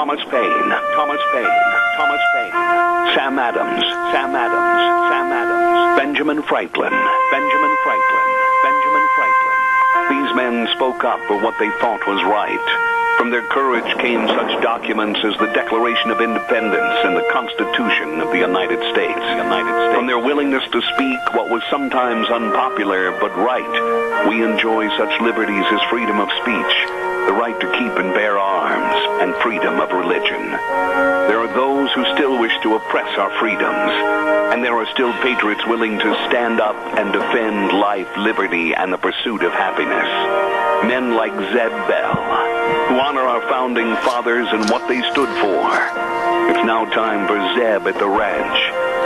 Thomas Paine, Thomas Paine, Thomas Paine, Sam Adams, Sam Adams, Sam Adams, Benjamin Franklin, Benjamin Franklin, Benjamin Franklin. These men spoke up for what they thought was right. From their courage came such documents as the Declaration of Independence and the Constitution of the United States. From their willingness to speak what was sometimes unpopular but right, we enjoy such liberties as freedom of speech, the right to keep and bear arms, and freedom of religion. There are those who still wish to oppress our freedoms, and there are still patriots willing to stand up and defend life, liberty, and the pursuit of happiness. Men like Zeb Bell, who honor our founding fathers and what they stood for. It's now time for Zeb at the Ranch,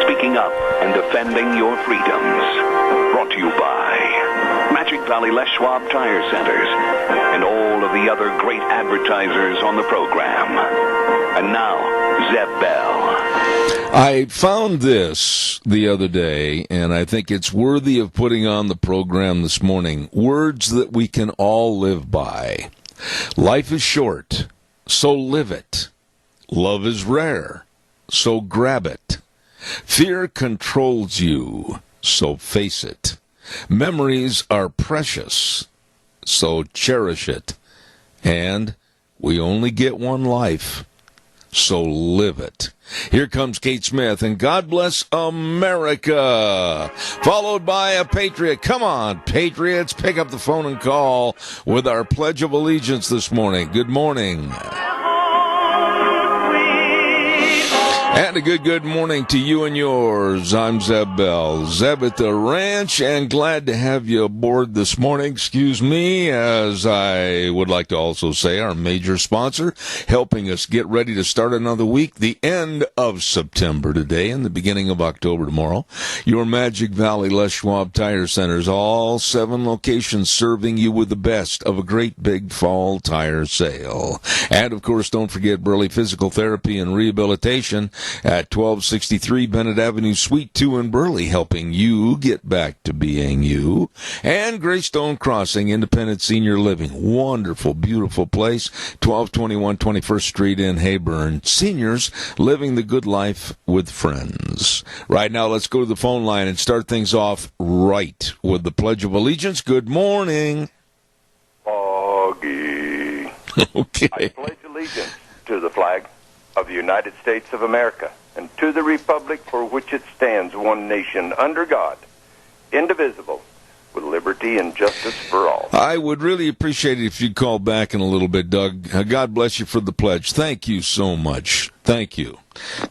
speaking up and defending your freedoms. Brought to you by Magic Valley Les Schwab Tire Centers and all of the other great advertisers on the program. And now, Zeb Bell. I found this the other day, and I think it's worthy of putting on the program this morning. Words that we can all live by. Life is short, so live it. Love is rare, so grab it. Fear controls you, so face it. Memories are precious, so cherish it. And we only get one life, so live it. Here comes Kate Smith, and God Bless America, followed by a Patriot. Come on, Patriots, pick up the phone and call with our Pledge of Allegiance this morning. Good morning. And a good morning to you and yours. I'm Zeb Bell, Zeb at the Ranch, and glad to have you aboard this morning. Excuse me, as I would like to also say our major sponsor, helping us get ready to start another week, the end of September today and the beginning of October tomorrow. Your Magic Valley Les Schwab Tire Centers, all 7 locations serving you with the best of a great big fall tire sale. And, of course, don't forget Burley Physical Therapy and Rehabilitation at 1263 Bennett Avenue, Suite 2 in Burley, helping you get back to being you. And Greystone Crossing Independent Senior Living, wonderful, beautiful place, 1221 21st Street in Hayburn. Seniors living the good life with friends. Right now, let's go to the phone line and start things off right with the Pledge of Allegiance. Good morning. Foggy. Okay. I pledge allegiance to the flag of the United States of America, and to the republic for which it stands, one nation, under God, indivisible, with liberty and justice for all. I would really appreciate it if you'd call back in a little bit, Doug. God bless you for the pledge. Thank you so much. Thank you.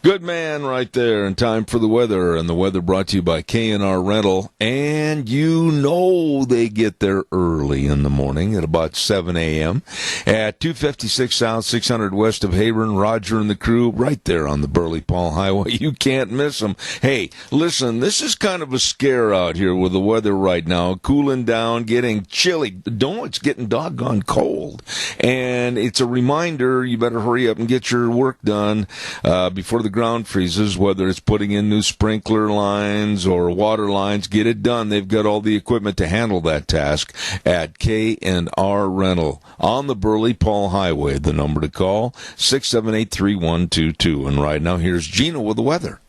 Good man right there. And time for the weather. And the weather brought to you by K&R Rental. And you know they get there early in the morning at about 7 a.m. at 256 South, 600 west of Hayburn. Roger and the crew right there on the Burley-Paul Highway. You can't miss them. Hey, listen, this is kind of a scare out here with the weather right now. Cooling down, getting chilly. It's getting doggone cold. And it's a reminder you better hurry up and get your work done before the ground freezes, whether it's putting in new sprinkler lines or water lines. Get it done. They've got all the equipment to handle that task at K&R Rental on the Burley-Paul Highway. The number to call, 678-3122. And right now, here's Gina with the weather.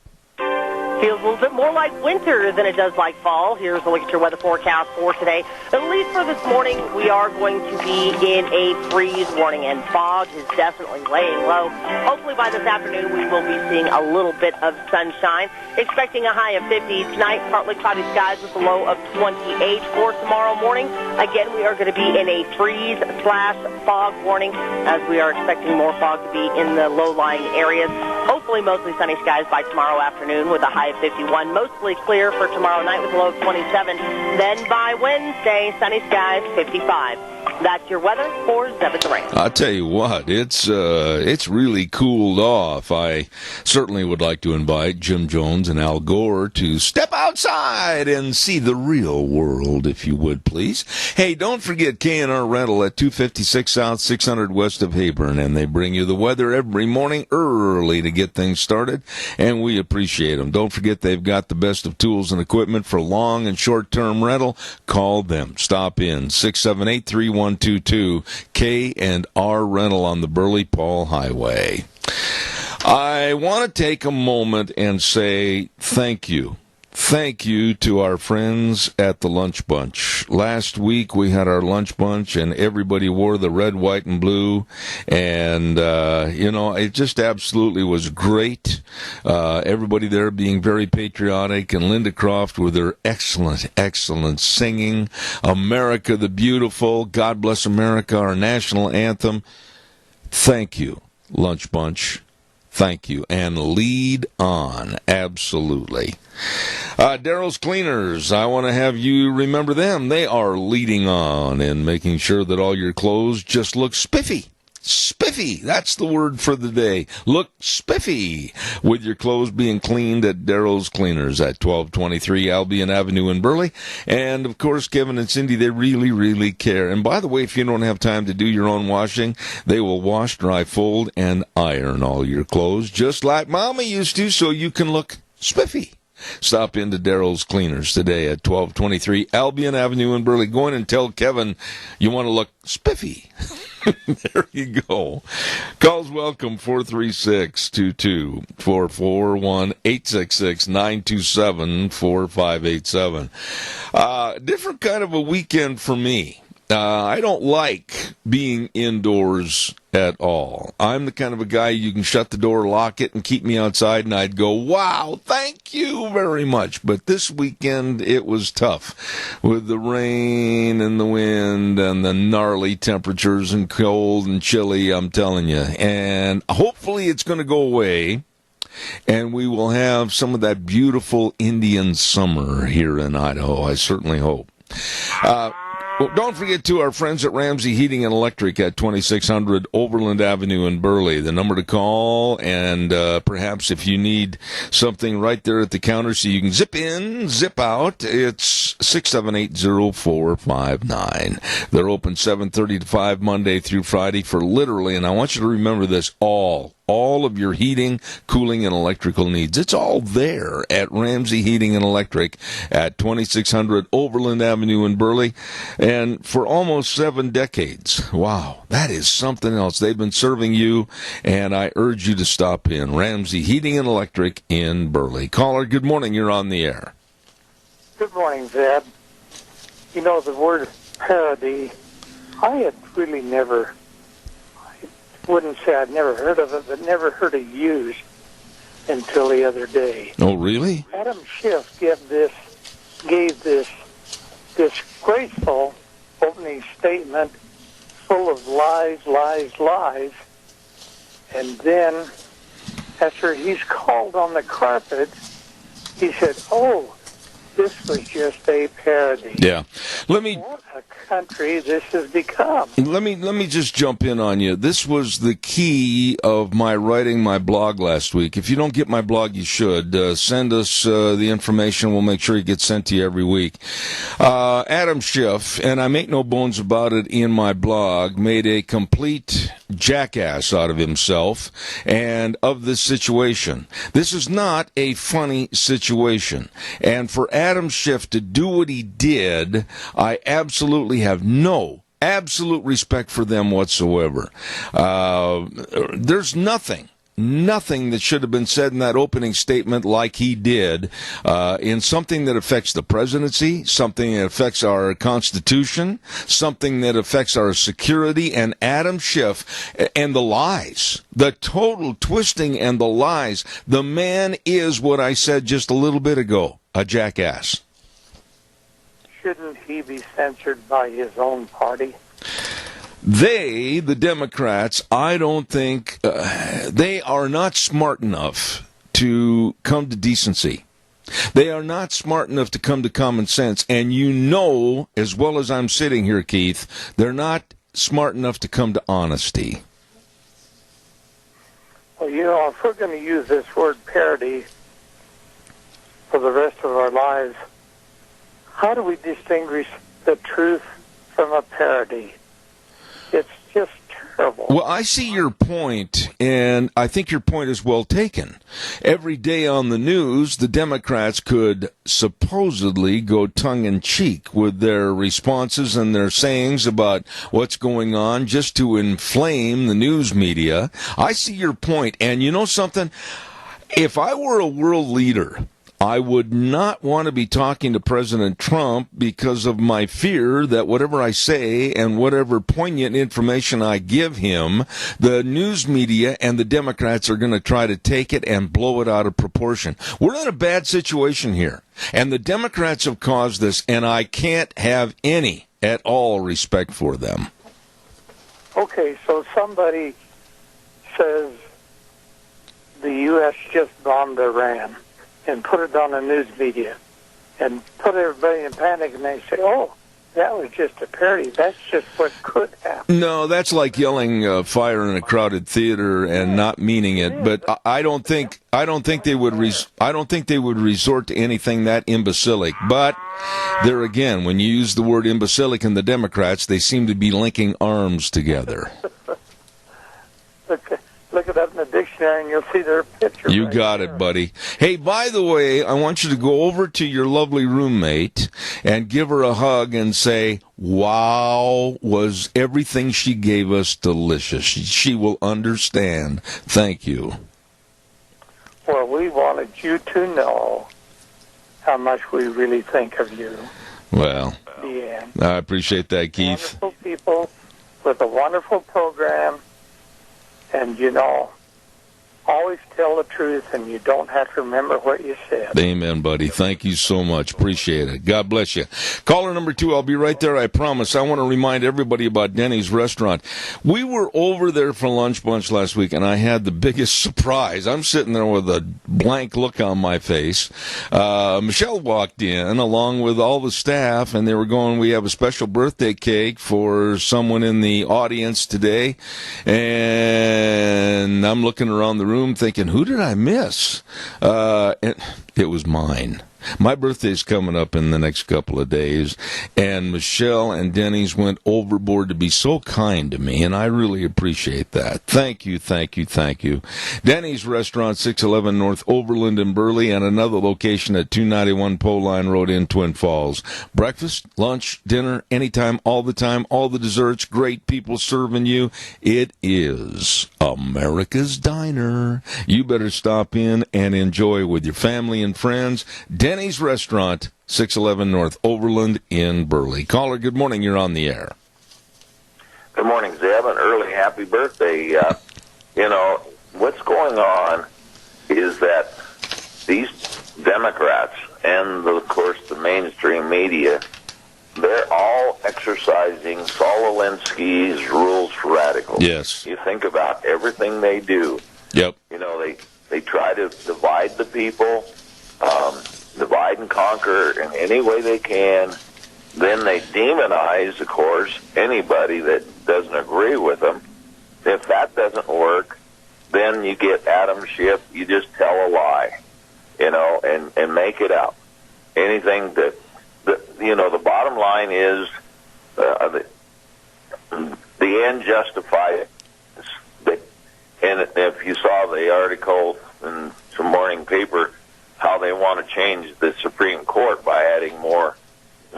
Feels a little bit more like winter than it does like fall. Here's a look at your weather forecast for today. At least for this morning, we are going to be in a freeze warning, and fog is definitely laying low. Hopefully by this afternoon, we will be seeing a little bit of sunshine. Expecting a high of 50 tonight, partly cloudy skies with a low of 28 for tomorrow morning. Again, we are going to be in a freeze/fog warning, as we are expecting more fog to be in the low-lying areas. Hopefully mostly sunny skies by tomorrow afternoon with a high of 51. Mostly clear for tomorrow night with a low of 27. Then by Wednesday, sunny skies, 55. That's your weather for Zeb at the Ranch. I'll tell you what, it's really cooled off. I certainly would like to invite Jim Jones and Al Gore to step outside and see the real world, if you would, please. Hey, don't forget K&R Rental at 256 South, 600 west of Hayburn, and they bring you the weather every morning early to get things started, and we appreciate them. Don't forget they've got got the best of tools and equipment for long and short-term rental. Call them. Stop in. 678-3122. K&R Rental on the Burley-Paul Highway. I want to take a moment and say thank you. Thank you to our friends at the Lunch Bunch. Last week we had our lunch bunch and everybody wore the red, white, and blue. And, it just absolutely was great. Everybody there being very patriotic, and Linda Croft with her excellent, excellent singing. America the Beautiful, God Bless America, our national anthem. Thank you, Lunch Bunch. Thank you. And lead on. Absolutely. Daryl's Cleaners, I want to have you remember them. They are leading on and making sure that all your clothes just look spiffy. Spiffy, that's the word for the day. Look spiffy with your clothes being cleaned at Daryl's Cleaners at 1223 Albion Avenue in Burley. And, of course, Kevin and Cindy, they really, really care. And, by the way, if you don't have time to do your own washing, they will wash, dry, fold, and iron all your clothes just like Mama used to, so you can look spiffy. Stop into Daryl's Cleaners today at 1223 Albion Avenue in Burley. Go in and tell Kevin you want to look spiffy. There you go. Calls welcome, 436-2244, 1-866-927-4587. Different kind of a weekend for me. I don't like being indoors at all. I'm the kind of a guy you can shut the door, lock it, and keep me outside, and I'd go, wow, thank you very much. But this weekend, it was tough with the rain and the wind and the gnarly temperatures and cold and chilly, I'm telling you. And hopefully it's going to go away, and we will have some of that beautiful Indian summer here in Idaho. I certainly hope. Well, don't forget, to our friends at Ramsey Heating and Electric at 2600 Overland Avenue in Burley. The number to call, and perhaps if you need something right there at the counter so you can zip in, zip out, it's 678-0459. They're open 7:30 to 5 Monday through Friday for literally, and I want you to remember this, all of your heating, cooling, and electrical needs. It's all there at Ramsey Heating and Electric at 2600 Overland Avenue in Burley. And for almost 7 decades. Wow, that is something else. They've been serving you, and I urge you to stop in. Ramsey Heating and Electric in Burley. Caller, good morning. You're on the air. Good morning, Zeb. You know, the word parody, I had really never... wouldn't say I'd never heard of it, but never heard it used until the other day. Oh, really? Adam Schiff gave this disgraceful opening statement full of lies, and then after he's called on the carpet, he said, oh, this was just a parody. Yeah. What a country this has become. Let me just jump in on you. This was the key of my writing my blog last week. If you don't get my blog, you should. Send us the information. We'll make sure it gets sent to you every week. Adam Schiff, and I make no bones about it in my blog, made a complete jackass out of himself and of this situation. This is not a funny situation. And for Adam Schiff to do what he did, I absolutely have no absolute respect for them whatsoever. There's nothing that should have been said in that opening statement like he did in something that affects the presidency, something that affects our Constitution, something that affects our security, and Adam Schiff and the lies, the total twisting and the lies. The man is what I said just a little bit ago, a jackass. Shouldn't he be censored by his own party? They, the Democrats, I don't think, they are not smart enough to come to decency. They are not smart enough to come to common sense. And you know, as well as I'm sitting here, Keith, they're not smart enough to come to honesty. Well, you know, if we're going to use this word parody for the rest of our lives, how do we distinguish the truth from a parody? It's just terrible. Well, I see your point, and I think your point is well taken. Every day on the news, the Democrats could supposedly go tongue-in-cheek with their responses and their sayings about what's going on just to inflame the news media. I see your point, and you know something? If I were a world leader, I would not want to be talking to President Trump because of my fear that whatever I say and whatever poignant information I give him, the news media and the Democrats are going to try to take it and blow it out of proportion. We're in a bad situation here, and the Democrats have caused this, and I can't have any at all respect for them. Okay, so somebody says the U.S. just bombed Iran and put it on the news media and put everybody in panic, and they say, oh, that was just a parody. That's just what could happen. No, that's like yelling fire in a crowded theater and not meaning it. But I don't think they would resort to anything that imbecilic. But there again, when you use the word imbecilic in the Democrats, they seem to be linking arms together. Look it up in the dictionary and you'll see their picture. You got it, buddy. Hey, by the way, I want you to go over to your lovely roommate and give her a hug and say, wow, was everything she gave us delicious. She will understand. Thank you. Well, we wanted you to know how much we really think of you. Well, Yeah. I appreciate that, Keith. Wonderful people with a wonderful program. And, you know, always tell the truth, and you don't have to remember what you said. Amen, buddy. Thank you so much. Appreciate it. God bless you. Caller number 2, I'll be right there, I promise. I want to remind everybody about Denny's Restaurant. We were over there for lunch bunch last week, and I had the biggest surprise. I'm sitting there with a blank look on my face. Michelle walked in along with all the staff, and they were going, we have a special birthday cake for someone in the audience today. And I'm looking around the room thinking, who did I miss? It was mine. My birthday's coming up in the next couple of days, and Michelle and Denny's went overboard to be so kind to me, and I really appreciate that. Thank you, thank you, thank you. Denny's Restaurant, 611 North Overland in Burley, and another location at 291 Pole Line Road in Twin Falls. Breakfast, lunch, dinner, anytime, all the time, all the desserts, great people serving you. It is America's Diner. You better stop in and enjoy with your family and friends. Denny's Restaurant, 611 North Overland in Burley. Caller, good morning. You're on the air. Good morning, Zeb. An early happy birthday. You know, what's going on is that these Democrats and, of course, the mainstream media, they're all exercising Saul Alinsky's rules for radicals. Yes. You think about everything they do. Yep. You know, they try to divide the people, divide and conquer in any way they can. Then they demonize, of course, anybody that doesn't agree with them. If that doesn't work, then you get Adam Schiff. You just tell a lie, you know, and make it up. Anything that, you know, the bottom line is the end justifies it. And if you saw the article in some morning paper, how they want to change the Supreme Court by adding more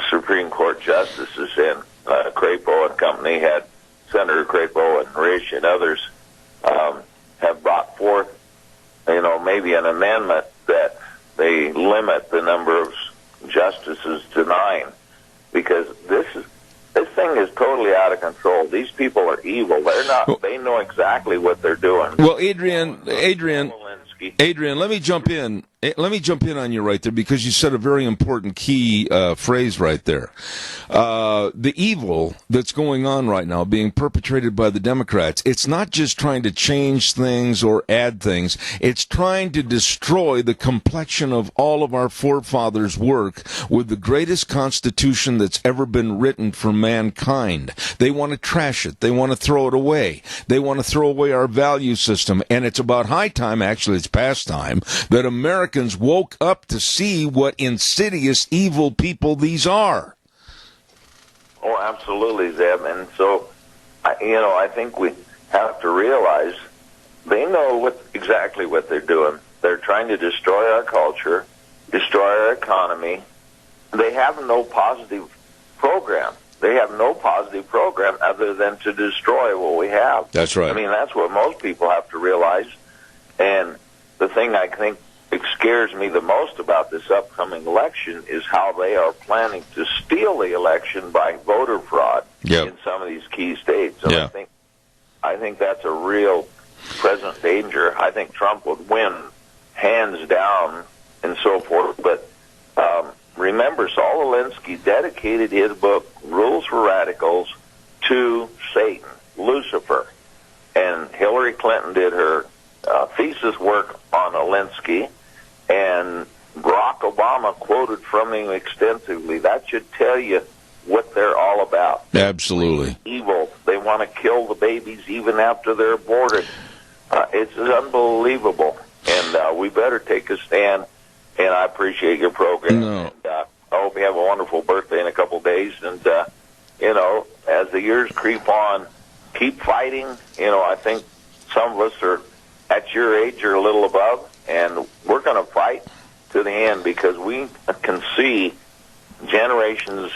Supreme Court justices in. Crapo and company had Senator Crapo and Risch and others have brought forth, you know, maybe an amendment that they limit the number of justices to 9, because this thing is totally out of control. These people are evil. They're not. They know exactly what they're doing. Well, Adrian, let me jump in. Let me jump in on you right there, because you said a very important key phrase right there. The evil that's going on right now being perpetrated by the Democrats, it's not just trying to change things or add things. It's trying to destroy the complexion of all of our forefathers' work with the greatest constitution that's ever been written for mankind. They want to trash it. They want to throw it away. They want to throw away our value system. And it's about high time, actually it's past time, that Americans woke up to see what insidious, evil people these are. Oh, absolutely, Zeb. And so, I think have to realize they know exactly what they're doing. They're trying to destroy our culture, destroy our economy. They have no positive program. They have no positive program other than to destroy what we have. That's right. I mean, that's what most people have to realize. And the thing I think scares me the most about this upcoming election is how they are planning to steal the election by voter fraud in some of these key states. So I think that's a real present danger. I think Trump would win hands down and so forth. But remember, Saul Alinsky dedicated his book, Rules for Radicals, to Satan, Lucifer. And Hillary Clinton did her thesis work on Alinsky, and Barack Obama quoted from him extensively. That should tell you what they're all about. Absolutely. Evil. They want to kill the babies even after they're aborted. It's unbelievable. And we better take a stand. And I appreciate your program. No. And, I hope you have a wonderful birthday in a couple of days. And, as the years creep on, keep fighting. I think some of us are at your age or a little above, and we're going to fight to the end because we can see generations,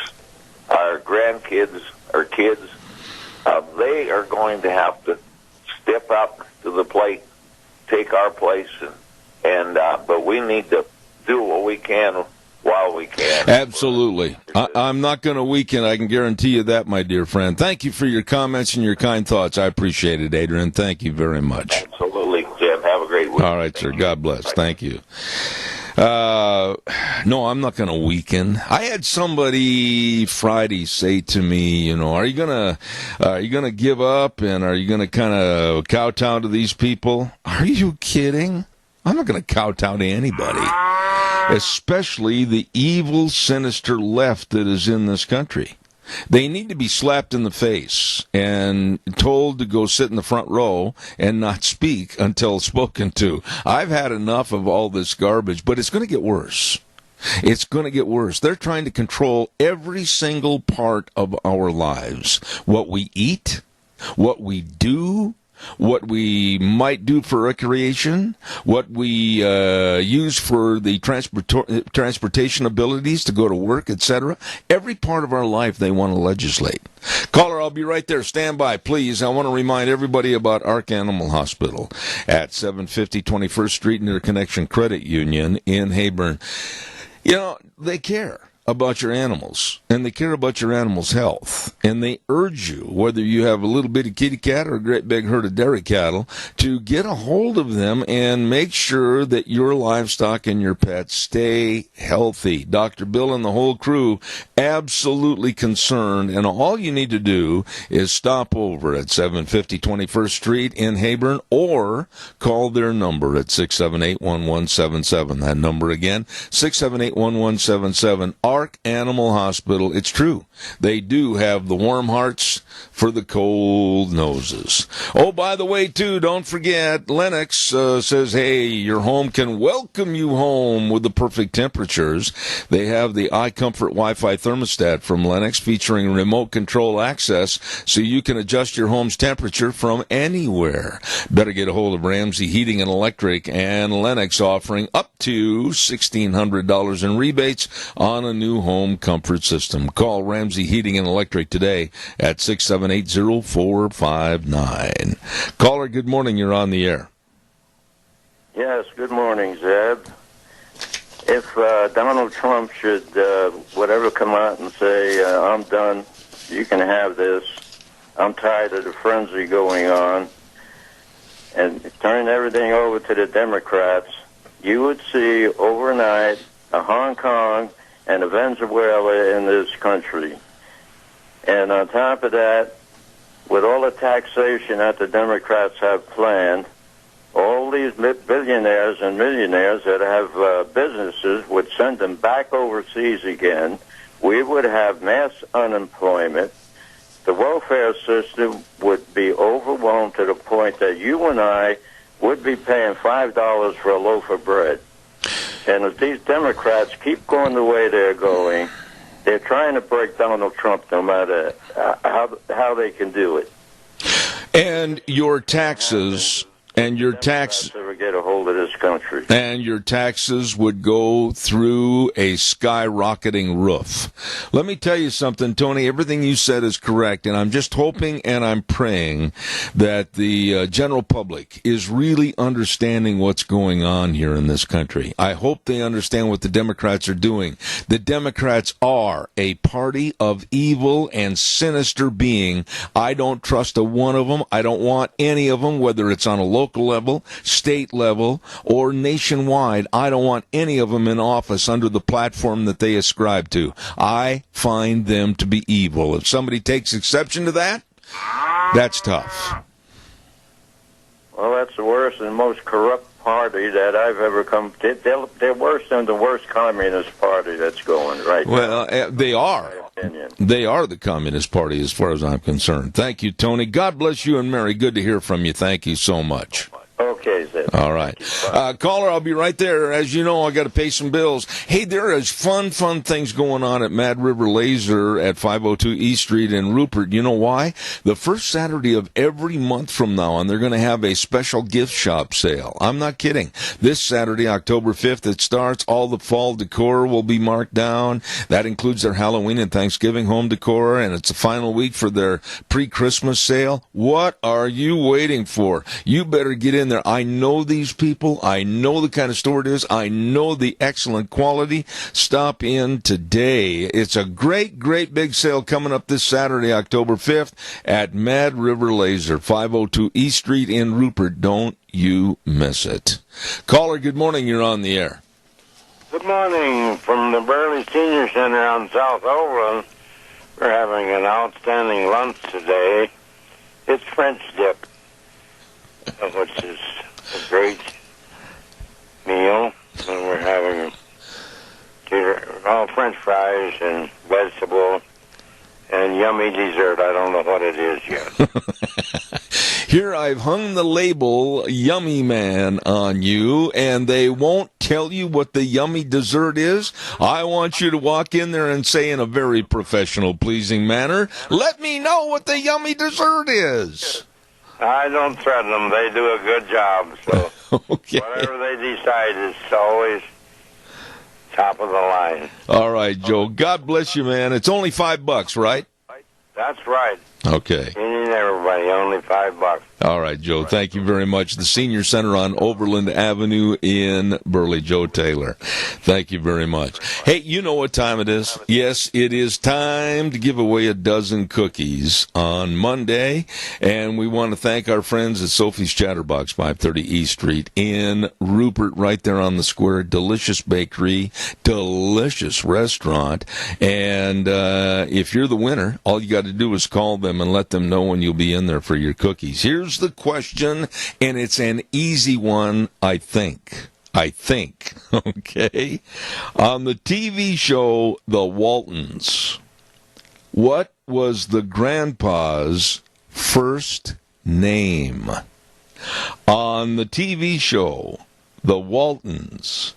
our grandkids, our kids, they are going to have to step up to the plate, take our place, but we need to do what we can while we can. Absolutely. I'm not going to weaken. I can guarantee you that, my dear friend. Thank you for your comments and your kind thoughts. I appreciate it, Adrian. Thank you very much. Absolutely, Jim. Have a great week. All right, sir. God bless. Thank you. No, I'm not going to weaken. I had somebody Friday say to me, are you gonna give up, and are you gonna kind of kowtow to these people? Are you kidding? I'm not going to kowtow to anybody, especially the evil, sinister left that is in this country. They need to be slapped in the face and told to go sit in the front row and not speak until spoken to. I've had enough of all this garbage, but it's going to get worse. It's going to get worse. They're trying to control every single part of our lives. What we eat, what we do, what we might do for recreation, what we use for the transportation abilities to go to work, etc. Every part of our life they want to legislate. Caller, I'll be right there. Stand by, please. I want to remind everybody about Ark Animal Hospital at 750 21st Street near Connection Credit Union in Heyburn. They care about your animals, and they care about your animal's health, and they urge you, whether you have a little bitty kitty cat or a great big herd of dairy cattle, to get a hold of them and make sure that your livestock and your pets stay healthy. Dr. Bill and the whole crew absolutely concerned, and all you need to do is stop over at 750 21st Street in Heyburn or call their number at 678-1177. That number again, 678-1177. Ark Animal Hospital. It's true. They do have the warm hearts for the cold noses. Oh, by the way, too, don't forget, Lennox says, hey, your home can welcome you home with the perfect temperatures. They have the iComfort Wi-Fi thermostat from Lennox featuring remote control access so you can adjust your home's temperature from anywhere. Better get a hold of Ramsey Heating and Electric and Lennox, offering up to $1,600 in rebates on a new home comfort system. Call Ramsey Heating and Electric today at 678-0459. Caller, good morning. You're on the air. Yes, good morning, Zeb. If Donald Trump should, whatever, come out and say, I'm done, you can have this, I'm tired of the frenzy going on, and turn everything over to the Democrats, you would see overnight a Hong Kong and a Venezuela in this country. And on top of that, with all the taxation that the Democrats have planned, all these billionaires and millionaires that have businesses would send them back overseas again. We would have mass unemployment. The welfare system would be overwhelmed to the point that you and I would be paying $5 for a loaf of bread. And if these Democrats keep going the way they're going, they're trying to break Donald Trump no matter how they can do it. And your taxes and your tax ever get a hold of this country. And your taxes would go through a skyrocketing roof. Let me tell you something, Tony. Everything you said is correct, and I'm just hoping and I'm praying that the general public is really understanding what's going on here in this country. I hope they understand what the Democrats are doing. The Democrats are a party of evil and sinister being. I don't trust a one of them. I don't want any of them, whether it's on a local level, state level, or nationwide. I don't want any of them in office under the platform that they ascribe to. I find them to be evil. If somebody takes exception to that, that's tough. Well, that's the worst and most corrupt party that I've ever come to. They're worse than the worst communist party that's going right now. Well, they are. They are the Communist Party as far as I'm concerned. Thank you, Tony. God bless you and Mary. Good to hear from you. Thank you so much. Okay, Zeb. All right. Caller, I'll be right there. As you know, I got to pay some bills. Hey, there is fun things going on at Mad River Laser at 502 East Street in Rupert. You know why? The first Saturday of every month from now on, they're going to have a special gift shop sale. I'm not kidding. This Saturday, October 5th, it starts. All the fall decor will be marked down. That includes their Halloween and Thanksgiving home decor, and it's the final week for their pre-Christmas sale. What are you waiting for? You better get in there. I know these people. I know the kind of store it is. I know the excellent quality. Stop in today. It's a great big sale coming up this Saturday, October 5th at Mad River Laser, 502 East Street in Rupert. Don't you miss it. Caller, good morning. You're on the air. Good morning from the Burley Senior Center on South Overland. We're having an outstanding lunch today. It's French dip, which is a great meal. And we're having all French fries and vegetable and yummy dessert. I don't know what it is yet. Here I've hung the label Yummy Man on you, and they won't tell you what the yummy dessert is. I want you to walk in there and say in a very professional, pleasing manner, let me know what the yummy dessert is. I don't threaten them. They do a good job. So okay. Whatever they decide is always top of the line. All right, Joe. God bless you, man. It's only $5, right? That's right. Okay. Any and everybody, only $5. All right, Joe. Thank you very much. The Senior Center on Overland Avenue in Burley. Joe Taylor. Thank you very much. Hey, you know what time it is? Yes, it is time to give away a dozen cookies on Monday. And we want to thank our friends at Sophie's Chatterbox, 530 East Street in Rupert, right there on the square. Delicious bakery, delicious restaurant. And if you're the winner, all you got to do is call them and let them know when you'll be in there for your cookies. Here's the question, and it's an easy one, I think. Okay? On the TV show The Waltons, what was the grandpa's first name? On the TV show The Waltons,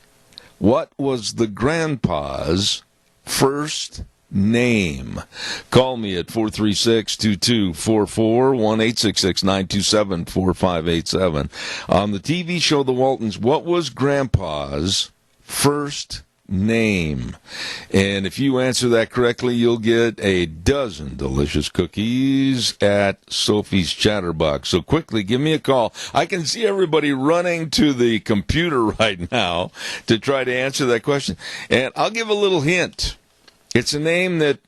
what was the grandpa's first name? Call me at 436-2244, 1-866-927-4587. On the TV show The Waltons, what was Grandpa's first name? And if you answer that correctly, you'll get a dozen delicious cookies at Sophie's Chatterbox. So quickly, give me a call. I can see everybody running to the computer right now to try to answer that question. And I'll give a little hint. It's a name that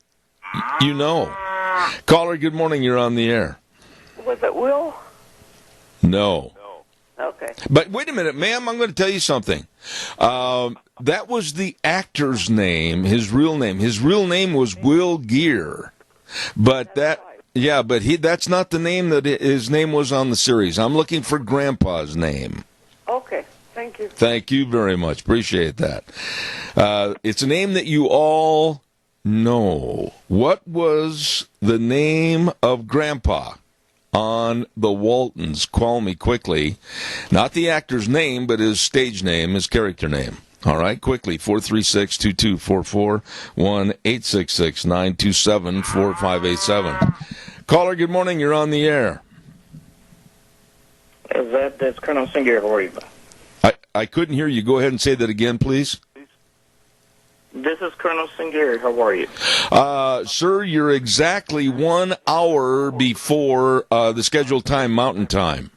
you know. Caller, good morning. You're on the air. Was it Will? No. Okay. But wait a minute, ma'am. I'm going to tell you something. That was the actor's name, his real name. His real name was Will Geer. But that's not the name that his name was on the series. I'm looking for Grandpa's name. Okay. Thank you. Thank you very much. Appreciate that. It's a name that you all know. What was the name of Grandpa on The Waltons? Call me quickly. Not the actor's name, but his stage name, his character name. All right, quickly, 436-2244, 1-866-927-4587. Caller, good morning. You're on the air. Zeb, that's Colonel Singer. How are you? I couldn't hear you. Go ahead and say that again, please. This is Colonel Singer. How are you? Sir, you're exactly 1 hour before the scheduled time, Mountain Time.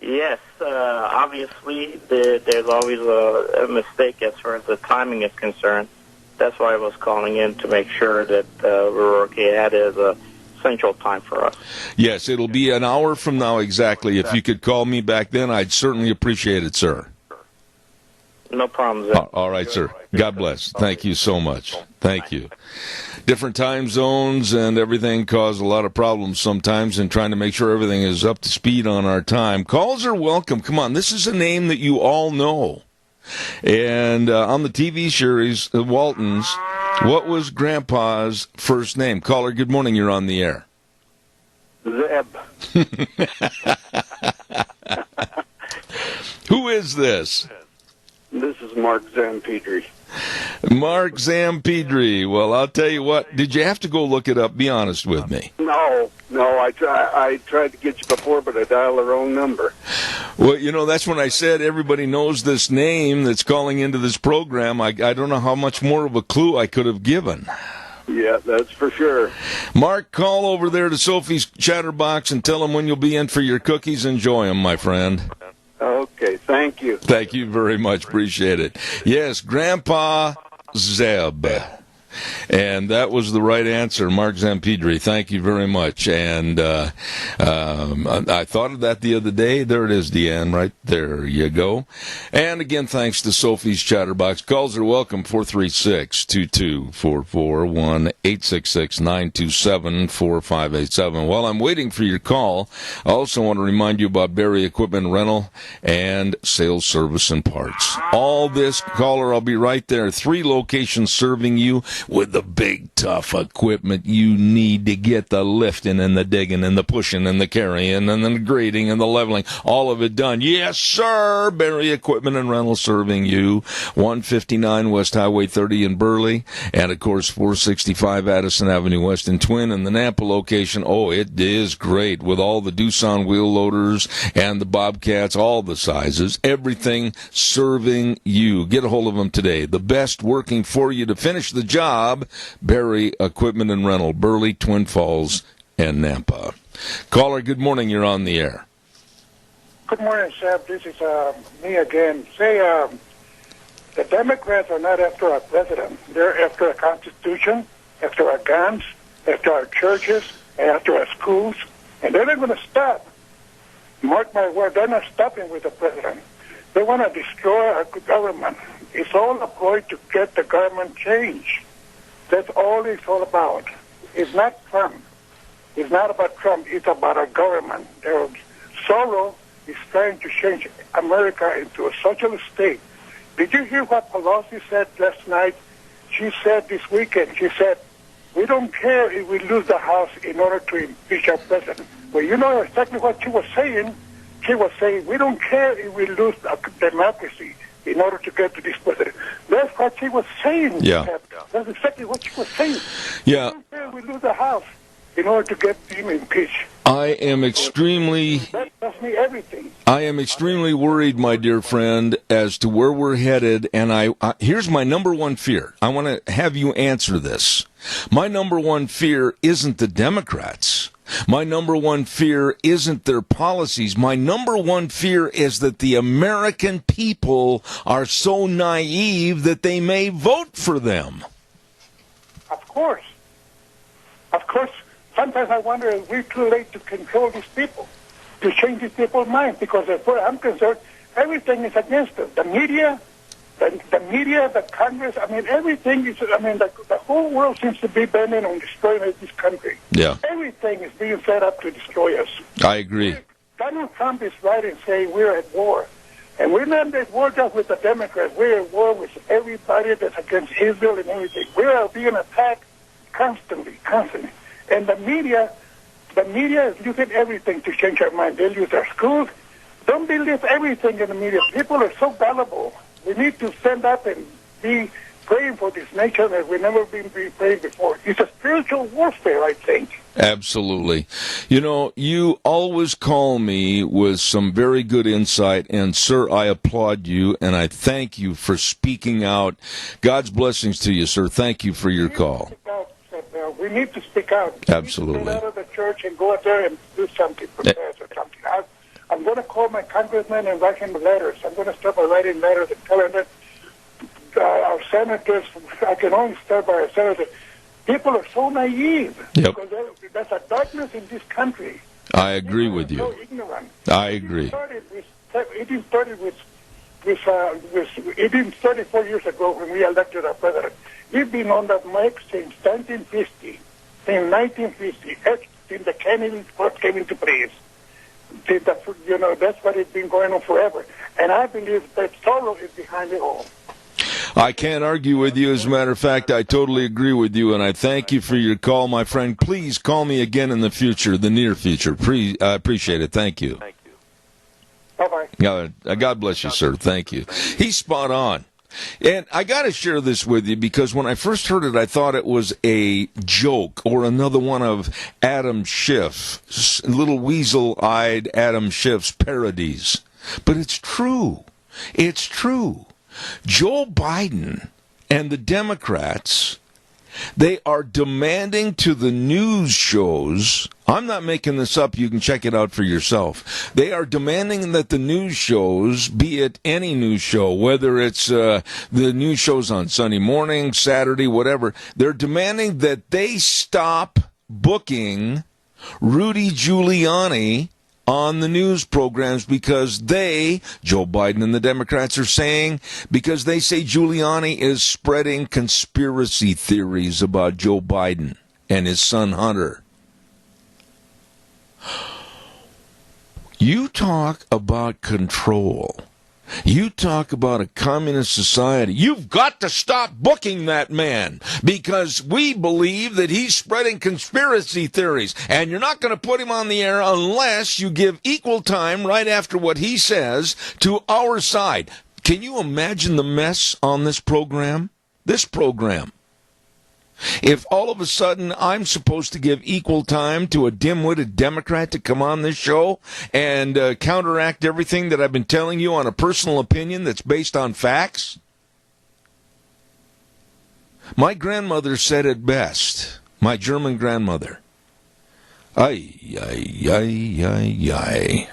Yes, obviously there's always a mistake as far as the timing is concerned. That's why I was calling in to make sure that we're okay. That is a Central Time for us. Yes, it'll be an hour from now exactly. If you could call me back then, I'd certainly appreciate it, sir. No problem, Zeb. All right, sir. God bless. Thank you so much. Thank you. Different time zones and everything cause a lot of problems sometimes in trying to make sure everything is up to speed on our time. Calls are welcome. Come on, this is a name that you all know. And on the TV series, Waltons, what was Grandpa's first name? Caller, good morning. You're on the air. Zeb. Who is this? This is Mark Zampedri. Mark Zampedri. Well, I'll tell you what. Did you have to go look it up? Be honest with me. No. I tried to get you before, but I dialed the wrong number. Well, you know, that's when I said everybody knows this name that's calling into this program. I don't know how much more of a clue I could have given. Yeah, that's for sure. Mark, call over there to Sophie's Chatterbox and tell them when you'll be in for your cookies. Enjoy them, my friend. Okay, thank you. Thank you very much. Appreciate it. Yes, Grandpa Zeb. And that was the right answer, Mark Zampedri. Thank you very much. And I thought of that the other day. There it is, Deanne. Right there you go. And again, thanks to Sophie's Chatterbox. Calls are welcome, 436-2244, 1-866-927-4587. While I'm waiting for your call, I also want to remind you about Barry Equipment Rental and Sales Service and Parts. All this, caller, I'll be right there. 3 locations serving you with the big, tough equipment you need to get the lifting and the digging and the pushing and the carrying and the grading and the leveling, all of it done. Yes, sir. Barry Equipment and Rental serving you. 159 West Highway 30 in Burley, and, of course, 465 Addison Avenue West in Twin, and the Nampa location. Oh, it is great with all the Doosan wheel loaders and the Bobcats, all the sizes, everything serving you. Get a hold of them today. The best working for you to finish the job. Barry Equipment and Rental, Burley, Twin Falls, and Nampa. Caller, good morning. You're on the air. Good morning, Seb. This is me again. Say, the Democrats are not after our president. They're after our Constitution, after our guns, after our churches, and after our schools. And they're not going to stop. Mark my word, they're not stopping with the president. They want to destroy our government. It's all a ploy to get the government changed. That's all it's all about. It's not Trump. It's not about Trump. It's about our government. Soros is trying to change America into a socialist state. Did you hear what Pelosi said last night? She said this weekend, she said, we don't care if we lose the House in order to impeach our president. Well, you know exactly what she was saying. She was saying, we don't care if we lose democracy in order to get to this president. That's what she was saying. Yeah. That's exactly what she was saying. Yeah. We don't care if we lose the House in order to get him impeached. I am extremely worried, my dear friend, as to where we're headed. And here's my number one fear. I want to have you answer this. My number one fear isn't the Democrats. My number one fear isn't their policies. My number one fear is that the American people are so naive that they may vote for them. Of course. Of course. Sometimes I wonder if we're too late to control these people, to change these people's minds, because as far as I'm concerned, everything is against them. The media, the Congress, everything is, the whole world seems to be bending on destroying this country. Yeah. Everything is being set up to destroy us. I agree. Donald Trump is right in saying we're at war. And we're not at war just with the Democrats. We're at war with everybody that's against Israel and everything. We are being attacked constantly. And the media is using everything to change our mind. They'll use our schools. Don't believe everything in the media. People are so gullible. We need to stand up and be praying for this nation as we've never been praying before. It's a spiritual warfare, I think. Absolutely. You know, you always call me with some very good insight, and, sir, I applaud you, and I thank you for speaking out. God's blessings to you, sir. Thank you for your call. We need to speak out. Absolutely. We need to get out of the church and go out there and do something for us or something. I'm going to call my congressman and write him letters. I'm going to start by writing letters and telling them our senators, I can only start by our senators, people are so naive. Yep. Because there's a darkness in this country. I agree with you. So ignorant. I agree. It didn't start 34 years ago when we elected our president. We've been on that mic since 1950. Since 1950, since the Kennedys first came into place. That's what it's been going on forever. And I believe that Soros is behind it all. I can't argue with you. As a matter of fact, I totally agree with you, and I thank you for your call, my friend. Please call me again in the future, the near future. I appreciate it. Thank you. Thank you. Bye-bye. God bless you, sir. Thank you. He's spot on. And I got to share this with you because when I first heard it, I thought it was a joke or another one of Adam Schiff, little weasel-eyed Adam Schiff's parodies. But it's true. It's true. Joe Biden and the Democrats, they are demanding to the news shows, I'm not making this up, you can check it out for yourself. They are demanding that the news shows, be it any news show, whether it's the news shows on Sunday morning, Saturday, whatever, they're demanding that they stop booking Rudy Giuliani on the news programs because Joe Biden and the Democrats are saying, because they say Giuliani is spreading conspiracy theories about Joe Biden and his son Hunter. You talk about control. You talk about a communist society. You've got to stop booking that man because we believe that he's spreading conspiracy theories. And you're not going to put him on the air unless you give equal time right after what he says to our side. Can you imagine the mess on this program? This program. If all of a sudden I'm supposed to give equal time to a dim-witted Democrat to come on this show and counteract everything that I've been telling you on a personal opinion that's based on facts? My grandmother said it best, my German grandmother. Ay, ay, ay, ay, ay.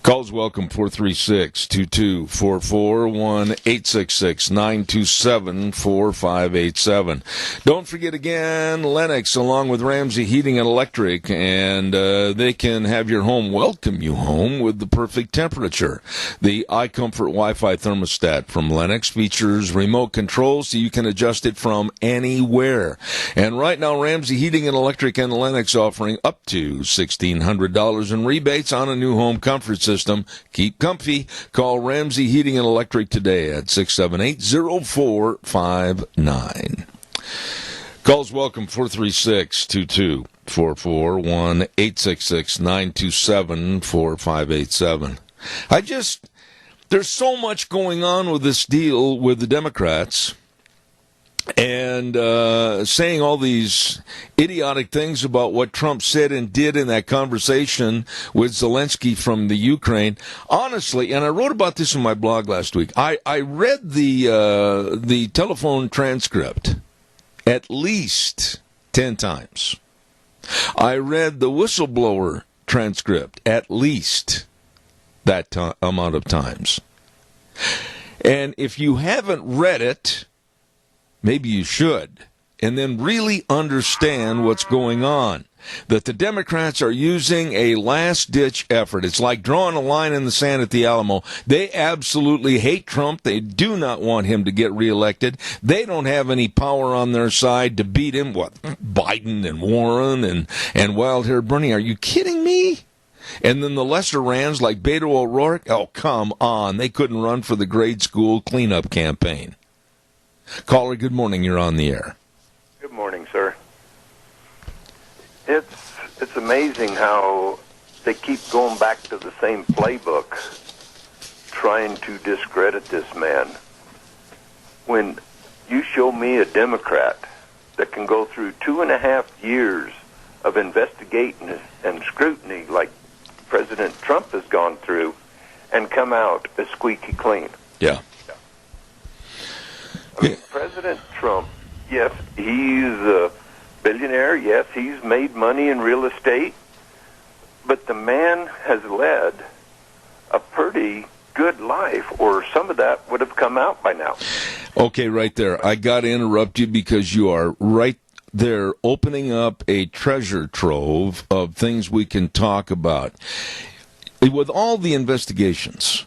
Calls welcome, 436-2244, 1-866-927-4587. Don't forget again, Lennox, along with Ramsey Heating and Electric, and they can have your home, welcome you home with the perfect temperature. The iComfort Wi-Fi thermostat from Lennox features remote control so you can adjust it from anywhere. And right now, Ramsey Heating and Electric and Lennox offering up to $1,600 in rebates on a new home comfort system. Keep comfy. Call Ramsey Heating and Electric today at 678-0459. Calls welcome, 436-2244, 1-866-927-4587. There's so much going on with this deal with the Democrats and saying all these idiotic things about what Trump said and did in that conversation with Zelensky from the Ukraine. Honestly, and I wrote about this in my blog last week, I read the telephone transcript at least 10 times. I read the whistleblower transcript at least that amount of times. And if you haven't read it, maybe you should, and then really understand what's going on. That the Democrats are using a last-ditch effort. It's like drawing a line in the sand at the Alamo. They absolutely hate Trump. They do not want him to get reelected. They don't have any power on their side to beat him. What, Biden and Warren and wild-haired Bernie? Are you kidding me? And then the lesser rans like Beto O'Rourke? Oh, come on. They couldn't run for the grade school cleanup campaign. Caller, good morning. You're on the air. Good morning, sir. It's amazing how they keep going back to the same playbook, trying to discredit this man. when you show me a Democrat that can go through 2.5 years of investigating and scrutiny like President Trump has gone through and come out as squeaky clean. Yeah. I mean, President Trump, yes, he's a billionaire. Yes, he's made money in real estate. But the man has led a pretty good life, or some of that would have come out by now. Okay, right there. I got to interrupt you because you are right there opening up a treasure trove of things we can talk about. With all the investigations,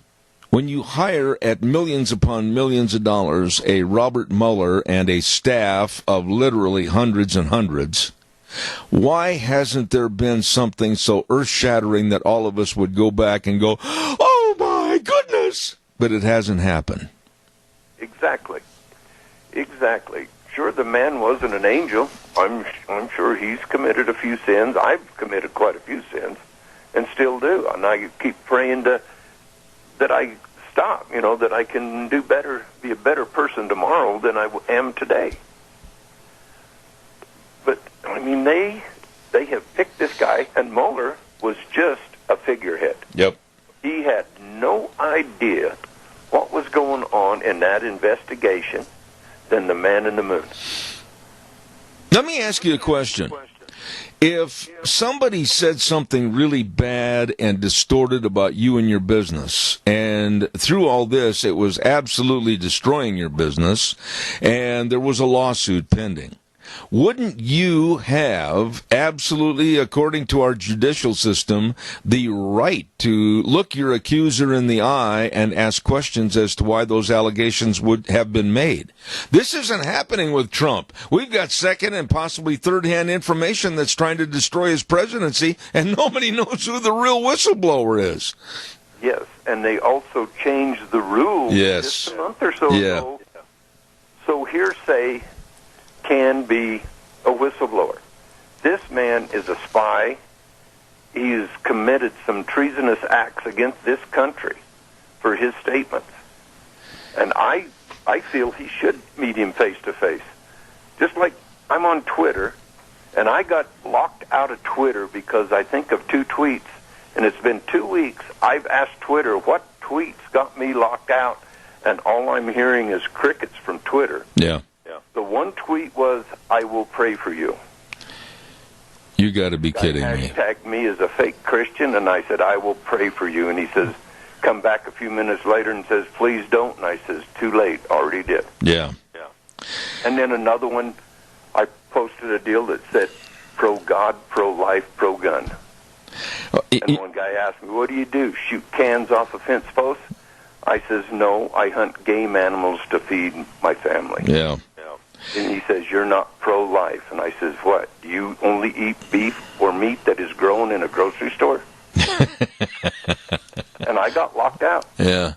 when you hire at millions upon millions of dollars a Robert Mueller and a staff of literally hundreds and hundreds, why hasn't there been something so earth-shattering that all of us would go back and go, oh my goodness, but it hasn't happened? Exactly. Sure, the man wasn't an angel. I'm sure he's committed a few sins. I've committed quite a few sins and still do. And I keep praying that I stop, that I can do better, be a better person tomorrow than I am today. But, I mean, they have picked this guy, and Mueller was just a figurehead. Yep. He had no idea what was going on in that investigation than the man in the moon. Let me ask you a question. If somebody said something really bad and distorted about you and your business, and through all this it was absolutely destroying your business, and there was a lawsuit pending, wouldn't you have, absolutely, according to our judicial system, the right to look your accuser in the eye and ask questions as to why those allegations would have been made? This isn't happening with Trump. We've got second and possibly third-hand information that's trying to destroy his presidency, and nobody knows who the real whistleblower is. Yes, and they also changed the rules just a month or so ago. So hearsay can be a whistleblower. This man is a spy. He's committed some treasonous acts against this country for his statements. And I feel he should meet him face to face. Just like I'm on Twitter, and I got locked out of Twitter because I think of 2 tweets, and it's been 2 weeks. I've asked Twitter what tweets got me locked out, and all I'm hearing is crickets from Twitter. Yeah. The one tweet was, I will pray for you. You got to be kidding me. Tagged me as a fake Christian, and I said, I will pray for you. And he says, come back a few minutes later and says, please don't. And I says, too late, already did. Yeah. And then another one, I posted a deal that said, pro-God, pro-life, pro-gun. And one guy asked me, what do you do, shoot cans off a fence post? I says, no, I hunt game animals to feed my family. Yeah. And he says, you're not pro-life. And I says, what? Do you only eat beef or meat that is grown in a grocery store? And I got locked out. Yeah.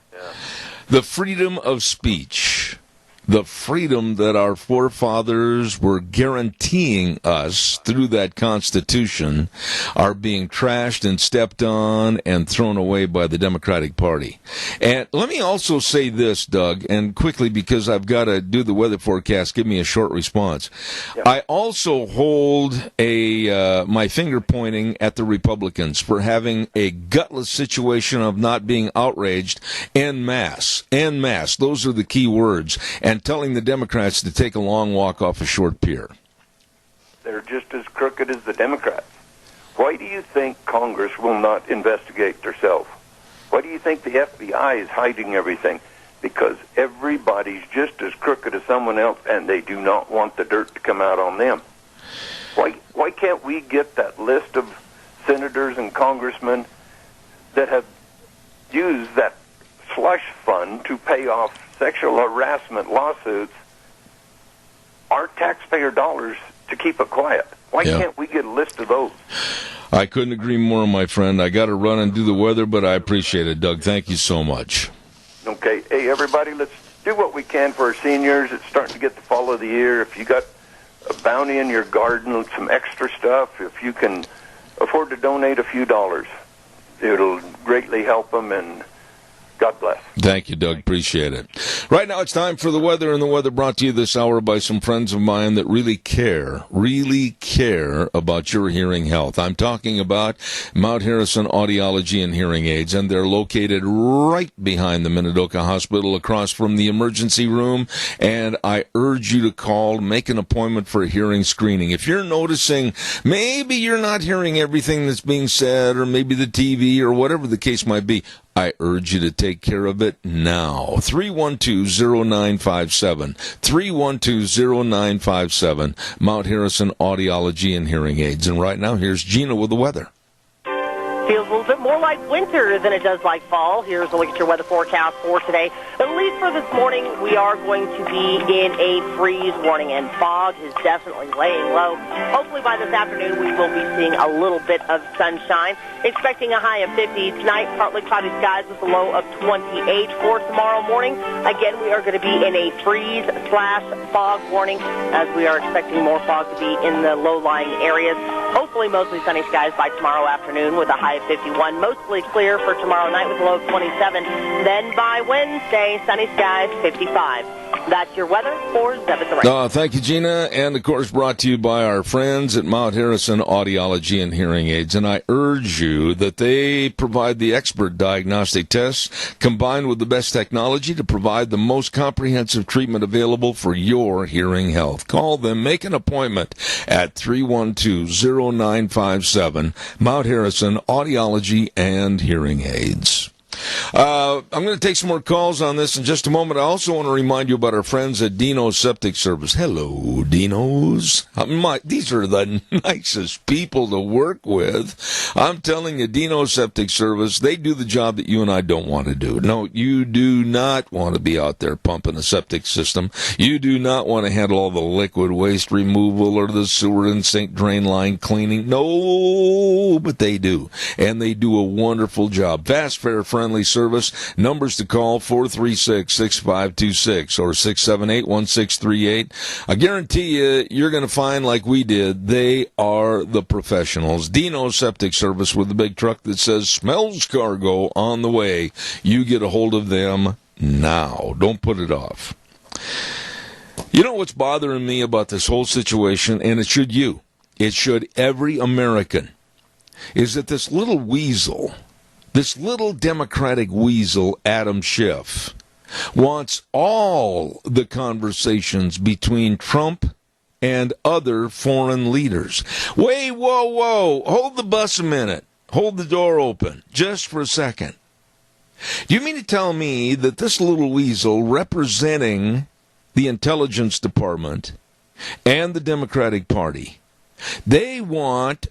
The freedom of speech, the freedom that our forefathers were guaranteeing us through that Constitution, are being trashed and stepped on and thrown away by the Democratic Party. And let me also say this, Doug, and quickly, because I've got to do the weather forecast, give me a short response. Yep. I also hold my finger pointing at the Republicans for having a gutless situation of not being outraged en masse. En masse. Those are the key words. And telling the Democrats to take a long walk off a short pier. They're just as crooked as the Democrats. Why do you think Congress will not investigate themselves? Why do you think the FBI is hiding everything? Because everybody's just as crooked as someone else, and they do not want the dirt to come out on them. Why can't we get that list of senators and congressmen that have used that slush fund to pay off sexual harassment lawsuits, our taxpayer dollars, to keep it quiet? Why can't we get a list of those? I couldn't agree more, my friend. I got to run and do the weather, but I appreciate it, Doug. Thank you so much. Okay. Hey, everybody, let's do what we can for our seniors. It's starting to get the fall of the year. If you got a bounty in your garden, some extra stuff, if you can afford to donate a few dollars, it'll greatly help them, and God bless. Thank you, Doug. Appreciate it. Right now it's time for the weather, and the weather brought to you this hour by some friends of mine that really care about your hearing health. I'm talking about Mount Harrison Audiology and Hearing Aids, and they're located right behind the Minidoka Hospital across from the emergency room, and I urge you to call, make an appointment for a hearing screening. If you're noticing maybe you're not hearing everything that's being said, or maybe the TV, or whatever the case might be, I urge you to take care of it now. 312-0957. 312-0957. Mount Harrison Audiology and Hearing Aids. And right now, here's Gina with the weather. Feels a little bit more like winter than it does like fall. Here's a look at your weather forecast for today. At least for this morning, we are going to be in a freeze warning, and fog is definitely laying low. Hopefully by this afternoon, we will be seeing a little bit of sunshine. Expecting a high of 50 tonight, partly cloudy skies with a low of 28 for tomorrow morning. Again, we are going to be in a freeze/fog warning, as we are expecting more fog to be in the low-lying areas. Hopefully mostly sunny skies by tomorrow afternoon with a high of 51. Mostly clear for tomorrow night with a low of 27. Then by Wednesday, sunny skies, 55. That's your weather for Zeb the Ranch. Thank you, Gina. And, of course, brought to you by our friends at Mount Harrison Audiology and Hearing Aids. And I urge you that they provide the expert diagnostic tests combined with the best technology to provide the most comprehensive treatment available for your hearing health. Call them. Make an appointment at 312-0957. Mount Harrison Audiology and Hearing Aids. I'm going to take some more calls on this in just a moment. I also want to remind you about our friends at Dino's Septic Service. Hello, Dino's. These are the nicest people to work with. I'm telling you, Dino's Septic Service, they do the job that you and I don't want to do. No, you do not want to be out there pumping a septic system. You do not want to handle all the liquid waste removal or the sewer and sink drain line cleaning. No, but they do. And they do a wonderful job. Fast, fair, friendly service. Numbers to call, 436-6526 or 678-1638. I guarantee you, you're going to find, like we did, they are the professionals. Dino's Septic Service with the big truck that says smells cargo on the way. You get a hold of them now. Don't put it off. You know what's bothering me about this whole situation, and it should you, it should every American, is that this little weasel, this little Democratic weasel, Adam Schiff, wants all the conversations between Trump and other foreign leaders. Wait, whoa, hold the bus a minute. Hold the door open just for a second. Do you mean to tell me that this little weasel representing the Intelligence Department and the Democratic Party, They want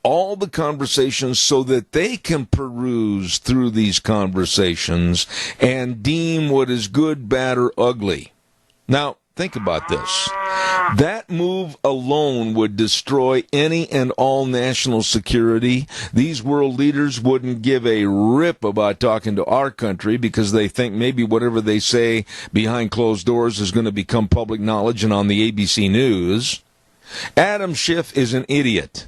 all the conversations so that they can peruse through these conversations and deem what is good, bad, or ugly. Now, think about this. That move alone would destroy any and all national security. These world leaders wouldn't give a rip about talking to our country because they think maybe whatever they say behind closed doors is going to become public knowledge and on the ABC News. Adam Schiff is an idiot.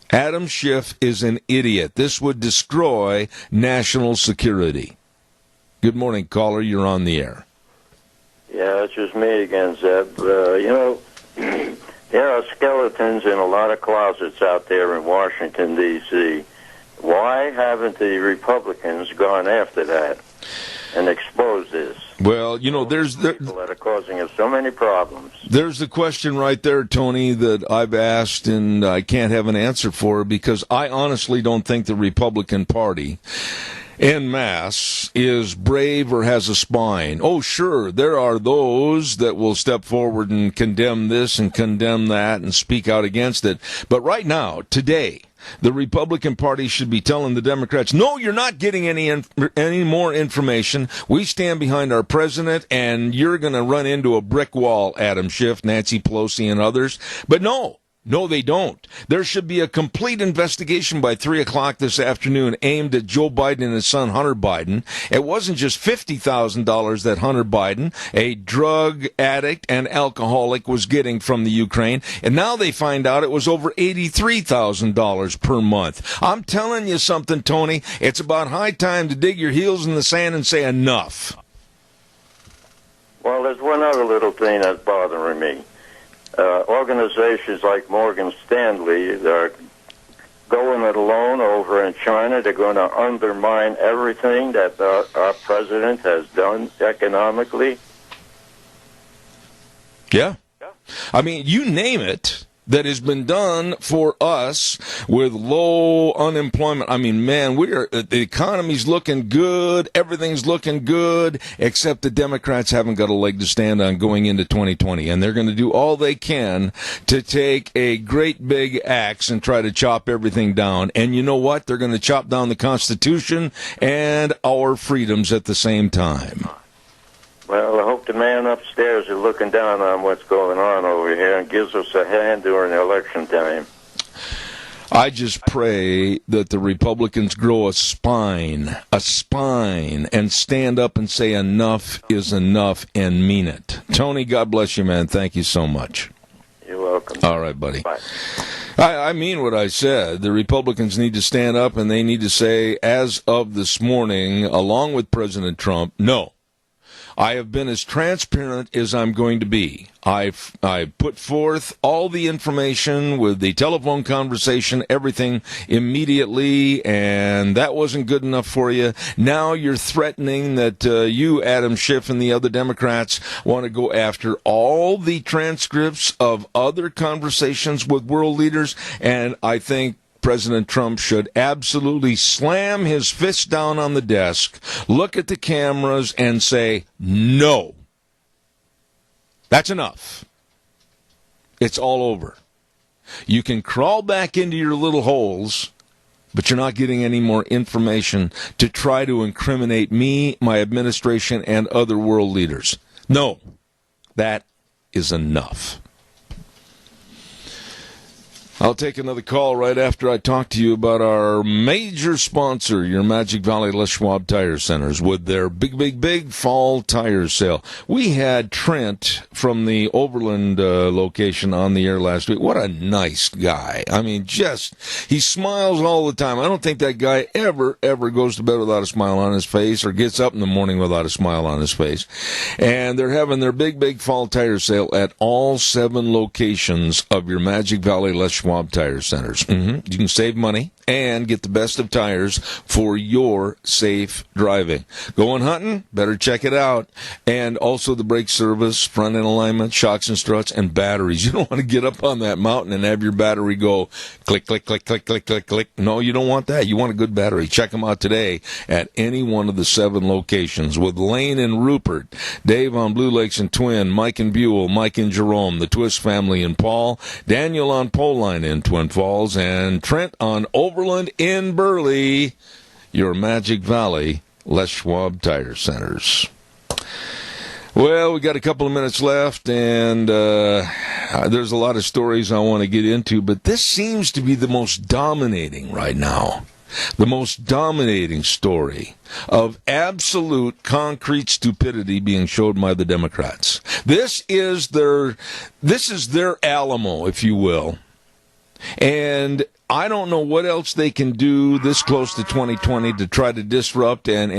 Adam Schiff is an idiot. This would destroy national security. Good morning, caller. You're on the air. Yeah, it's just me again, Zeb. There are skeletons in a lot of closets out there in Washington, D.C. Why haven't the Republicans gone after that and exposed this? Well, there's people that are causing us so many problems. There's the question right there, Tony, that I've asked and I can't have an answer for because I honestly don't think the Republican Party en masse is brave or has a spine. Oh, sure, there are those that will step forward and condemn this and condemn that and speak out against it. But right now, today, the Republican Party should be telling the Democrats, no, you're not getting any more information. We stand behind our president, and you're going to run into a brick wall, Adam Schiff, Nancy Pelosi, and others. But no, they don't. There should be a complete investigation by 3 o'clock this afternoon aimed at Joe Biden and his son Hunter Biden. It wasn't just $50,000 that Hunter Biden, a drug addict and alcoholic, was getting from the Ukraine. And now they find out it was over $83,000 per month. I'm telling you something, Tony. It's about high time to dig your heels in the sand and say enough. Well, there's one other little thing that's bothering me. Organizations like Morgan Stanley, they're going it alone over in China. They're going to undermine everything that our president has done economically. Yeah. I mean, you name it that has been done for us with low unemployment. I mean, man, the economy's looking good. Everything's looking good, except the Democrats haven't got a leg to stand on going into 2020. And they're going to do all they can to take a great big axe and try to chop everything down. And you know what? They're going to chop down the Constitution and our freedoms at the same time. Well, I hope the man upstairs is looking down on what's going on over here and gives us a hand during the election time. I just pray that the Republicans grow a spine, and stand up and say enough is enough and mean it. Tony, God bless you, man. Thank you so much. You're welcome. All right, buddy. Bye. I mean what I said. The Republicans need to stand up and they need to say, as of this morning, along with President Trump, no. I have been as transparent as I'm going to be. I put forth all the information with the telephone conversation, everything immediately, and that wasn't good enough for you. Now you're threatening that you, Adam Schiff, and the other Democrats want to go after all the transcripts of other conversations with world leaders, and I think President Trump should absolutely slam his fist down on the desk, look at the cameras, and say, no. That's enough. It's all over. You can crawl back into your little holes, but you're not getting any more information to try to incriminate me, my administration, and other world leaders. No. That is enough. I'll take another call right after I talk to you about our major sponsor, your Magic Valley Les Schwab Tire Centers, with their big fall tire sale. We had Trent from the Overland location on the air last week. What a nice guy. I mean, he smiles all the time. I don't think that guy ever goes to bed without a smile on his face or gets up in the morning without a smile on his face. And they're having their big fall tire sale at all 7 locations of your Magic Valley Les Schwab Tire Centers. You can save money and get the best of tires for your safe driving. Going hunting? Better check it out. And also the brake service, front end alignment, shocks and struts, and batteries. You don't want to get up on that mountain and have your battery go click, click, click, click, click, click, click. No, you don't want that. You want a good battery. Check them out today at any one of the 7 locations with Lane and Rupert, Dave on Blue Lakes and Twin, Mike and Buell, Mike and Jerome, the Twist family and Paul, Daniel on Pole Line in Twin Falls, and Trent on Overland in Burley, your Magic Valley Les Schwab Tire Centers. Well, we got a couple of minutes left, and there's a lot of stories I want to get into, but this seems to be the most dominating right now. The most dominating story of absolute concrete stupidity being showed by the Democrats. This is their Alamo, if you will. And I don't know what else they can do this close to 2020 to try to disrupt and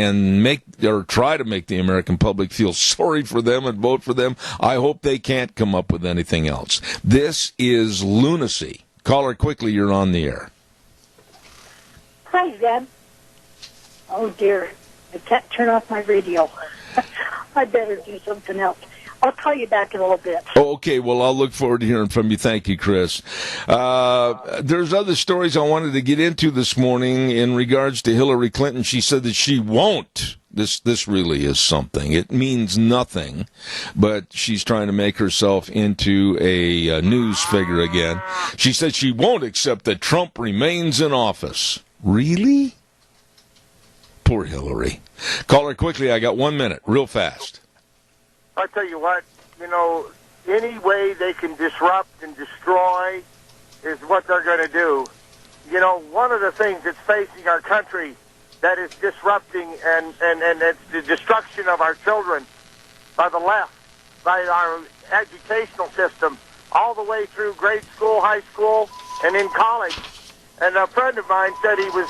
try to make the American public feel sorry for them and vote for them. I hope they can't come up with anything else. This is lunacy. Caller, quickly, you're on the air. Hi, Zeb. Oh, dear. I can't turn off my radio. I better do something else. I'll call you back in a little bit. Oh, okay, well, I'll look forward to hearing from you. Thank you, Chris. There's other stories I wanted to get into this morning in regards to Hillary Clinton. She said that she won't. This really is something. It means nothing, but she's trying to make herself into a news figure again. She said she won't accept that Trump remains in office. Really? Poor Hillary. Caller, quickly, I got 1 minute, real fast. I tell you what, any way they can disrupt and destroy is what they're going to do. One of the things that's facing our country that is disrupting and it's the destruction of our children by the left, by our educational system, all the way through grade school, high school, and in college. And a friend of mine said he was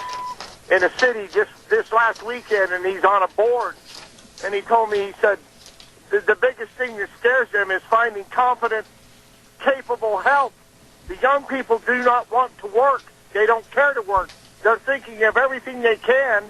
in a city this last weekend, and he's on a board. And he told me, he said, the biggest thing that scares them is finding competent, capable help. The young people do not want to work. They don't care to work. They're thinking of everything they can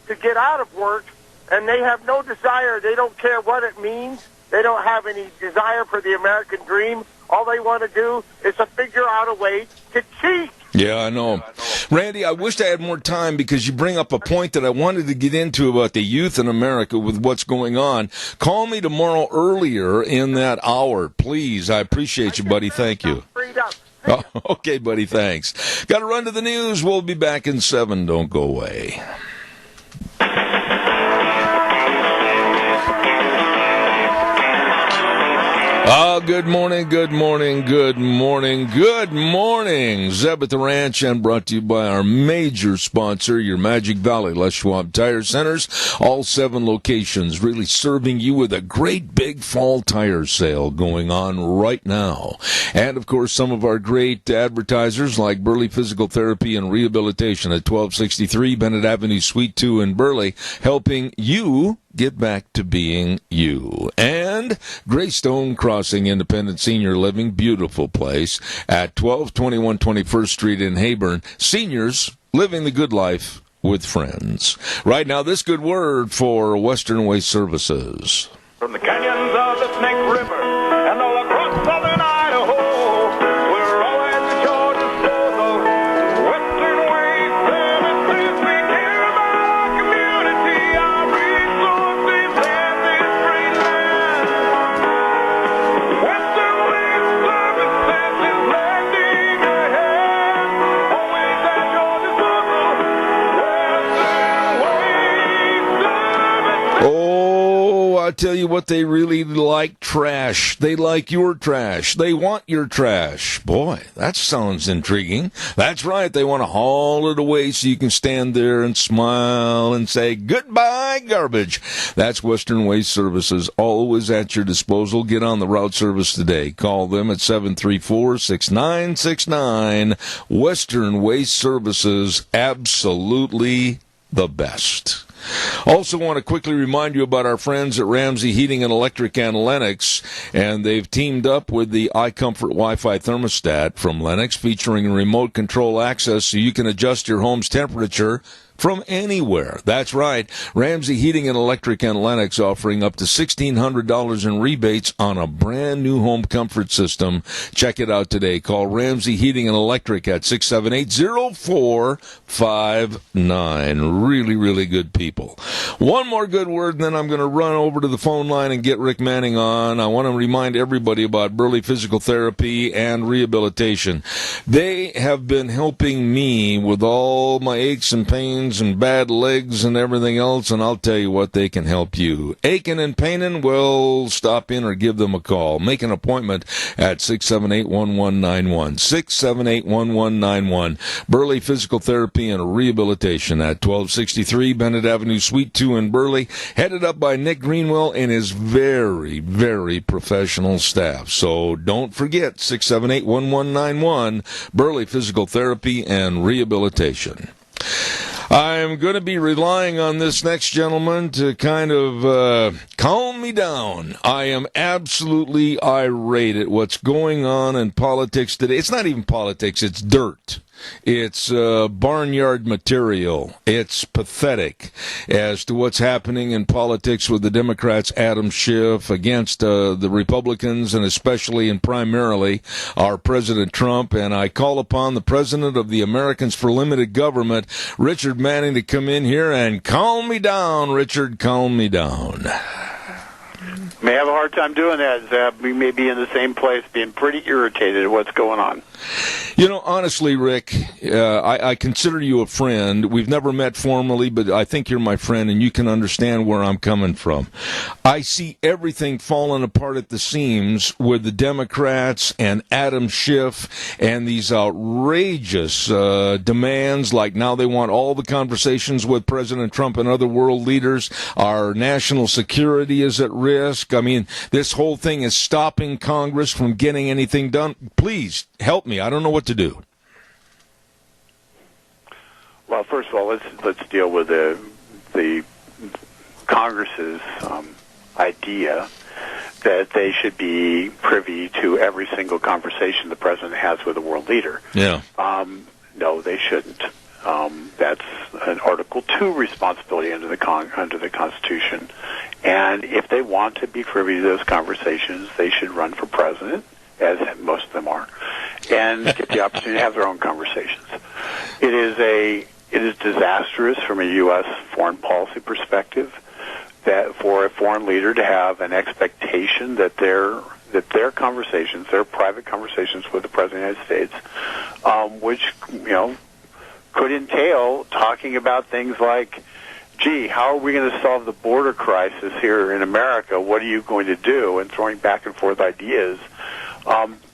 to get out of work, and they have no desire. They don't care what it means. They don't have any desire for the American dream. All they want to do is to figure out a way to cheat. Yeah, I know. Randy, I wished I had more time because you bring up a point that I wanted to get into about the youth in America with what's going on. Call me tomorrow earlier in that hour, please. I appreciate you, buddy. Thank you. Oh, okay, buddy, thanks. Got to run to the news. We'll be back in 7. Don't go away. Good morning, good morning, good morning, good morning. Zeb at the Ranch, and brought to you by our major sponsor, your Magic Valley Les Schwab Tire Centers. All 7 locations really serving you with a great big fall tire sale going on right now. And, of course, some of our great advertisers like Burley Physical Therapy and Rehabilitation at 1263 Bennett Avenue, Suite 2 in Burley, helping you get back to being you. And Greystone Crossing Independent Senior Living, beautiful place at 1221 21st Street in Heyburn. Seniors living the good life with friends. Right now, this good word for Western Waste Services. From the canyons of the Snake River and all across southern Idaho, we're always at your disposal. Western Waste Services, we care about our community, our resources, and this great land. Western Waste Services is lending a hand, always at your disposal. Western Waste Services. Oh, I tell you what, they really like trash. They like your trash. They want your trash. Boy, that sounds intriguing. That's right. They want to haul it away so you can stand there and smile and say, goodbye, garbage. That's Western Waste Services, always at your disposal. Get on the route service today. Call them at 734-6969. Western Waste Services, absolutely the best. Also want to quickly remind you about our friends at Ramsey Heating and Electric and Lennox, and they've teamed up with the iComfort Wi-Fi thermostat from Lennox, featuring remote control access so you can adjust your home's temperature from anywhere. That's right. Ramsey Heating and Electric and Lennox offering up to $1,600 in rebates on a brand new home comfort system. Check it out today. Call Ramsey Heating and Electric at 678-0459. Really, really good people. One more good word, and then I'm going to run over to the phone line and get Rick Manning on. I want to remind everybody about Burley Physical Therapy and Rehabilitation. They have been helping me with all my aches and pains and bad legs and everything else, and I'll tell you what, they can help you. Aching and paining, well, stop in or give them a call. Make an appointment at 678-1191. 678-1191. Burley Physical Therapy and Rehabilitation at 1263 Bennett Avenue, Suite 2 in Burley, headed up by Nick Greenwell and his very, very professional staff. So don't forget, 678-1191, Burley Physical Therapy and Rehabilitation. I'm going to be relying on this next gentleman to kind of calm me down. I am absolutely irate at what's going on in politics today. It's not even politics, it's dirt. It's barnyard material. It's pathetic as to what's happening in politics with the Democrats, Adam Schiff, against the Republicans, and especially and primarily our President Trump. And I call upon the President of the Americans for Limited Government, Richard Manning, to come in here and calm me down. Richard, calm me down. May have a hard time doing that, Zeb. We may be in the same place, being pretty irritated at what's going on. You know, honestly, Rick, I consider you a friend. We've never met formally, but I think you're my friend, and you can understand where I'm coming from. I see everything falling apart at the seams with the Democrats and Adam Schiff and these outrageous demands, like now they want all the conversations with President Trump and other world leaders. Our national security is at risk. I mean, this whole thing is stopping Congress from getting anything done. Please help me. I don't know what to do. Well, first of all, let's deal with the Congress's idea that they should be privy to every single conversation the president has with a world leader. Yeah. No, they shouldn't. That's an Article 2 responsibility under the Constitution. And if they want to be privy to those conversations, they should run for president, as most of them are, and get the opportunity to have their own conversations. It is disastrous from a U.S. foreign policy perspective that for a foreign leader to have an expectation that their conversations, their private conversations with the President of the United States, which, could entail talking about things like, gee, how are we going to solve the border crisis here in America? What are you going to do? And throwing back and forth ideas.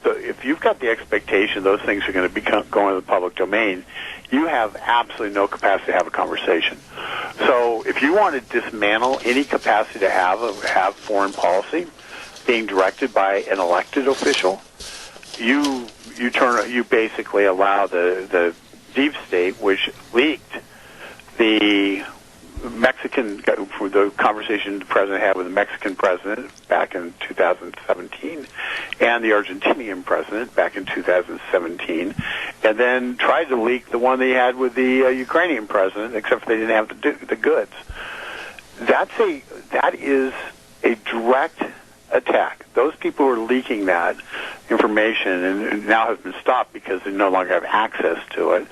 If you've got the expectation those things are going to go into the public domain, you have absolutely no capacity to have a conversation. So if you want to dismantle any capacity to have foreign policy being directed by an elected official, you basically allow the deep state, which leaked the conversation the president had with the Mexican president back in 2017 and the Argentinian president back in 2017, and then tried to leak the one they had with the Ukrainian president, except for they didn't have the goods. That is a direct attack. Those people who are leaking that information and now have been stopped because they no longer have access to it.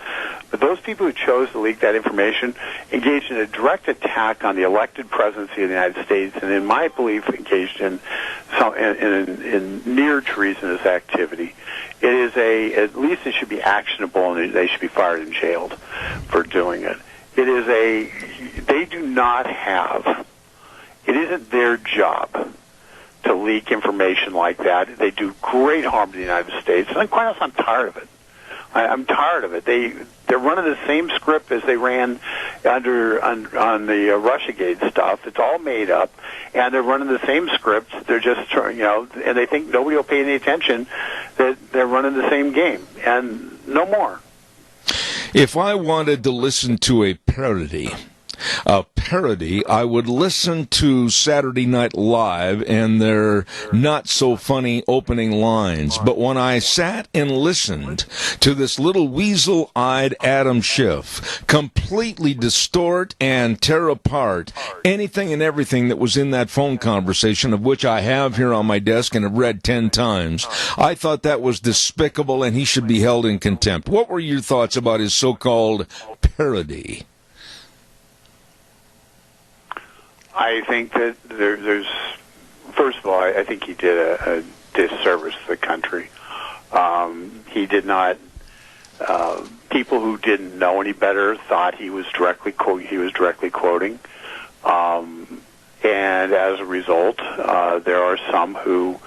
But those people who chose to leak that information engaged in a direct attack on the elected presidency of the United States, and in my belief, engaged in near treasonous activity. It is at least it should be actionable, and they should be fired and jailed for doing it. They do not have. It isn't their job to leak information like that. They do great harm to the United States, and quite honestly, I'm tired of it. I'm tired of it. They're running the same script as they ran on the Russiagate stuff. It's all made up, and they're running the same script. They're just and they think nobody will pay any attention. That they're running the same game, and no more. If I wanted to listen to a parody, I would listen to Saturday Night Live and their not-so-funny opening lines. But when I sat and listened to this little weasel-eyed Adam Schiff completely distort and tear apart anything and everything that was in that phone conversation, of which I have here on my desk and have read 10 times, I thought that was despicable and he should be held in contempt. What were your thoughts about his so-called parody? I think that there's first of all, I think he did a disservice to the country. He did not. People who didn't know any better thought he was directly quoting, and as a result, there are some who.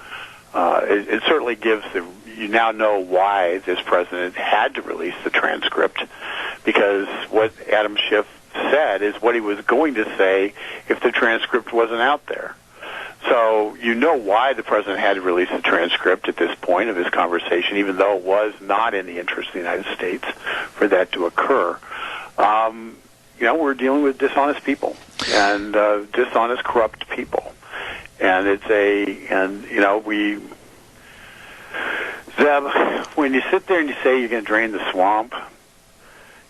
It certainly gives you now know why this president had to release the transcript, because what Adam Schiff said is what he was going to say if the transcript wasn't out there. So you know why the president had to release the transcript at this point of his conversation, even though it was not in the interest of the United States for that to occur. We're dealing with dishonest people and dishonest, corrupt people, and Zeb, when you sit there and you say you're going to drain the swamp,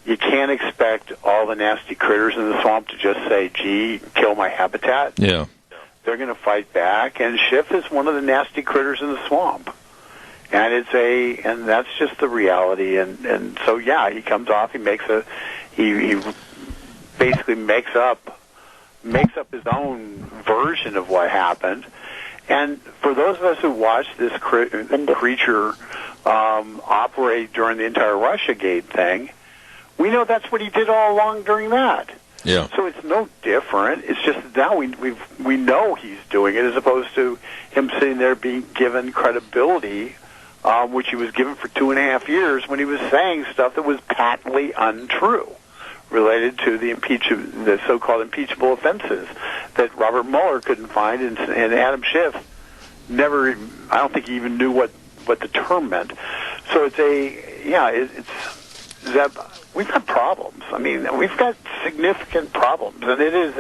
you can't expect all the nasty critters in the swamp to just say, gee, kill my habitat. Yeah. They're going to fight back, and Schiff is one of the nasty critters in the swamp. And that's just the reality. And so, yeah, he comes off, he basically makes up his own version of what happened. And for those of us who watched this creature operate during the entire Russiagate thing, we know that's what he did all along during that. Yeah. So it's no different. It's just that now we know he's doing it, as opposed to him sitting there being given credibility, which he was given for 2.5 years when he was saying stuff that was patently untrue, related to the so-called impeachable offenses that Robert Mueller couldn't find, and Adam Schiff never. I don't think he even knew what the term meant. So Zeb, we've got problems. I mean, we've got significant problems, and it is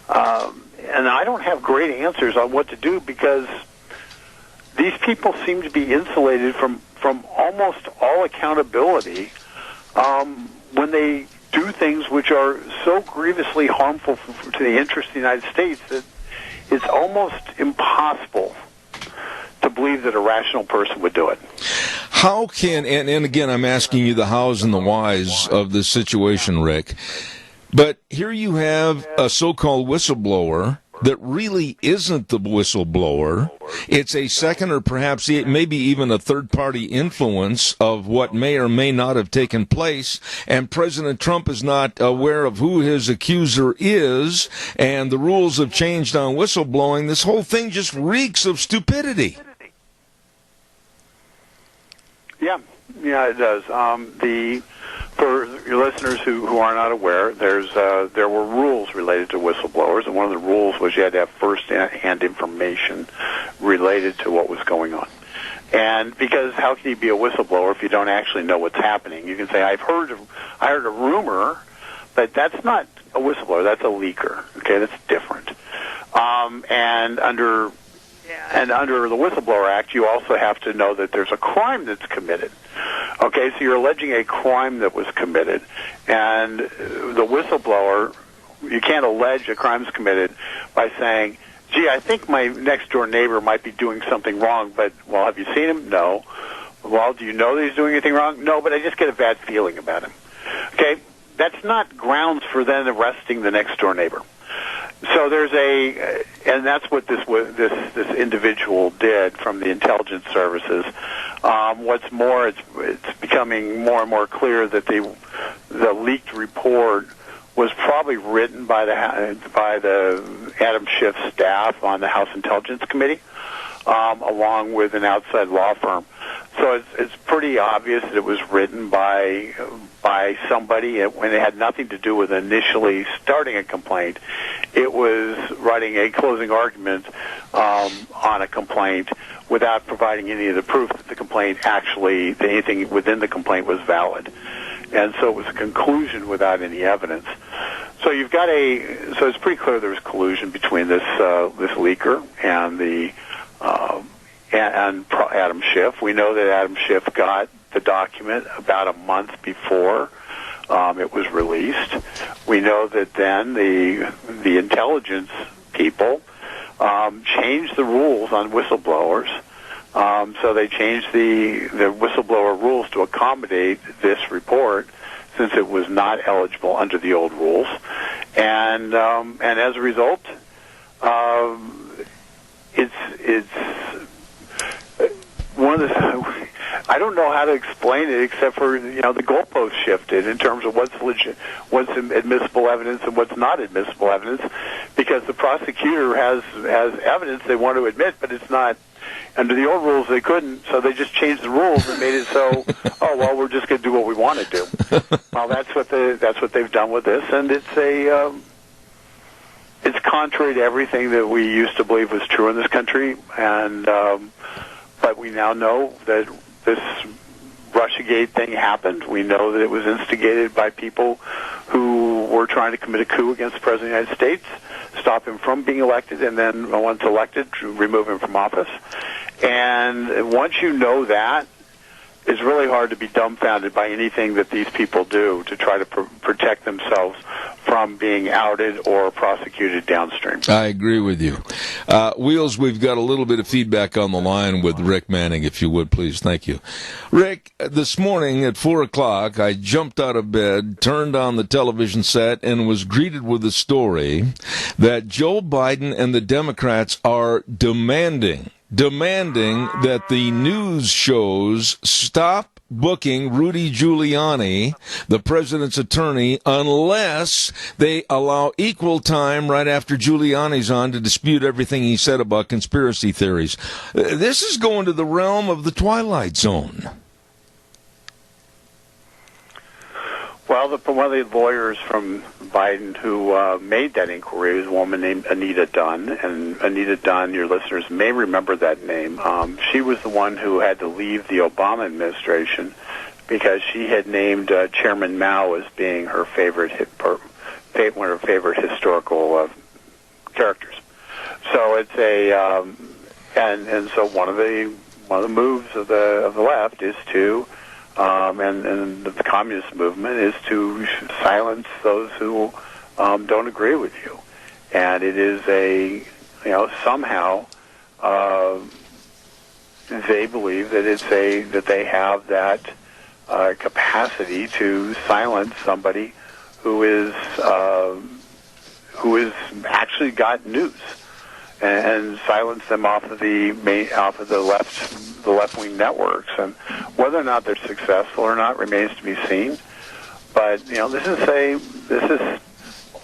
And I don't have great answers on what to do because these people seem to be insulated from almost all accountability when they do things which are so grievously harmful to the interest of the United States that it's almost impossible to believe that a rational person would do it. How can, and again, I'm asking you the hows and the whys of this situation, Rick, but here you have a so-called whistleblower that really isn't the whistleblower. It's a second or perhaps maybe even a third-party influence of what may or may not have taken place, and President Trump is not aware of who his accuser is, and the rules have changed on whistleblowing. This whole thing just reeks of stupidity. Yeah, it does. For your listeners who are not aware, there were rules related to whistleblowers, and one of the rules was you had to have first-hand information related to what was going on. And because how can you be a whistleblower if you don't actually know what's happening? You can say, I heard a rumor, but that's not a whistleblower. That's a leaker. Okay, that's different. And under the Whistleblower Act, you also have to know that there's a crime that's committed. Okay, so you're alleging a crime that was committed, and the whistleblower, you can't allege a crime's committed by saying, gee, I think my next-door neighbor might be doing something wrong, but, well, have you seen him? No. Well, do you know that he's doing anything wrong? No, but I just get a bad feeling about him. Okay, that's not grounds for then arresting the next-door neighbor. So there's and that's what this individual did from the intelligence services. What's more, it's becoming more and more clear that the leaked report was probably written by the Adam Schiff staff on the House Intelligence Committee, along with an outside law firm. So it's pretty obvious that it was written by somebody when it had nothing to do with initially starting a complaint. It was writing a closing argument on a complaint without providing any of the proof that the complaint actually, anything within the complaint was valid. And so it was a conclusion without any evidence. So you've got so it's pretty clear there was collusion between this leaker and and Adam Schiff. We know that Adam Schiff got the document about a month before it was released. We know that then the intelligence people changed the rules on whistleblowers. So they changed the whistleblower rules to accommodate this report, since it was not eligible under the old rules, and as a result, it's one of the. I don't know how to explain it except for the goalposts shifted in terms of what's admissible evidence and what's not admissible evidence, because the prosecutor has evidence they want to admit, but it's not. Under the old rules, they couldn't, so they just changed the rules and made it so. Oh well, we're just going to do what we want to do. Well, that's what they've done with this, and it's contrary to everything that we used to believe was true in this country, and but we now know that this Russiagate thing happened. We know that it was instigated by people who were trying to commit a coup against the President of the United States, stop him from being elected, and then once elected, remove him from office. And once you know that, it's really hard to be dumbfounded by anything that these people do to try to protect themselves from being outed or prosecuted downstream. I agree with you. Wheels, we've got a little bit of feedback on the line with Rick Manning, if you would, please. Thank you. Rick, this morning at 4 o'clock, I jumped out of bed, turned on the television set, and was greeted with a story that Joe Biden and the Democrats are demanding that the news shows stop booking Rudy Giuliani, the president's attorney, unless they allow equal time right after Giuliani's on to dispute everything he said about conspiracy theories. This is going to the realm of the Twilight Zone. Well, one of the lawyers from Biden who made that inquiry is a woman named Anita Dunn. And Anita Dunn, your listeners may remember that name. She was the one who had to leave the Obama administration because she had named Chairman Mao as being her favorite, one of her favorite historical characters. So it's and so one of the moves of the left is to and the communist movement is to silence those who don't agree with you, and it is somehow they believe that they have that capacity to silence somebody who is actually got news, and silence them off of the left wing networks. And whether or not they're successful or not remains to be seen. But this is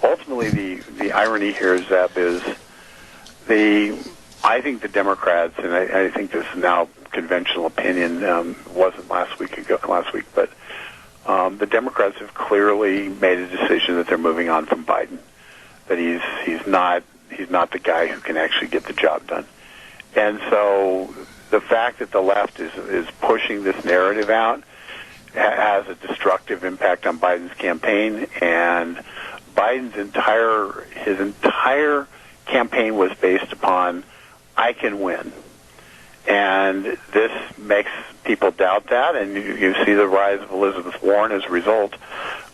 ultimately the irony here, Zeb, is I think the Democrats, and I think this is now conventional opinion, wasn't last week, but the Democrats have clearly made a decision that they're moving on from Biden, that he's not the guy who can actually get the job done. And so the fact that the left is pushing this narrative out has a destructive impact on Biden's campaign, and Biden's entire campaign was based upon, I can win. And this makes people doubt that, and you see the rise of Elizabeth Warren as a result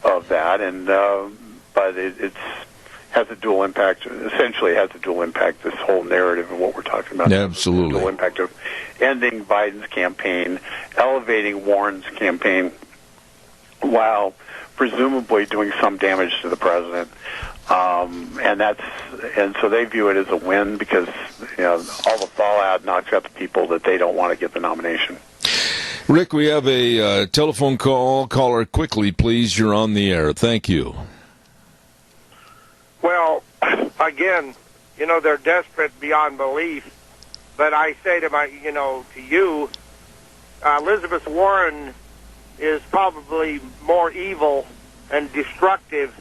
of that. And but it has a dual impact. Essentially, it has a dual impact. This whole narrative of what we're talking about. Absolutely, the dual impact of ending Biden's campaign, elevating Warren's campaign, while presumably doing some damage to the president. And so they view it as a win because all the fallout knocks out the people that they don't want to get the nomination. Rick, we have a telephone call. Caller, quickly, please. You're on the air. Thank you. Well, again, they're desperate beyond belief. But I say to you, Elizabeth Warren is probably more evil and destructive,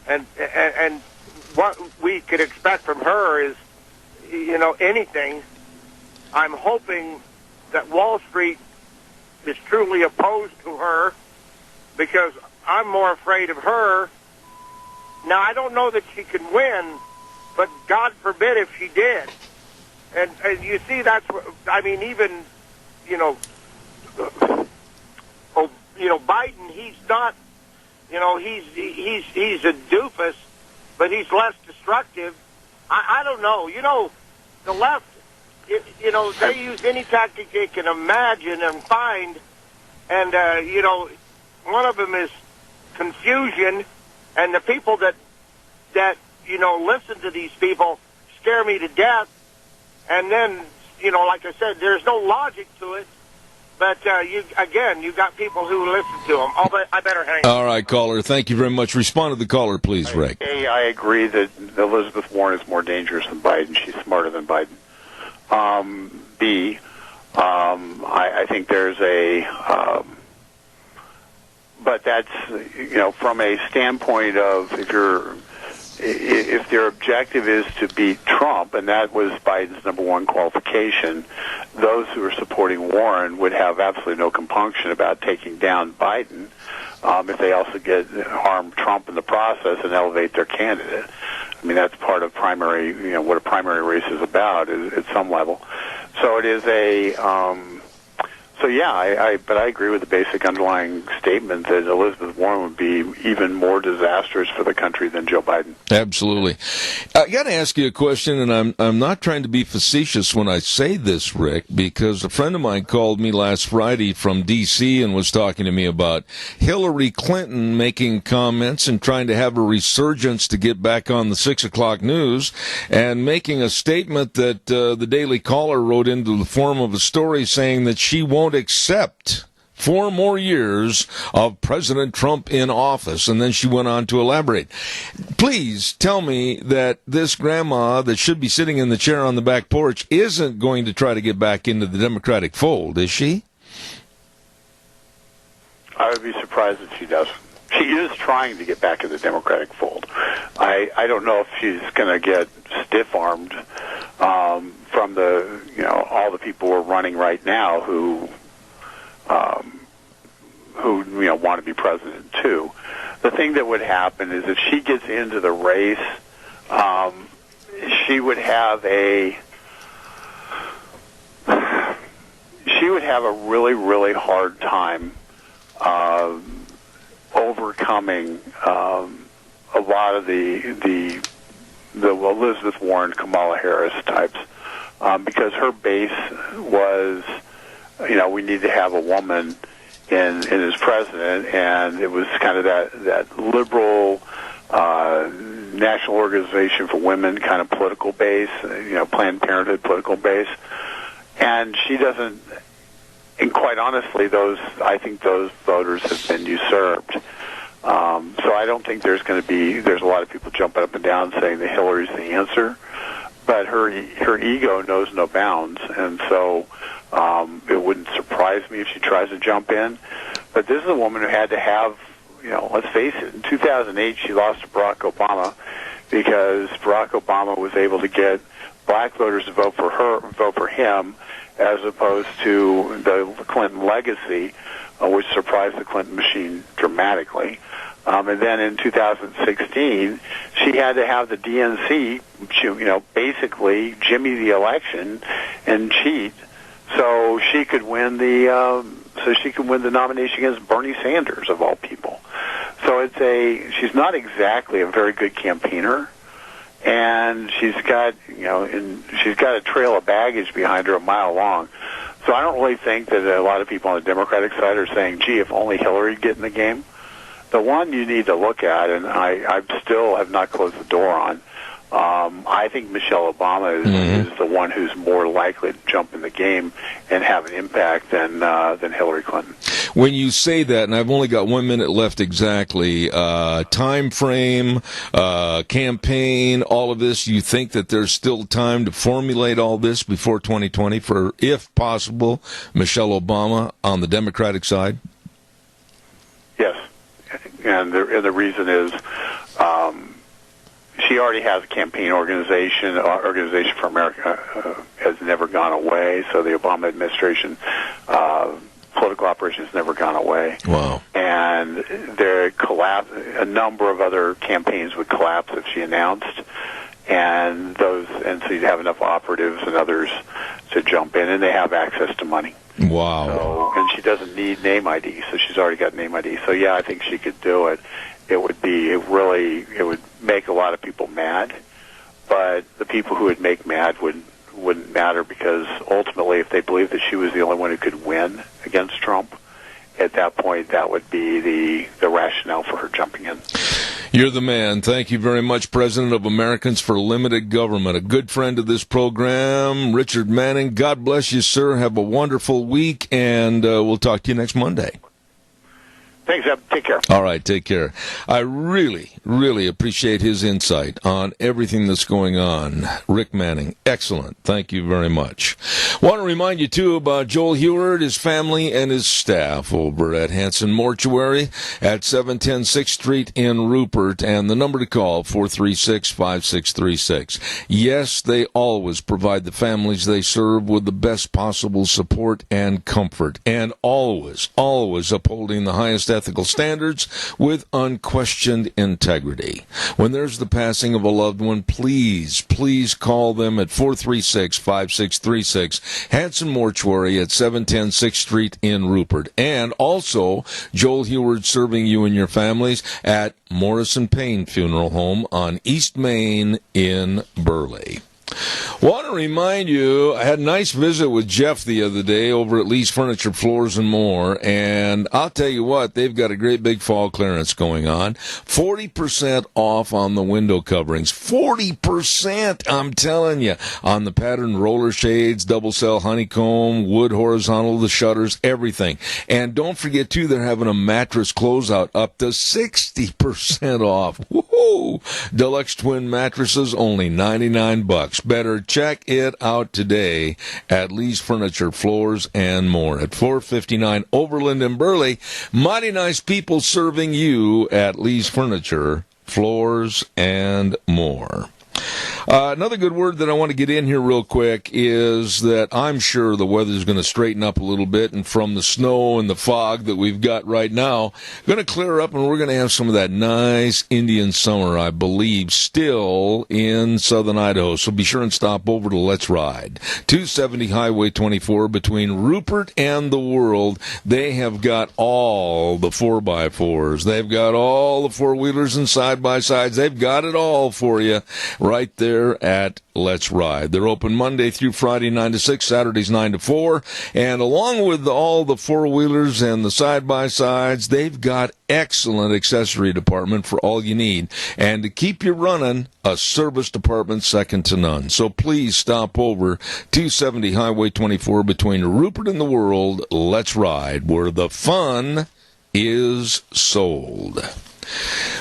and what we could expect from her is, anything. I'm hoping that Wall Street is truly opposed to her, because I'm more afraid of her. Now, I don't know that she can win, but God forbid if she did. And you see, that's what, even, Biden, he's not, he's a doofus, but he's less destructive. I don't know. The left, they use any tactic they can imagine and find, and, one of them is confusion, and the people that listen to these people scare me to death. And then, like I said, there's no logic to it. But, you got people who listen to them. I better hang on. All right, caller. Thank you very much. Respond to the caller, please, Rick. A, I agree that Elizabeth Warren is more dangerous than Biden. She's smarter than Biden. B, I think there's but that's, from a standpoint of if their objective is to beat Trump, and that was Biden's number one qualification, those who are supporting Warren would have absolutely no compunction about taking down Biden if they also harm Trump in the process and elevate their candidate. That's part of primary, what a primary race is about at some level. So it is but I agree with the basic underlying statement that Elizabeth Warren would be even more disastrous for the country than Joe Biden. Absolutely. I got to ask you a question, and I'm not trying to be facetious when I say this, Rick, because a friend of mine called me last Friday from D.C. and was talking to me about Hillary Clinton making comments and trying to have a resurgence to get back on the 6 o'clock news, and making a statement that the Daily Caller wrote into the form of a story saying that she won't accept 4 more years of President Trump in office. And then she went on to elaborate. Please tell me that this grandma that should be sitting in the chair on the back porch isn't going to try to get back into the Democratic fold, is she? I would be surprised if she doesn't. She is trying to get back in the Democratic fold. I don't know if she's going to get stiff-armed from all the people who are running right now who want to be president too. The thing that would happen is if she gets into the race, she would have a really, really hard time overcoming a lot of the Elizabeth Warren, Kamala Harris types, because her base was, we need to have a woman in as president, and it was kind of that liberal National Organization for Women kind of political base, Planned Parenthood political base, and she doesn't. And quite honestly, I think those voters have been usurped. So I don't think there's a lot of people jumping up and down saying that Hillary's the answer, but her ego knows no bounds, and so it wouldn't surprise me if she tries to jump in. But this is a woman who had to have, let's face it, in 2008 she lost to Barack Obama because Barack Obama was able to get black voters to vote for him, as opposed to the Clinton legacy, which surprised the Clinton machine dramatically. And then in 2016, she had to have the DNC, basically jimmy the election and cheat, so she could win the nomination against Bernie Sanders of all people. So she's not exactly a very good campaigner, and she's got a trail of baggage behind her a mile long. So I don't really think that a lot of people on the Democratic side are saying, gee, if only Hillary'd get in the game. The one you need to look at, and I still have not closed the door on, I think Michelle Obama is the one who's more likely to jump in the game and have an impact than Hillary Clinton. When you say that, and I've only got 1 minute left exactly, time frame, campaign, all of this, you think that there's still time to formulate all this before 2020 for, if possible, Michelle Obama on the Democratic side? Yes. And the reason is she already has a campaign organization. Organization for America has never gone away, so the Obama administration political operation has never gone away. Wow. And a number of other campaigns would collapse if she announced, and so you'd have enough operatives and others to jump in, and they have access to money. Wow. And she doesn't need name ID, so she's already got name ID. So yeah, I think she could do it. It would make a lot of people mad, but the people who would make mad wouldn't matter, because ultimately, if they believed that she was the only one who could win against Trump, at that point, that would be the rationale for her jumping in. You're the man. Thank you very much, President of Americans for Limited Government, a good friend of this program, Richard Manning. God bless you, sir. Have a wonderful week, and we'll talk to you next Monday. Thanks, Eb. Take care. All right, take care. I really, really appreciate his insight on everything that's going on. Rick Manning, excellent. Thank you very much. Want to remind you, too, about Joel Heward, his family, and his staff over at Hanson Mortuary at 710 6th Street in Rupert, and the number to call, 436-5636. Yes, they always provide the families they serve with the best possible support and comfort, and always, always upholding the highest ethical standards with unquestioned integrity. When there's the passing of a loved one, please call them at 436-5636, Hanson Mortuary at 710 6th Street in Rupert. And also, Joel Heward serving you and your families at Morrison Payne Funeral Home on East Main in Burley. Want to remind you, I had a nice visit with Jeff the other day over at Lee's Furniture, Floors and More, and I'll tell you what, they've got a great big fall clearance going on. 40% off on the window coverings. 40%, I'm telling you, on the patterned roller shades, double cell honeycomb, wood horizontal, the shutters, everything. And don't forget, too, they're having a mattress closeout up to 60% off. Woohoo! Deluxe twin mattresses, only $99. Better check it out today at Lee's Furniture, Floors and More at 459 Overland in Burley. Mighty nice people serving you at Lee's Furniture, Floors and More. Another good word that I want to get in here real quick is that I'm sure the weather's going to straighten up a little bit, and from the snow and the fog that we've got right now, going to clear up, and we're going to have some of that nice Indian summer, I believe, still in southern Idaho. So be sure and stop over to Let's Ride. 270 Highway 24 between Rupert and the World. They have got all the 4x4s. They've got all the four-wheelers and side-by-sides. They've got it all for you right there at Let's Ride. They're open Monday through Friday 9 to 6, Saturdays 9 to 4. And along with all the four-wheelers and the side-by-sides, they've got excellent accessory department for all you need. And to keep you running, a service department second to none. So please stop over 270 Highway 24 between Rupert and the World. Let's Ride, where the fun is sold.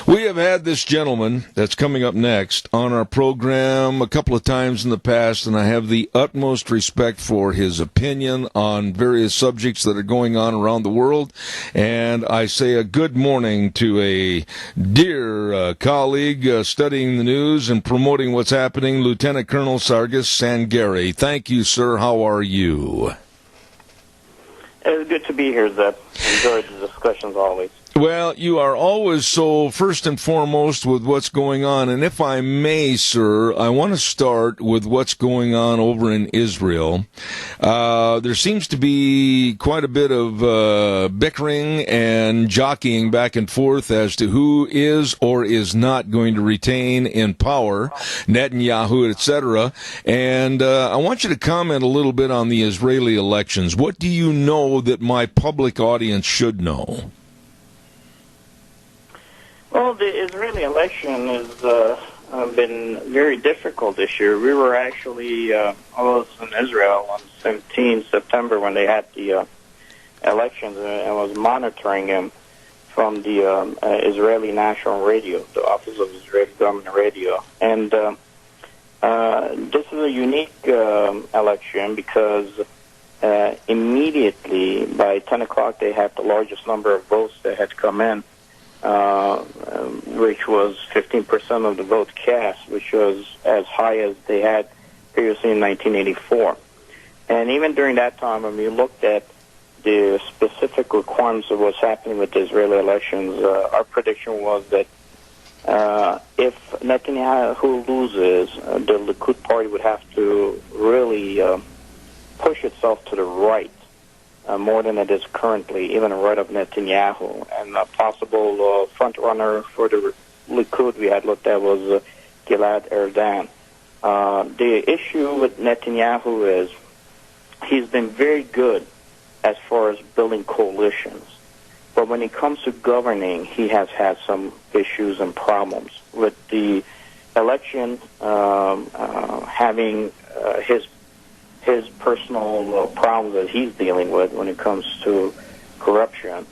We have had this gentleman that's coming up next on our program a couple of times in the past, and I have the utmost respect for his opinion on various subjects that are going on around the world. And I say a good morning to a dear colleague studying the news and promoting what's happening, Lieutenant Colonel Sargis Sangari. Thank you, sir. How are you? It's good to be here, Zeb. Enjoyed the discussions always. Well, you are always so first and foremost with what's going on. And if I may, sir, I want to start with what's going on over in Israel. There seems to be quite a bit of bickering and jockeying back and forth as to who is or is not going to retain in power, Netanyahu, etc. And I want you to comment a little bit on the Israeli elections. What do you know that my public audience should know? Well, the Israeli election has been very difficult this year. We were actually, I was in Israel on 17 September when they had the elections, and I was monitoring them from the Israeli National Radio, the Office of Israeli Government Radio. And this is a unique election because immediately by 10 o'clock they had the largest number of votes that had come in, which was 15% of the vote cast, which was as high as they had previously in 1984. And even during that time, when we looked at the specific requirements of what's happening with the Israeli elections, our prediction was that if Netanyahu loses, the Likud party would have to really push itself to the right. More than it is currently, even right of Netanyahu. And a possible front runner for the Likud we had looked at was Gilad Erdan. The issue with Netanyahu is he's been very good as far as building coalitions. But when it comes to governing, he has had some issues and problems. With the election having his personal problems that he's dealing with when it comes to corruption,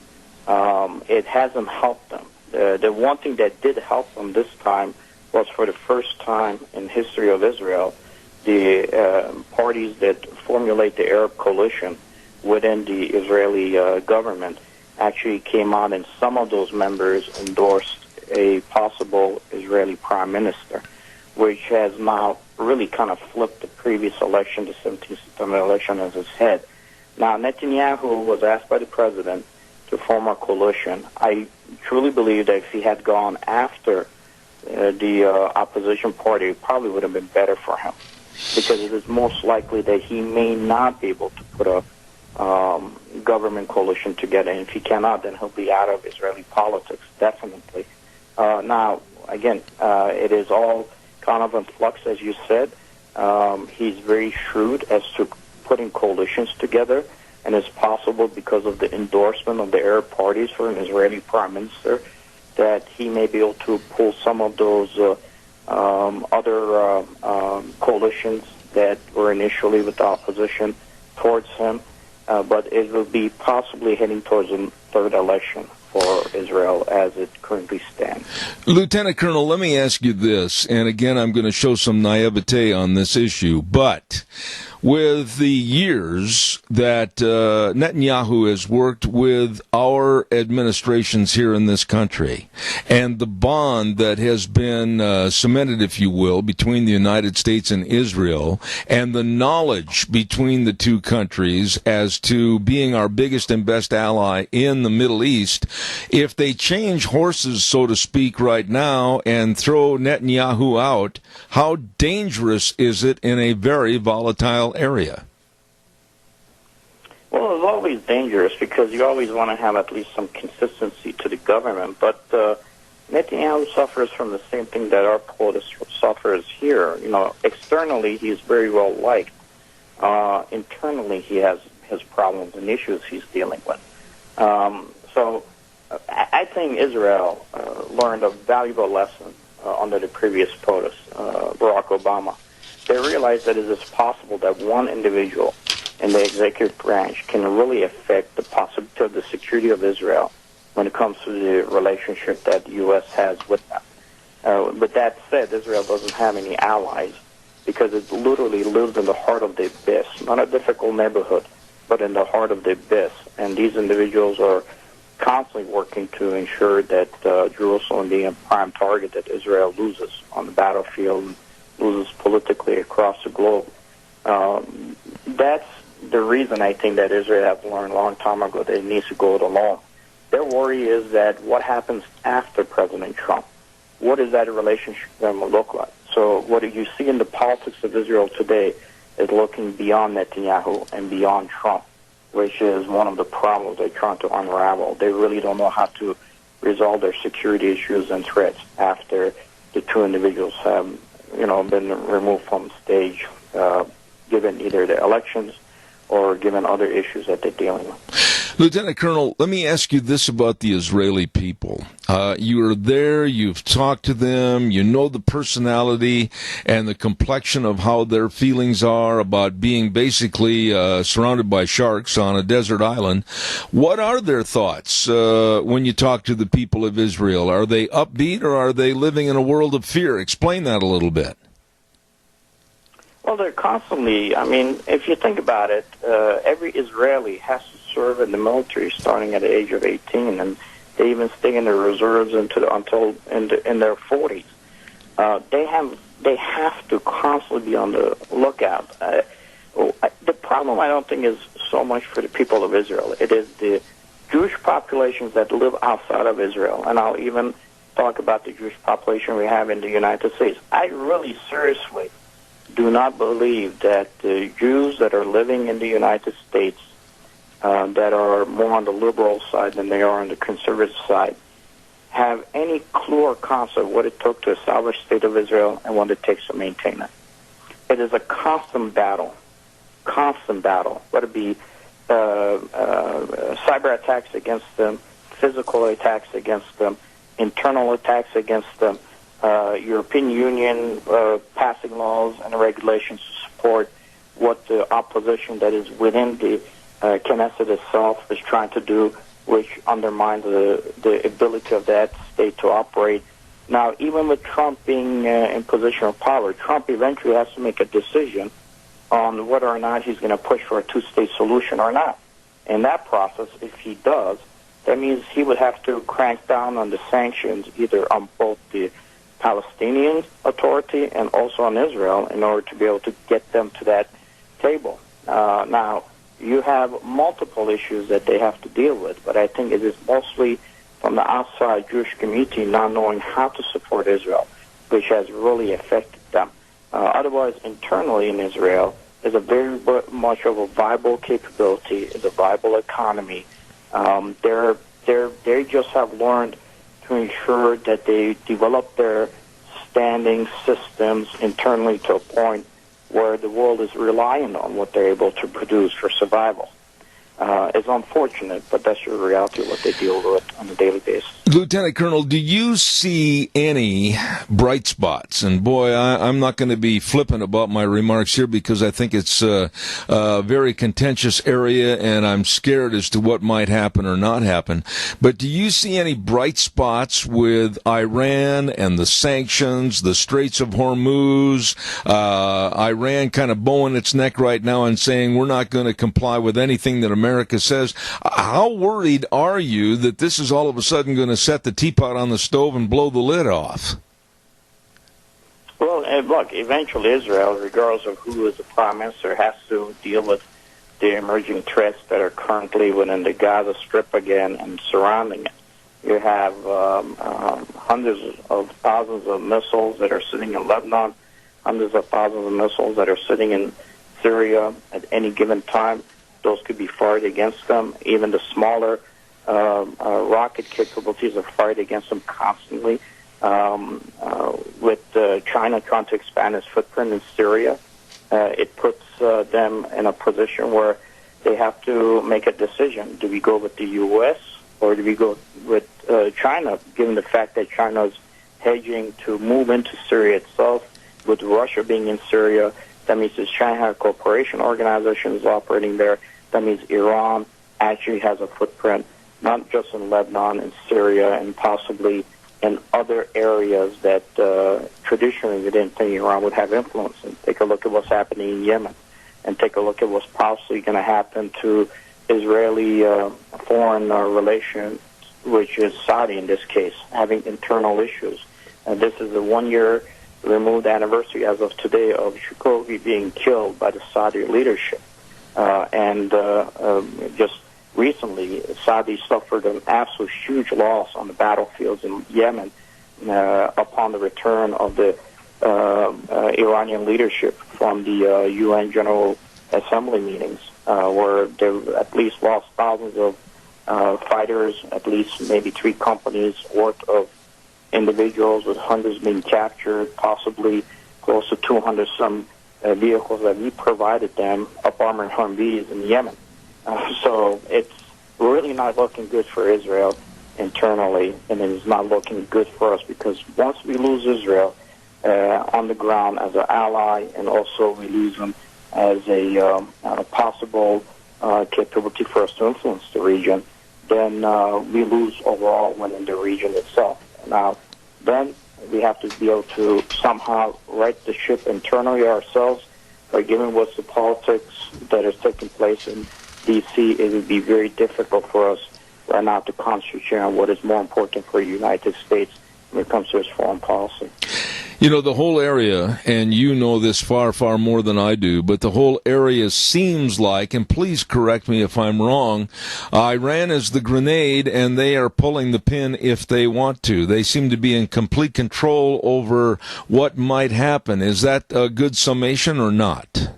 it hasn't helped them. The one thing that did help them this time was for the first time in history of Israel, the parties that formulate the Arab coalition within the Israeli government actually came out, and some of those members endorsed a possible Israeli prime minister, which has now really kind of flipped the previous election, the 17th September election, as its head. Now, Netanyahu was asked by the president to form a coalition. I truly believe that if he had gone after the opposition party, it probably would have been better for him, because it is most likely that he may not be able to put a government coalition together. And if he cannot, then he'll be out of Israeli politics, definitely. Now, again, it is all kind of in flux, as you said. He's very shrewd as to putting coalitions together, and it's possible because of the endorsement of the Arab parties for an Israeli prime minister that he may be able to pull some of those other coalitions that were initially with the opposition towards him, but it will be possibly heading towards a third election for Israel as it currently stands. Lieutenant Colonel, let me ask you this, and again, I'm going to show some naivete on this issue, but with the years that Netanyahu has worked with our administrations here in this country, and the bond that has been cemented, if you will, between the United States and Israel, and the knowledge between the two countries as to being our biggest and best ally in the Middle East, if they change horses, so to speak, right now and throw Netanyahu out, how dangerous is it in a very volatile area? Well, it's always dangerous because you always want to have at least some consistency to the government. But Netanyahu suffers from the same thing that our POTUS suffers here. You know, externally he's very well liked. Internally he has his problems and issues he's dealing with. So I think Israel learned a valuable lesson under the previous POTUS, Barack Obama. They realized that it is possible that one individual in the executive branch can really affect the possibility of the security of Israel when it comes to the relationship that the U.S. has with them. But that said, Israel doesn't have any allies because it literally lives in the heart of the abyss, not a difficult neighborhood, but in the heart of the abyss. And these individuals are constantly working to ensure that Jerusalem being a prime target that Israel loses on the battlefield, loses politically across the globe. That's the reason I think that Israel has learned a long time ago that it needs to go it alone. Their worry is that what happens after President Trump? What does that relationship going to look like? So what you see in the politics of Israel today is looking beyond Netanyahu and beyond Trump, which is one of the problems they're trying to unravel. They really don't know how to resolve their security issues and threats after the two individuals have, been removed from the stage, given either the elections or given other issues that they're dealing with. Lieutenant Colonel, let me ask you this about the Israeli people. You are there, you've talked to them, you know the personality and the complexion of how their feelings are about being basically surrounded by sharks on a desert island. What are their thoughts when you talk to the people of Israel? Are they upbeat or are they living in a world of fear? Explain that a little bit. Well, they're constantly, if you think about it, every Israeli has to serve in the military starting at the age of 18, and they even stay in the reserves until in their 40s. They have to constantly be on the lookout. The problem, I don't think, is so much for the people of Israel. It is the Jewish populations that live outside of Israel, and I'll even talk about the Jewish population we have in the United States. I really seriously do not believe that the Jews that are living in the United States that are more on the liberal side than they are on the conservative side have any clue or concept of what it took to establish the State of Israel and what it takes to maintain it. It is a constant battle, whether it be cyber attacks against them, physical attacks against them, internal attacks against them, European Union passing laws and regulations to support what the opposition that is within the Knesset itself is trying to do, which undermines the ability of that state to operate. Now, even with Trump being in position of power, Trump eventually has to make a decision on whether or not he's going to push for a two-state solution or not. In that process, if he does, that means he would have to crank down on the sanctions either on both the Palestinian Authority and also on Israel in order to be able to get them to that table. Now, you have multiple issues that they have to deal with, but I think it is mostly from the outside Jewish community not knowing how to support Israel, which has really affected them. Otherwise, internally in Israel, is a very much of a viable capability, is a viable economy. They just have learned to ensure that they develop their standing systems internally to a point where the world is relying on what they're able to produce for survival. is unfortunate, but that's the reality of what they deal with on a daily basis. Lieutenant Colonel, do you see any bright spots? And boy, I'm not going to be flippant about my remarks here because I think it's a very contentious area and I'm scared as to what might happen or not happen. But do you see any bright spots with Iran and the sanctions, the Straits of Hormuz, Iran kind of bowing its neck right now and saying we're not going to comply with anything that America says? How worried are you that this is all of a sudden going to set the teapot on the stove and blow the lid off? Well, look, eventually Israel, regardless of who is the prime minister, has to deal with the emerging threats that are currently within the Gaza Strip again and surrounding it. You have hundreds of thousands of missiles that are sitting in Lebanon, hundreds of thousands of missiles that are sitting in Syria at any given time. Those could be fired against them. Even the smaller rocket capabilities are fired against them constantly. With China trying to expand its footprint in Syria, it puts them in a position where they have to make a decision. Do we go with the U.S. or do we go with China, given the fact that China is hedging to move into Syria itself, with Russia being in Syria? That means the Shanghai Cooperation Organization is operating there. That means Iran actually has a footprint, not just in Lebanon and Syria and possibly in other areas that traditionally we didn't think Iran would have influence in. Take a look at what's happening in Yemen, and take a look at what's possibly going to happen to Israeli foreign relations, which is Saudi in this case, having internal issues. And this is the 1 year removed anniversary as of today of Khashoggi being killed by the Saudi leadership. Just recently, Saudi suffered an absolute huge loss on the battlefields in Yemen upon the return of the Iranian leadership from the UN General Assembly meetings, where they at least lost thousands of fighters, at least maybe 3 companies worth of individuals, with hundreds being captured, possibly close to 200 some vehicles that we provided them, up armored Humvees in Yemen. So it's really not looking good for Israel internally, and it is not looking good for us, because once we lose Israel on the ground as an ally, and also we lose them as a possible capability for us to influence the region, then we lose overall within the region itself. Now, then we have to be able to somehow right the ship internally ourselves, but given what's the politics that is taking place in D.C., it would be very difficult for us right now to concentrate on what is more important for the United States when it comes to its foreign policy. You know, the whole area, and you know this far, far more than I do, but the whole area seems like, and please correct me if I'm wrong, Iran is the grenade and they are pulling the pin if they want to. They seem to be in complete control over what might happen. Is that a good summation or not?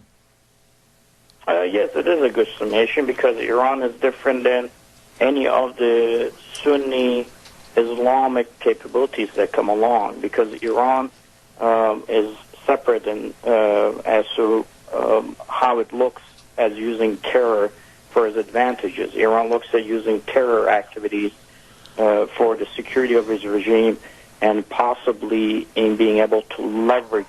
Yes, it is a good summation, because Iran is different than any of the Sunni Islamic capabilities that come along, because Iran is separate in, as to how it looks as using terror for its advantages. Iran looks at using terror activities for the security of its regime, and possibly in being able to leverage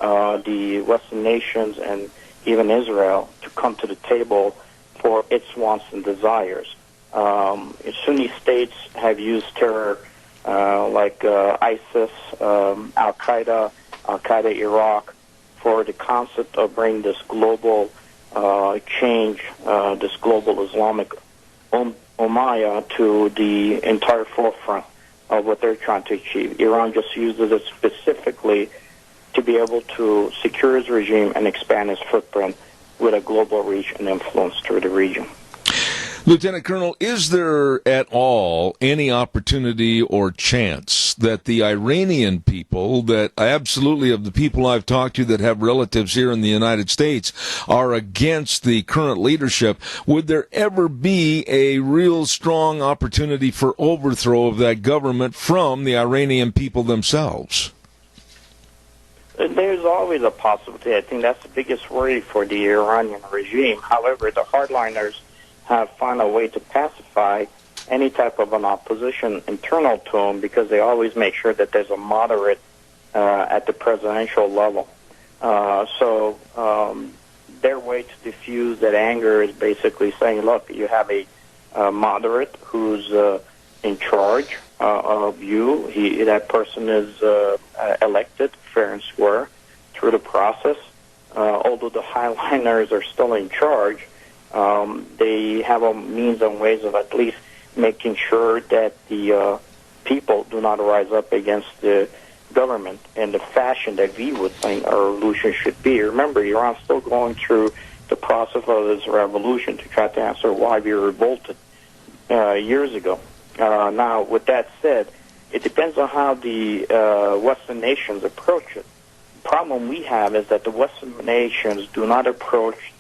the Western nations and even Israel to come to the table for its wants and desires. Sunni states have used terror like ISIS, Al-Qaeda Iraq, for the concept of bringing this global change, this global Islamic Umayyah to the entire forefront of what they're trying to achieve. Iran just uses it specifically to be able to secure its regime and expand its footprint with a global reach and influence through the region. Lieutenant Colonel, is there at all any opportunity or chance that the Iranian people, that absolutely of the people I've talked to that have relatives here in the United States, are against the current leadership? Would there ever be a real strong opportunity for overthrow of that government from the Iranian people themselves? There's always a possibility. I think that's the biggest worry for the Iranian regime. However, the hardliners have found a way to pacify any type of an opposition internal to them, because they always make sure that there's a moderate at the presidential level. So their way to diffuse that anger is basically saying, look, you have a moderate who's in charge of you. That person is elected fair and square through the process. Although the highliners are still in charge, they have a means and ways of at least making sure that the people do not rise up against the government in the fashion that we would think a revolution should be. Remember, Iran's still going through the process of this revolution to try to answer why we revolted years ago. Now, with that said, it depends on how the Western nations approach it. The problem we have is that the Western nations do not approach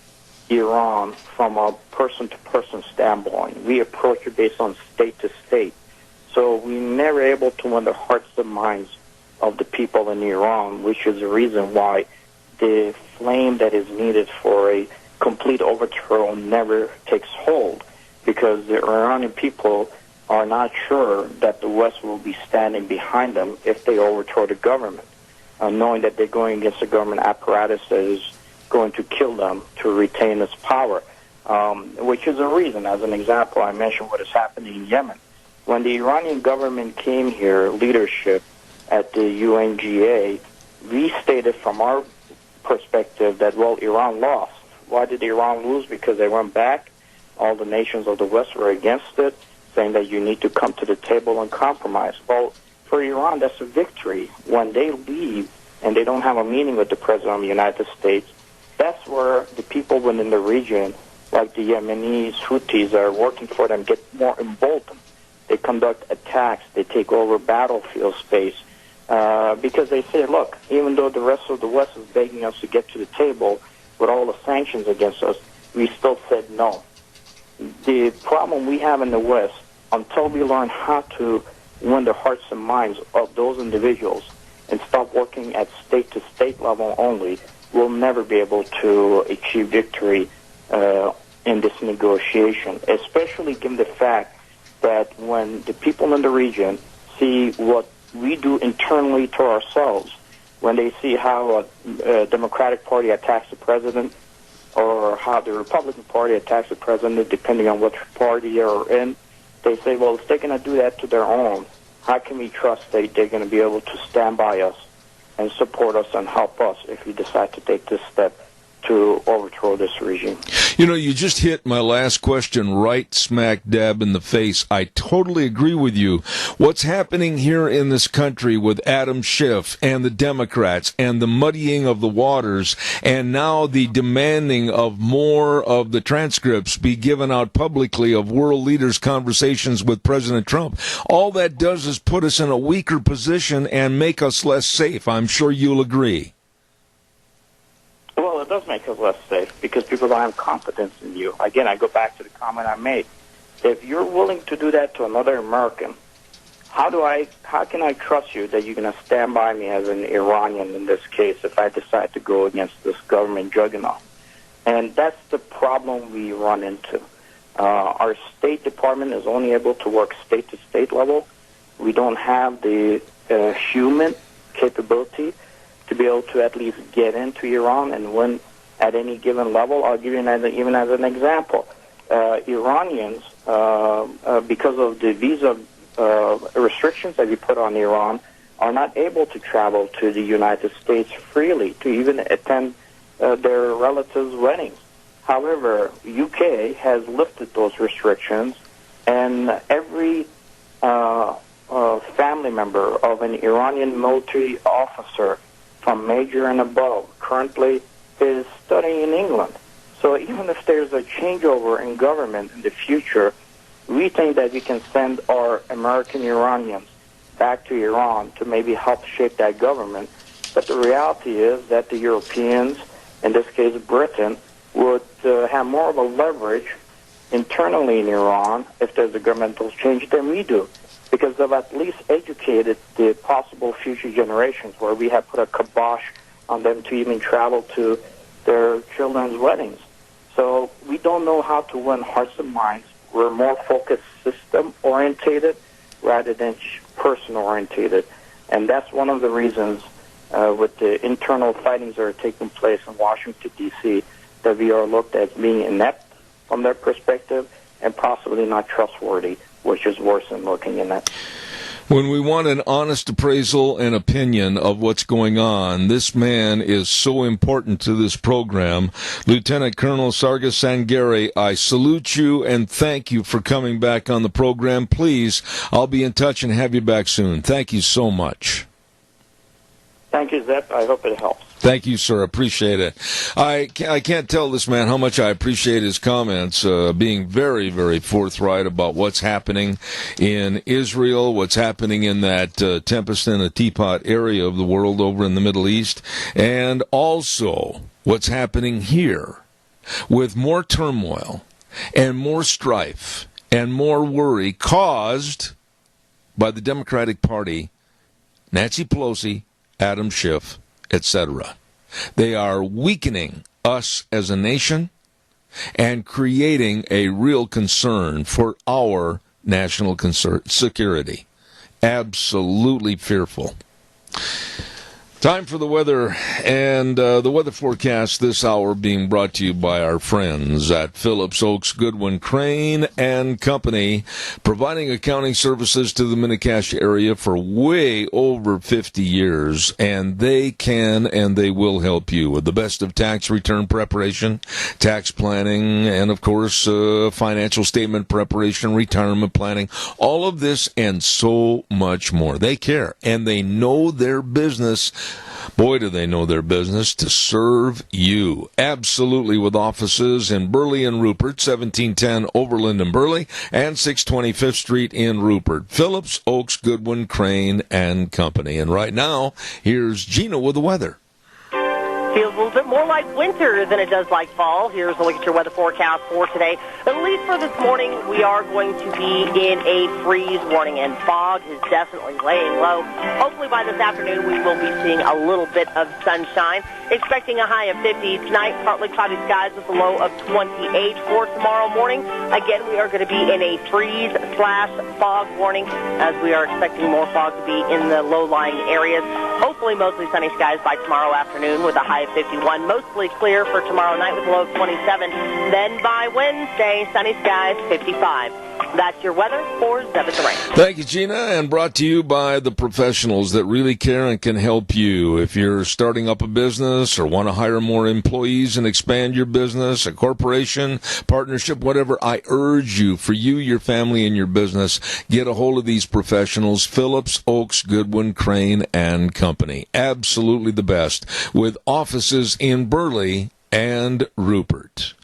Iran from a person-to-person standpoint. We approach it based on state-to-state. So we're never able to win the hearts and minds of the people in Iran, which is the reason why the flame that is needed for a complete overthrow never takes hold, because the Iranian people are not sure that the West will be standing behind them if they overthrow the government, knowing that they're going against a government apparatus that is going to kill them to retain its power, which is a reason. As an example, I mentioned what is happening in Yemen. When the Iranian government came here, leadership at the UNGA, we stated from our perspective that, well, Iran lost. Why did Iran lose? Because they went back. All the nations of the West were against it, saying that you need to come to the table and compromise. Well, for Iran, that's a victory. When they leave and they don't have a meeting with the President of the United States, that's where the people within the region, like the Yemenis, Houthis, are working for them, get more emboldened. They conduct attacks. They take over battlefield space because they say, look, even though the rest of the West is begging us to get to the table with all the sanctions against us, we still said no. The problem we have in the West, until we learn how to win the hearts and minds of those individuals and stop working at state-to-state level only, we'll never be able to achieve victory in this negotiation, especially given the fact that when the people in the region see what we do internally to ourselves, when they see how a Democratic Party attacks the president or how the Republican Party attacks the president, depending on which party you're in, they say, well, if they're going to do that to their own, how can we trust that they're going to be able to stand by us and support us and help us if we decide to take this step to overthrow this regime? You know, you just hit my last question right smack dab in the face. I totally agree with you. What's happening here in this country with Adam Schiff and the Democrats and the muddying of the waters, and now the demanding of more of the transcripts be given out publicly of world leaders' conversations with President Trump, all that does is put us in a weaker position and make us less safe. I'm sure you'll agree. Well, it does make us less safe because people don't have confidence in you. Again, I go back to the comment I made. If you're willing to do that to another American, how can I trust you that you're going to stand by me as an Iranian in this case if I decide to go against this government juggernaut? And that's the problem we run into. Our State Department is only able to work state-to-state level. We don't have the human capability to be able to at least get into Iran and win at any given level. I'll give you even as an example. Iranians, because of the visa restrictions that we put on Iran, are not able to travel to the United States freely to even attend their relatives' weddings. However, UK has lifted those restrictions, and every family member of an Iranian military officer from major and above currently is studying in England. So even if there's a changeover in government in the future, we think that we can send our American Iranians back to Iran to maybe help shape that government. But the reality is that the Europeans, in this case Britain, would have more of a leverage internally in Iran if there's a governmental change than we do, because they've at least educated the possible future generations, where we have put a kibosh on them to even travel to their children's weddings. So we don't know how to win hearts and minds. We're more focused system-orientated rather than person-orientated. And that's one of the reasons with the internal fightings that are taking place in Washington, D.C., that we are looked at being inept from their perspective and possibly not trustworthy, which is worse than looking inept. When we want an honest appraisal and opinion of what's going on, this man is so important to this program. Lieutenant Colonel Sargas Sangari, I salute you and thank you for coming back on the program. Please, I'll be in touch and have you back soon. Thank you so much. Thank you, Zeb. I hope it helps. Thank you, sir. Appreciate it. I can't tell this man how much I appreciate his comments, being very, very forthright about what's happening in Israel, what's happening in that tempest in a teapot area of the world over in the Middle East, and also what's happening here with more turmoil and more strife and more worry caused by the Democratic Party, Nancy Pelosi, Adam Schiff, etc. They are weakening us as a nation and creating a real concern for our national security. Absolutely fearful. Time for the weather, and the weather forecast this hour being brought to you by our friends at Phillips Oaks Goodwin Crane and Company, providing accounting services to the Mini-Cash area for way over 50 years, and they can and they will help you with the best of tax return preparation, tax planning, and of course financial statement preparation, retirement planning, all of this and so much more. They care, and they know their business. Boy, do they know their business to serve you. Absolutely, with offices in Burley and Rupert, 1710 Overland and Burley, and 620 5th Street in Rupert. Phillips Oaks Goodwin Crane and Company. And right now, here's Gina with the weather. Feels a little bit more like winter than it does like fall. Here's a look at your weather forecast for today. At least for this morning, we are going to be in a freeze warning, and fog is definitely laying low. Hopefully by this afternoon, we will be seeing a little bit of sunshine. Expecting a high of 50 tonight, partly cloudy skies with a low of 28 for tomorrow morning. Again, we are going to be in a freeze/fog warning, as we are expecting more fog to be in the low-lying areas. Hopefully mostly sunny skies by tomorrow afternoon with a high of 51. Mostly clear for tomorrow night with a low of 27. Then by Wednesday, sunny skies, 55. That's your weather for Zeb at the Ranch. Thank you, Gina, and brought to you by the professionals that really care and can help you. If you're starting up a business or want to hire more employees and expand your business, a corporation, partnership, whatever, I urge you, for you, your family, and your business, get a hold of these professionals, Phillips Oaks Goodwin Crane and Company. Absolutely the best, with offices in Burley and Rupert.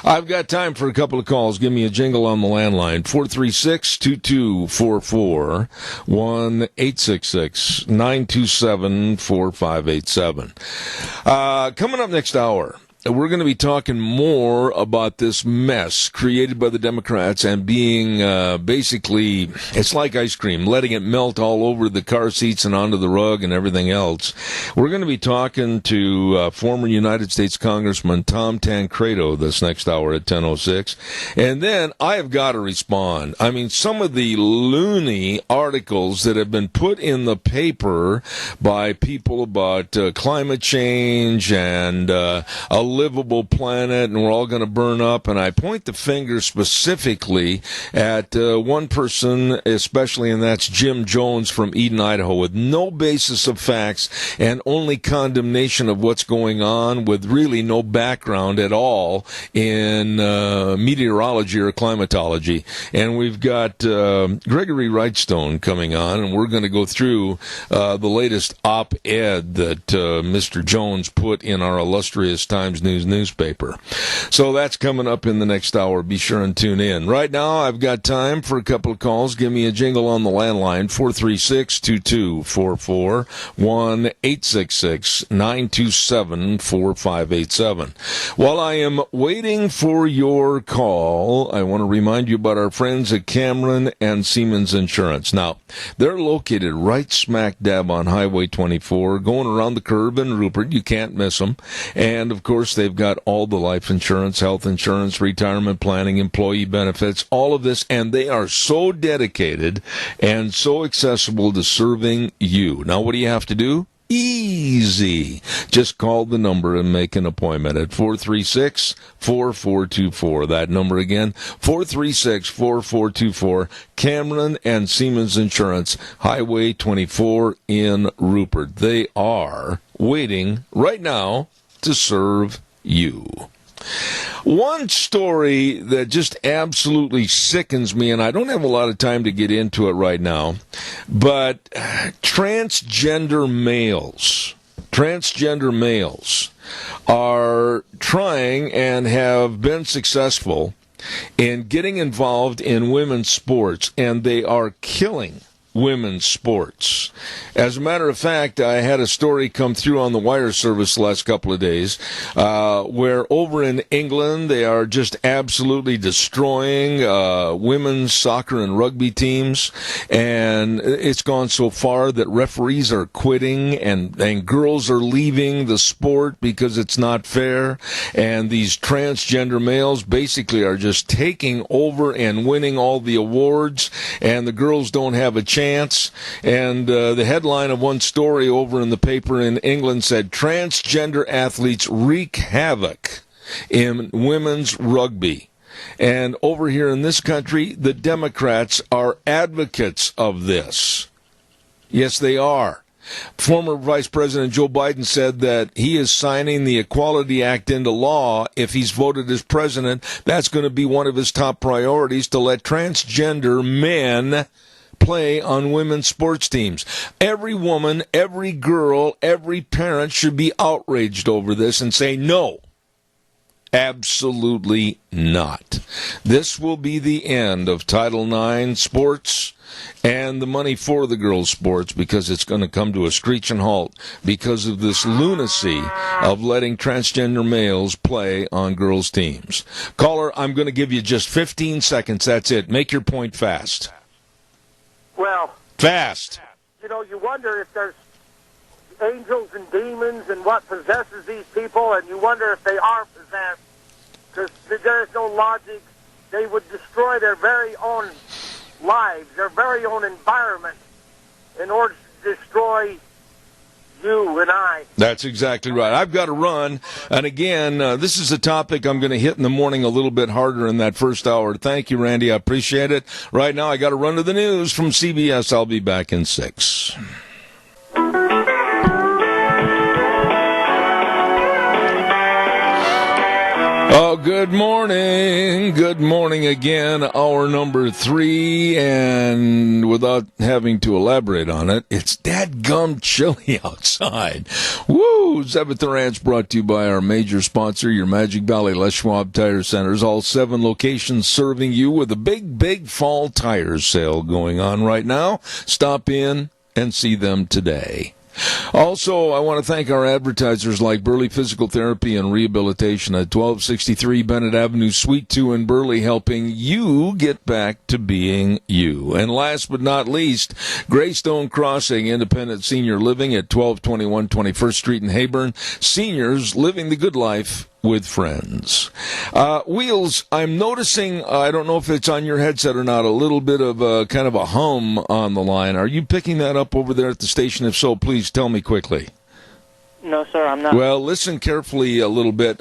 I've got time for a couple of calls. Give me a jingle on the landline. 436-2244, 1-866-927-4587. Coming up next hour, we're going to be talking more about this mess created by the Democrats and being basically, it's like ice cream, letting it melt all over the car seats and onto the rug and everything else. We're going to be talking to former United States Congressman Tom Tancredo this next hour at 10:06. And then I have got to respond. I mean, some of the loony articles that have been put in the paper by people about climate change and a livable planet, and we're all going to burn up. And I point the finger specifically at one person, especially, and that's Jim Jones from Eden, Idaho, with no basis of facts and only condemnation of what's going on, with really no background at all in meteorology or climatology. And we've got Gregory Wrightstone coming on, and we're going to go through the latest op-ed that Mr. Jones put in our illustrious Times News newspaper. So that's coming up in the next hour. Be sure and tune in. Right now, I've got time for a couple of calls. Give me a jingle on the landline, 436-2244, 1-866-927-4587. While I am waiting for your call, I want to remind you about our friends at Cameron and Siemens Insurance. Now, they're located right smack dab on Highway 24, going around the curve in Rupert. You can't miss them. And, of course, course, they've got all the life insurance, health insurance, retirement planning, employee benefits, all of this, and they are so dedicated and so accessible to serving you. Now, what do you have to do? Easy. Just call the number and make an appointment at 436-4424. That number again, 436-4424. Cameron and Siemens Insurance, Highway 24 in Rupert. They are waiting right now to serve you. One story that just absolutely sickens me, and I don't have a lot of time to get into it right now, but transgender males are trying and have been successful in getting involved in women's sports, and they are killing women's sports. As a matter of fact, I had a story come through on the wire service the last couple of days where over in England they are just absolutely destroying women's soccer and rugby teams, and it's gone so far that referees are quitting and girls are leaving the sport because it's not fair, and these transgender males basically are just taking over and winning all the awards, and the girls don't have a chance. And the headline of one story over in the paper in England said, transgender athletes wreak havoc in women's rugby. And over here in this country, the Democrats are advocates of this. Yes, they are. Former Vice President Joe Biden said that he is signing the Equality Act into law if he's voted as president. That's going to be one of his top priorities, to let transgender men play on women's sports teams. Every woman, every girl, every parent should be outraged over this and say no. Absolutely not. This will be the end of Title IX sports and the money for the girls' sports, because it's going to come to a screeching halt because of this lunacy of letting transgender males play on girls' teams. Caller, I'm going to give you just 15 seconds. That's it. Make your point fast. Well, fast. You know, you wonder if there's angels and demons and what possesses these people, and you wonder if they are possessed, because there is no logic. They would destroy their very own lives, their very own environment, in order to destroy you and I. That's exactly right. I've got to run. And again, this is a topic I'm going to hit in the morning a little bit harder in that first hour. Thank you, Randy. I appreciate it. Right now, I got to run to the news from CBS. I'll be back in 6. Oh, good morning. Good morning again. Hour number 3, and without having to elaborate on it, it's dadgum chilly outside. Woo! Zeb at the Ranch, brought to you by our major sponsor, your Magic Valley Les Schwab Tire Centers. All 7 locations serving you with a big fall tire sale going on right now. Stop in and see them today. Also, I want to thank our advertisers like Burley Physical Therapy and Rehabilitation at 1263 Bennett Avenue, Suite 2 in Burley, helping you get back to being you. And last but not least, Greystone Crossing Independent Senior Living at 1221 21st Street in Hayburn. Seniors living the good life with friends. Wheels, I'm noticing, I don't know if it's on your headset or not, a little bit of a kind of a hum on the line. Are you picking that up over there at the station? If so, please tell me quickly. No, sir, I'm not. Well, listen carefully a little bit.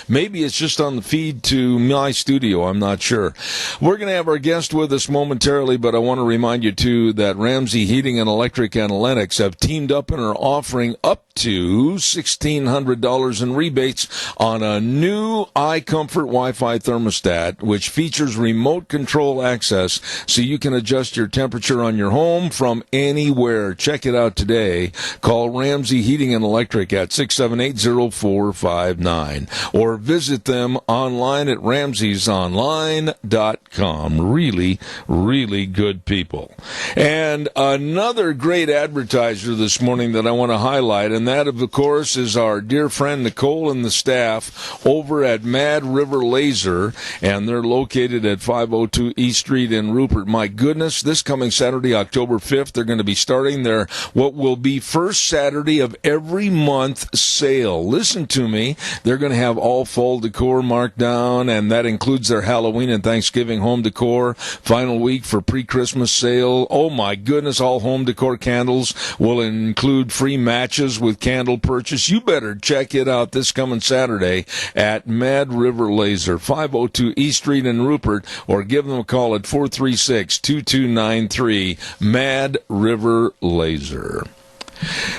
Maybe it's just on the feed to my studio. I'm not sure. We're going to have our guest with us momentarily, but I want to remind you, too, that Ramsey Heating and Electric Analytics have teamed up and are offering up to $1,600 in rebates on a new iComfort Wi-Fi thermostat, which features remote control access so you can adjust your temperature on your home from anywhere. Check it out today. Call Ramsey Heating and Electric at 678-0459 or visit them online at ramseysonline.com. Really, really good people. And another great advertiser this morning that I want to highlight, and and that, of course, is our dear friend Nicole and the staff over at Mad River Laser, and they're located at 502 East Street in Rupert. My goodness, this coming Saturday, October 5th, they're going to be starting their what will be first Saturday of every month sale. Listen to me. They're going to have all fall decor marked down, and that includes their Halloween and Thanksgiving home decor. Final week for pre-Christmas sale. Oh my goodness, all home decor candles will include free matches with candle purchase. You better check it out this coming Saturday at Mad River Laser, 502 East Street in Rupert, or give them a call at 436-2293, Mad River Laser.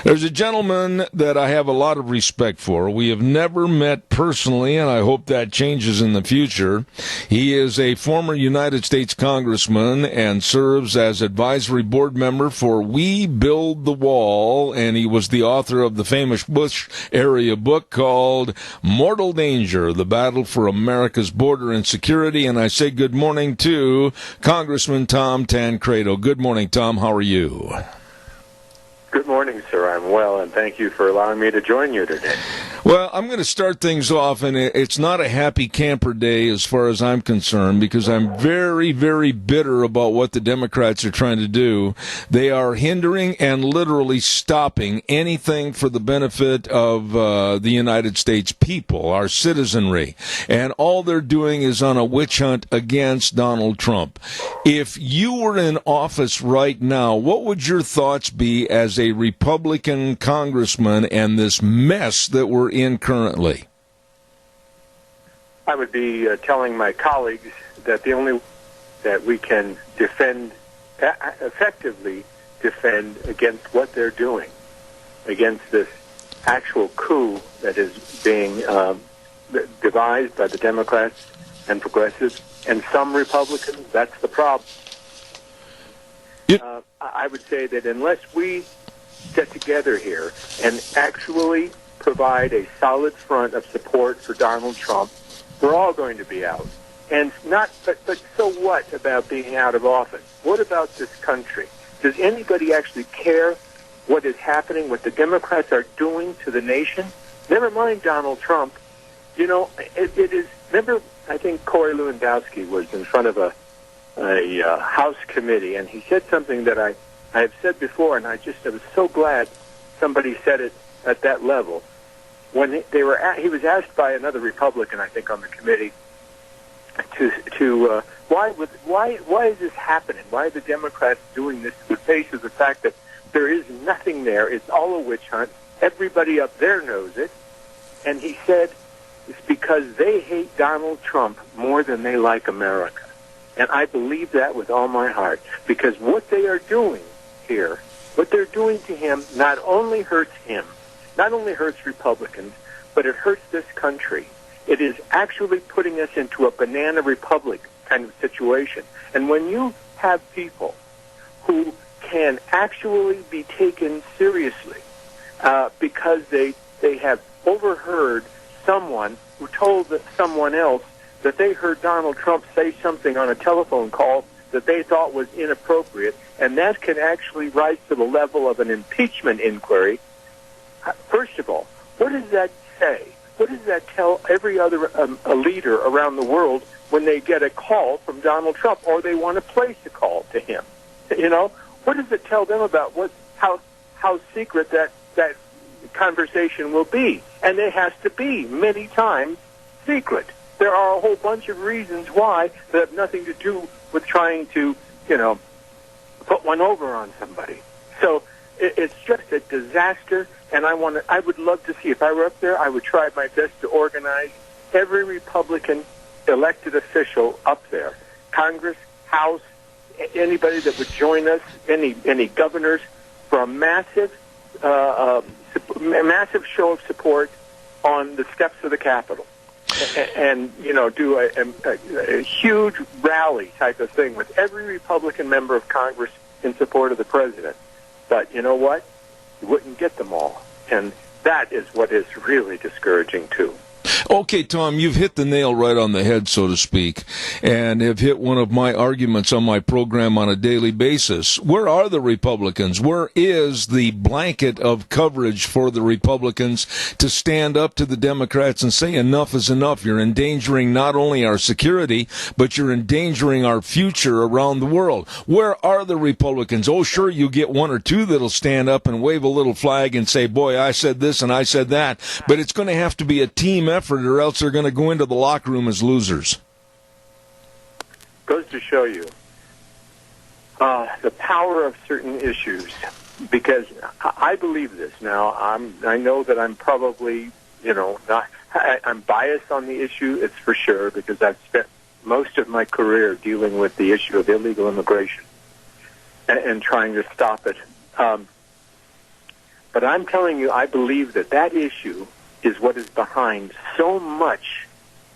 There's a gentleman that I have a lot of respect for. We have never met personally, and I hope that changes in the future. He is a former United States congressman and serves as advisory board member for We Build the Wall, and he was the author of the famous Bush area book called Mortal Danger, The Battle for America's Border and Security. And I say good morning to Congressman Tom Tancredo. Good morning, Tom. How are you? Good morning, sir. I'm well, and thank you for allowing me to join you today. Well, I'm going to start things off, and it's not a happy camper day as far as I'm concerned, because I'm very, very bitter about what the Democrats are trying to do. They are hindering and literally stopping anything for the benefit of the United States people, our citizenry. And all they're doing is on a witch hunt against Donald Trump. If you were in office right now, what would your thoughts be as a Republican congressman and this mess that we're in currently? I would be telling my colleagues that the only that we can effectively defend against what they're doing, against this actual coup that is being devised by the Democrats and progressives and some Republicans. That's the problem. I would say that unless we get together here and actually provide a solid front of support for Donald Trump, we're all going to be out. And but so what about being out of office? What about this country? Does anybody actually care what is happening, what the Democrats are doing to the nation? Never mind Donald Trump. You know, it is. Remember, I think Corey Lewandowski was in front of a House committee, and he said something that I have said before, and I was so glad somebody said it at that level. When he was asked by another Republican, I think, on the committee, why is this happening? Why are the Democrats doing this in the face of the fact that there is nothing there? It's all a witch hunt. Everybody up there knows it. And he said, it's because they hate Donald Trump more than they like America. And I believe that with all my heart, because what they are doing here, what they're doing to him, not only hurts him, not only hurts Republicans, but it hurts this country. It is actually putting us into a banana republic kind of situation. And when you have people who can actually be taken seriously because they have overheard someone who told someone else that they heard Donald Trump say something on a telephone call that they thought was inappropriate, and that can actually rise to the level of an impeachment inquiry. First of all, what does that say? What does that tell every other a leader around the world when they get a call from Donald Trump or they want to place a call to him? You know, what does it tell them about how secret that conversation will be? And it has to be many times secret. There are a whole bunch of reasons why that have nothing to do with trying to, put one over on somebody. So it's just a disaster, and I would love to see, if I were up there, I would try my best to organize every Republican elected official up there, Congress, House, anybody that would join us, any governors, for a massive show of support on the steps of the Capitol. And do a huge rally type of thing with every Republican member of Congress in support of the president. But you know what? You wouldn't get them all. And that is what is really discouraging, too. Okay, Tom, you've hit the nail right on the head, so to speak, and have hit one of my arguments on my program on a daily basis. Where are the Republicans? Where is the blanket of coverage for the Republicans to stand up to the Democrats and say enough is enough? You're endangering not only our security, but you're endangering our future around the world. Where are the Republicans? Oh, sure, you get one or two that'll stand up and wave a little flag and say, boy, I said this and I said that, but it's going to have to be a team effort, or else they're going to go into the locker room as losers. Goes to show you the power of certain issues, because I believe this. Now, I know that I'm probably, I'm biased on the issue, it's for sure, because I've spent most of my career dealing with the issue of illegal immigration and trying to stop it. But I'm telling you, I believe that issue is what is behind so much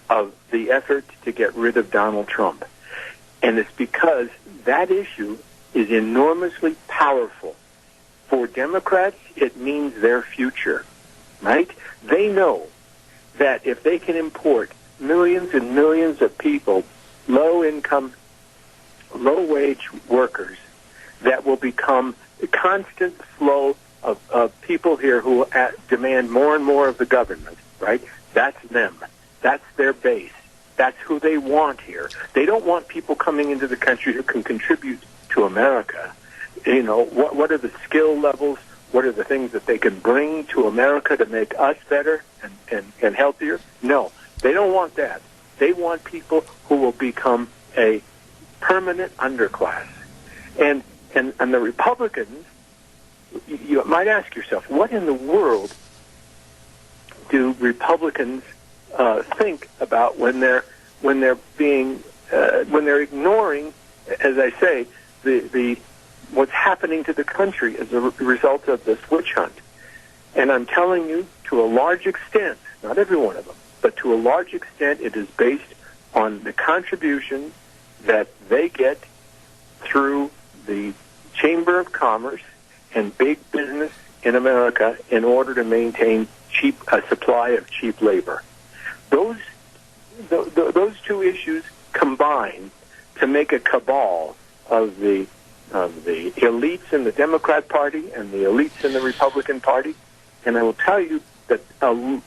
of the effort to get rid of Donald Trump. And it's because that issue is enormously powerful. For Democrats, it means their future, right? They know that if they can import millions and millions of people, low-income, low-wage workers, that will become a constant flow of people here who demand more and more of the government, right? That's them. That's their base. That's who they want here. They don't want people coming into the country who can contribute to America. What are the skill levels? What are the things that they can bring to America to make us better and healthier? No, they don't want that. They want people who will become a permanent underclass. And the Republicans, you might ask yourself, what in the world do Republicans think about when they're ignoring, as I say, the what's happening to the country as a result of this witch hunt? And I'm telling you, to a large extent, not every one of them, but to a large extent, it is based on the contributions that they get through the Chamber of Commerce and big business in America in order to maintain a supply of cheap labor. Those two issues combine to make a cabal of the elites in the Democrat Party and the elites in the Republican Party. And I will tell you that a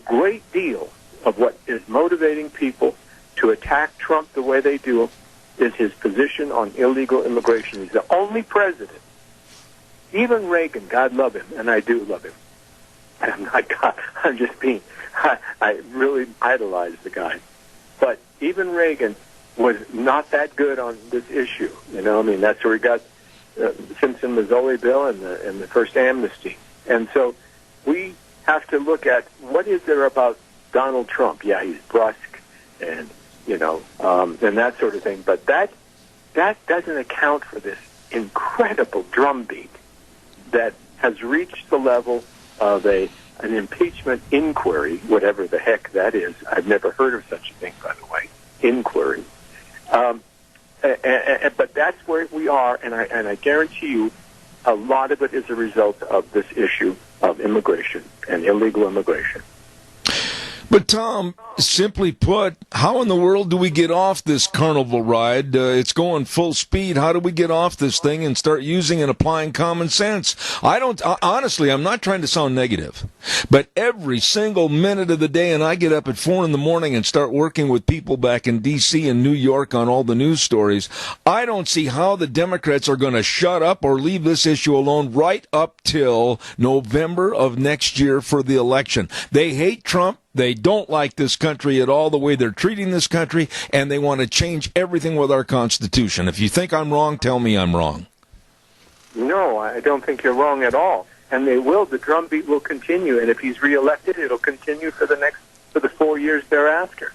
great deal of what is motivating people to attack Trump the way they do is his position on illegal immigration. He's the only president. Even Reagan, God love him, and I do love him. I'm just being, I really idolize the guy. But even Reagan was not that good on this issue. That's where we got Simpson-Mazzoli bill and the first amnesty. And so we have to look at what is there about Donald Trump. Yeah, he's brusque and, and that sort of thing. But that doesn't account for this incredible drumbeat that has reached the level of an impeachment inquiry, whatever the heck that is. I've never heard of such a thing, by the way, inquiry. But that's where we are, and I guarantee you a lot of it is a result of this issue of immigration and illegal immigration. But, Tom, simply put, how in the world do we get off this carnival ride? It's going full speed. How do we get off this thing and start using and applying common sense? Honestly, I'm not trying to sound negative, but every single minute of the day, and I get up at 4 a.m. and start working with people back in D.C. and New York on all the news stories, I don't see how the Democrats are going to shut up or leave this issue alone right up till November of next year for the election. They hate Trump. They don't like this country at all, the way they're treating this country, and they want to change everything with our Constitution. If you think I'm wrong, tell me I'm wrong. No, I don't think you're wrong at all. And they will. The drumbeat will continue. And if he's reelected, it'll continue for the 4 years thereafter,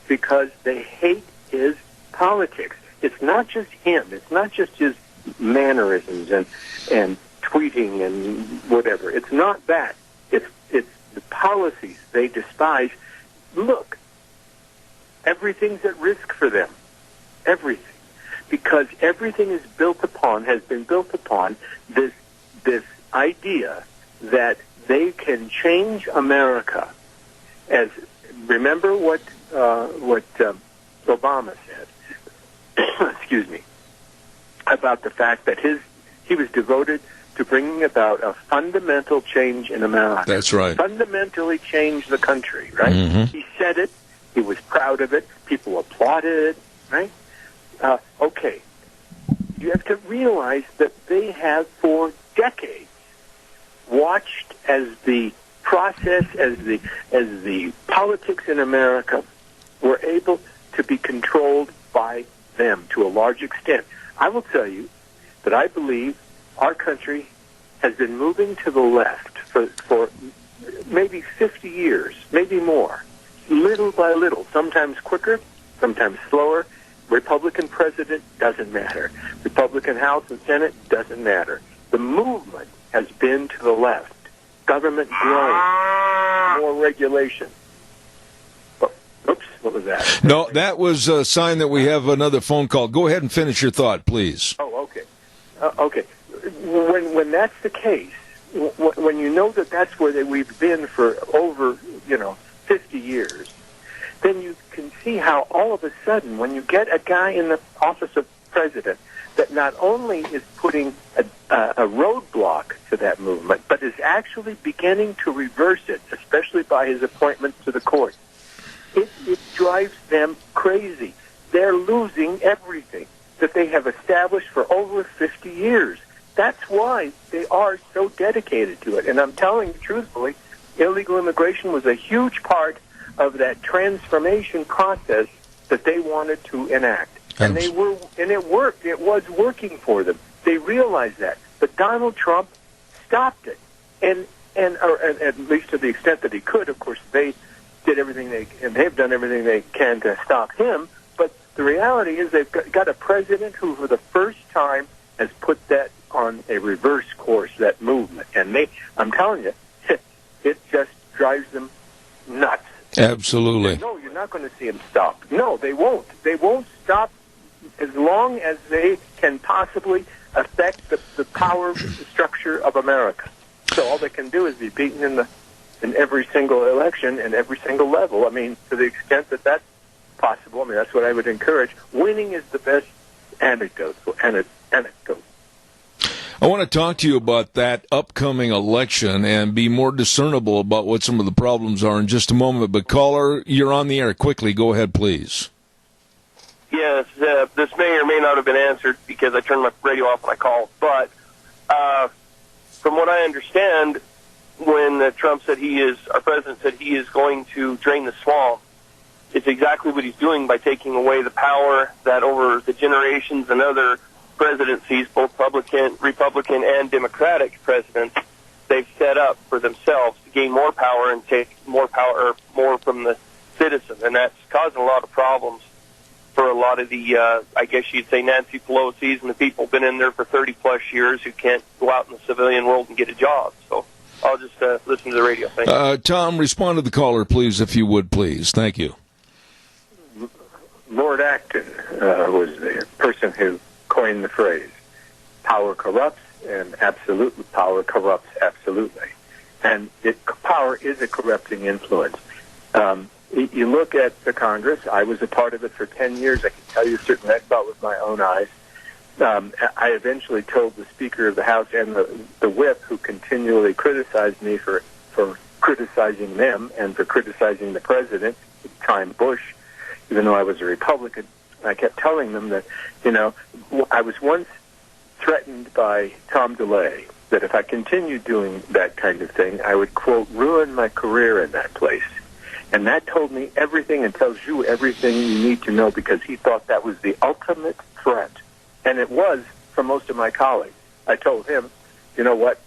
because they hate his politics. It's not just him. It's not just his mannerisms and tweeting and whatever. It's not that. It's the policies they despise. Look, everything's at risk for them. Everything. Because everything has been built upon this idea that they can change America as remember what Obama said, excuse me, about the fact that he was devoted to bringing about a fundamental change in America. That's right. Fundamentally change the country, right? Mm-hmm. He said it. He was proud of it. People applauded it, right? Okay. You have to realize that they have for decades watched as the process, as the politics in America were able to be controlled by them to a large extent. I will tell you that I believe our country has been moving to the left for maybe 50 years, maybe more, little by little, sometimes quicker, sometimes slower. Republican president doesn't matter. Republican House and Senate doesn't matter. The movement has been to the left. Government growing, more regulation. Oops, what was that? No, that was a sign that we have another phone call. Go ahead and finish your thought, please. Oh, okay. Okay. When that's the case, when you know that that's where we've been for over, 50 years, then you can see how all of a sudden, when you get a guy in the office of president that not only is putting a roadblock to that movement, but is actually beginning to reverse it, especially by his appointment to the court, it drives them crazy. They're losing everything that they have established for over 50 years. That's why they are so dedicated to it. And I'm telling you truthfully, illegal immigration was a huge part of that transformation process that they wanted to enact. And it worked. It was working for them. They realized that. But Donald Trump stopped it. And at least to the extent that he could, of course, they've done everything they can to stop him. But the reality is they've got a president who, for the first time, has put that on a reverse course, that movement. And I'm telling you, it just drives them nuts. Absolutely. No, you're not going to see them stop. No, they won't. They won't stop as long as they can possibly affect the power structure of America. So all they can do is be beaten in every single election and every single level. I mean, to the extent that that's possible, I mean, that's what I would encourage. Winning is the best antidote. I want to talk to you about that upcoming election and be more discernible about what some of the problems are in just a moment. But caller, you're on the air. Quickly, go ahead, please. Yes, this may or may not have been answered because I turned my radio off when I called. But from what I understand, when Trump said our president said he is going to drain the swamp, it's exactly what he's doing by taking away the power that over the generations and other presidencies, both Republican and Democratic presidents, they've set up for themselves to gain more power and take more from the citizen. And that's causing a lot of problems for a lot of the, I guess you'd say, Nancy Pelosi's and the people been in there for 30-plus years who can't go out in the civilian world and get a job. So I'll just listen to the radio. Thank you. Tom, respond to the caller, please, if you would, please. Thank you. Lord Acton was the person who coined the phrase, power corrupts, and absolute power corrupts absolutely. And power is a corrupting influence. You look at the Congress. I was a part of it for 10 years. I can tell you certainly I saw it with my own eyes. I eventually told the Speaker of the House and the whip, who continually criticized me for criticizing them and for criticizing the president, at the time Bush, even though I was a Republican. I kept telling them that, I was once threatened by Tom DeLay that if I continued doing that kind of thing, I would, quote, ruin my career in that place. And that told me everything and tells you everything you need to know, because he thought that was the ultimate threat. And it was for most of my colleagues. I told him, you know what,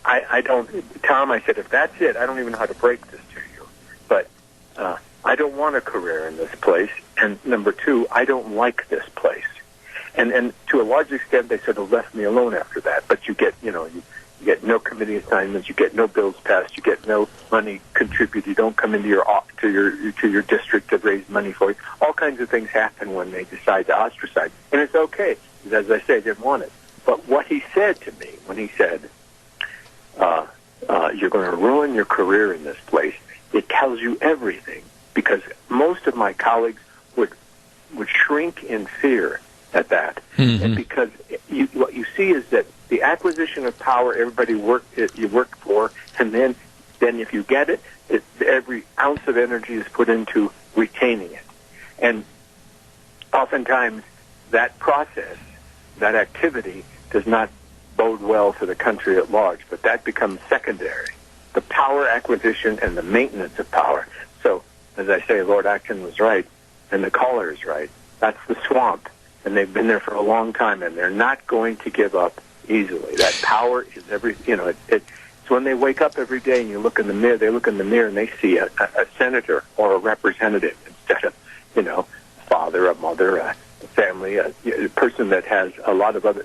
Tom, I said, if that's it, I don't even know how to break this to you. But I don't want a career in this place. And number two, I don't like this place. And to a large extent, they sort of left me alone after that. But you get, you get no committee assignments, you get no bills passed, you get no money contributed, you don't come into your district to raise money for you. All kinds of things happen when they decide to ostracize. And it's okay, because as I say, I didn't want it. But what he said to me when he said, you're going to ruin your career in this place, it tells tells you everything, because most of my colleagues would shrink in fear at that. Mm-hmm. And because what you see is that the acquisition of power, everybody you work for, and then if you get it, every ounce of energy is put into retaining it. And oftentimes that process, that activity, does not bode well for the country at large, but that becomes secondary. The power acquisition and the maintenance of power. So, as I say, Lord Acton was right, and the caller is right. That's the swamp, and they've been there for a long time, and they're not going to give up easily. That power is it's when they wake up every day and you look in the mirror, they look in the mirror and they see a senator or a representative instead of, a father, a mother, a family, a person that has a lot of other,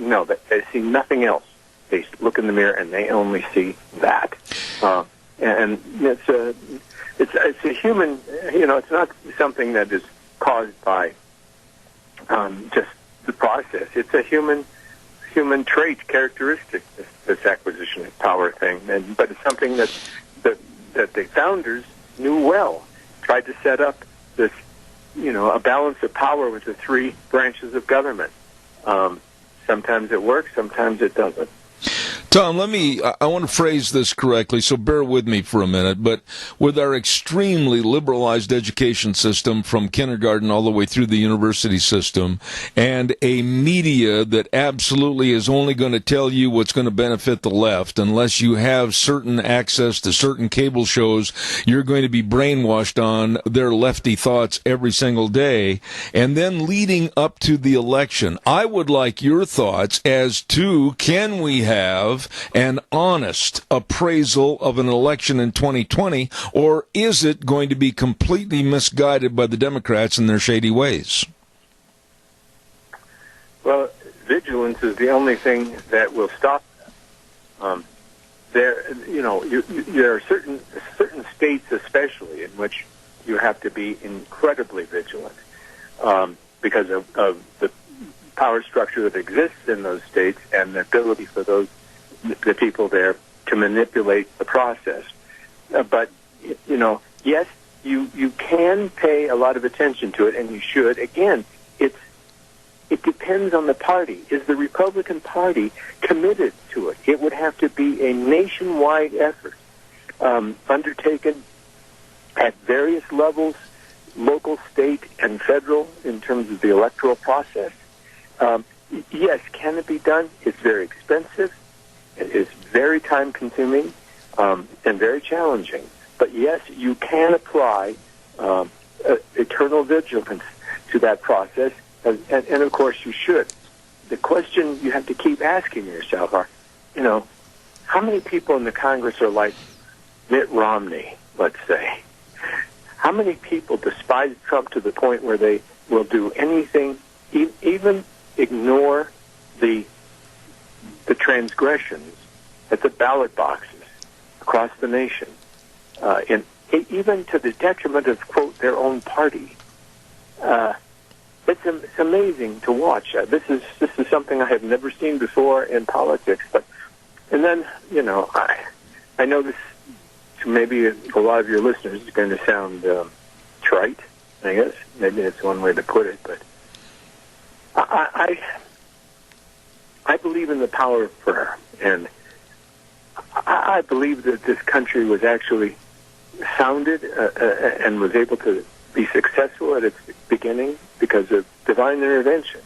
they see nothing else. They look in the mirror and they only see that. And it's a human, it's not something that is caused by just the process. It's a human trait, characteristic, this acquisition of power thing. But it's something that the founders knew well, tried to set up this, a balance of power with the three branches of government. Sometimes it works, sometimes it doesn't. Tom, I want to phrase this correctly, so bear with me for a minute, but with our extremely liberalized education system from kindergarten all the way through the university system, and a media that absolutely is only going to tell you what's going to benefit the left, unless you have certain access to certain cable shows, you're going to be brainwashed on their lefty thoughts every single day, and then leading up to the election, I would like your thoughts as to, can we have an honest appraisal of an election in 2020, or is it going to be completely misguided by the Democrats and their shady ways? Well, vigilance is the only thing that will stop them. There are certain states, especially, in which you have to be incredibly vigilant because of the power structure that exists in those states and the ability for the people there to manipulate the process. But, yes, you can pay a lot of attention to it, and you should. Again, it depends on the party. Is the Republican Party committed to it? It would have to be a nationwide effort undertaken at various levels, local, state, and federal, in terms of the electoral process. Yes, can it be done? It's very expensive. It is very time-consuming and very challenging. But yes, you can apply eternal vigilance to that process, and of course you should. The question you have to keep asking yourself are, how many people in the Congress are like Mitt Romney, let's say? How many people despise Trump to the point where they will do anything, even ignore the transgressions at the ballot boxes across the nation, and even to the detriment of, quote, their own party? It's amazing to watch. This is something I have never seen before in politics. And then, I know this to maybe a lot of your listeners is going to sound trite, I guess. Maybe it's one way to put it, but I believe in the power of prayer, and I believe that this country was actually founded and was able to be successful at its beginning because of divine intervention.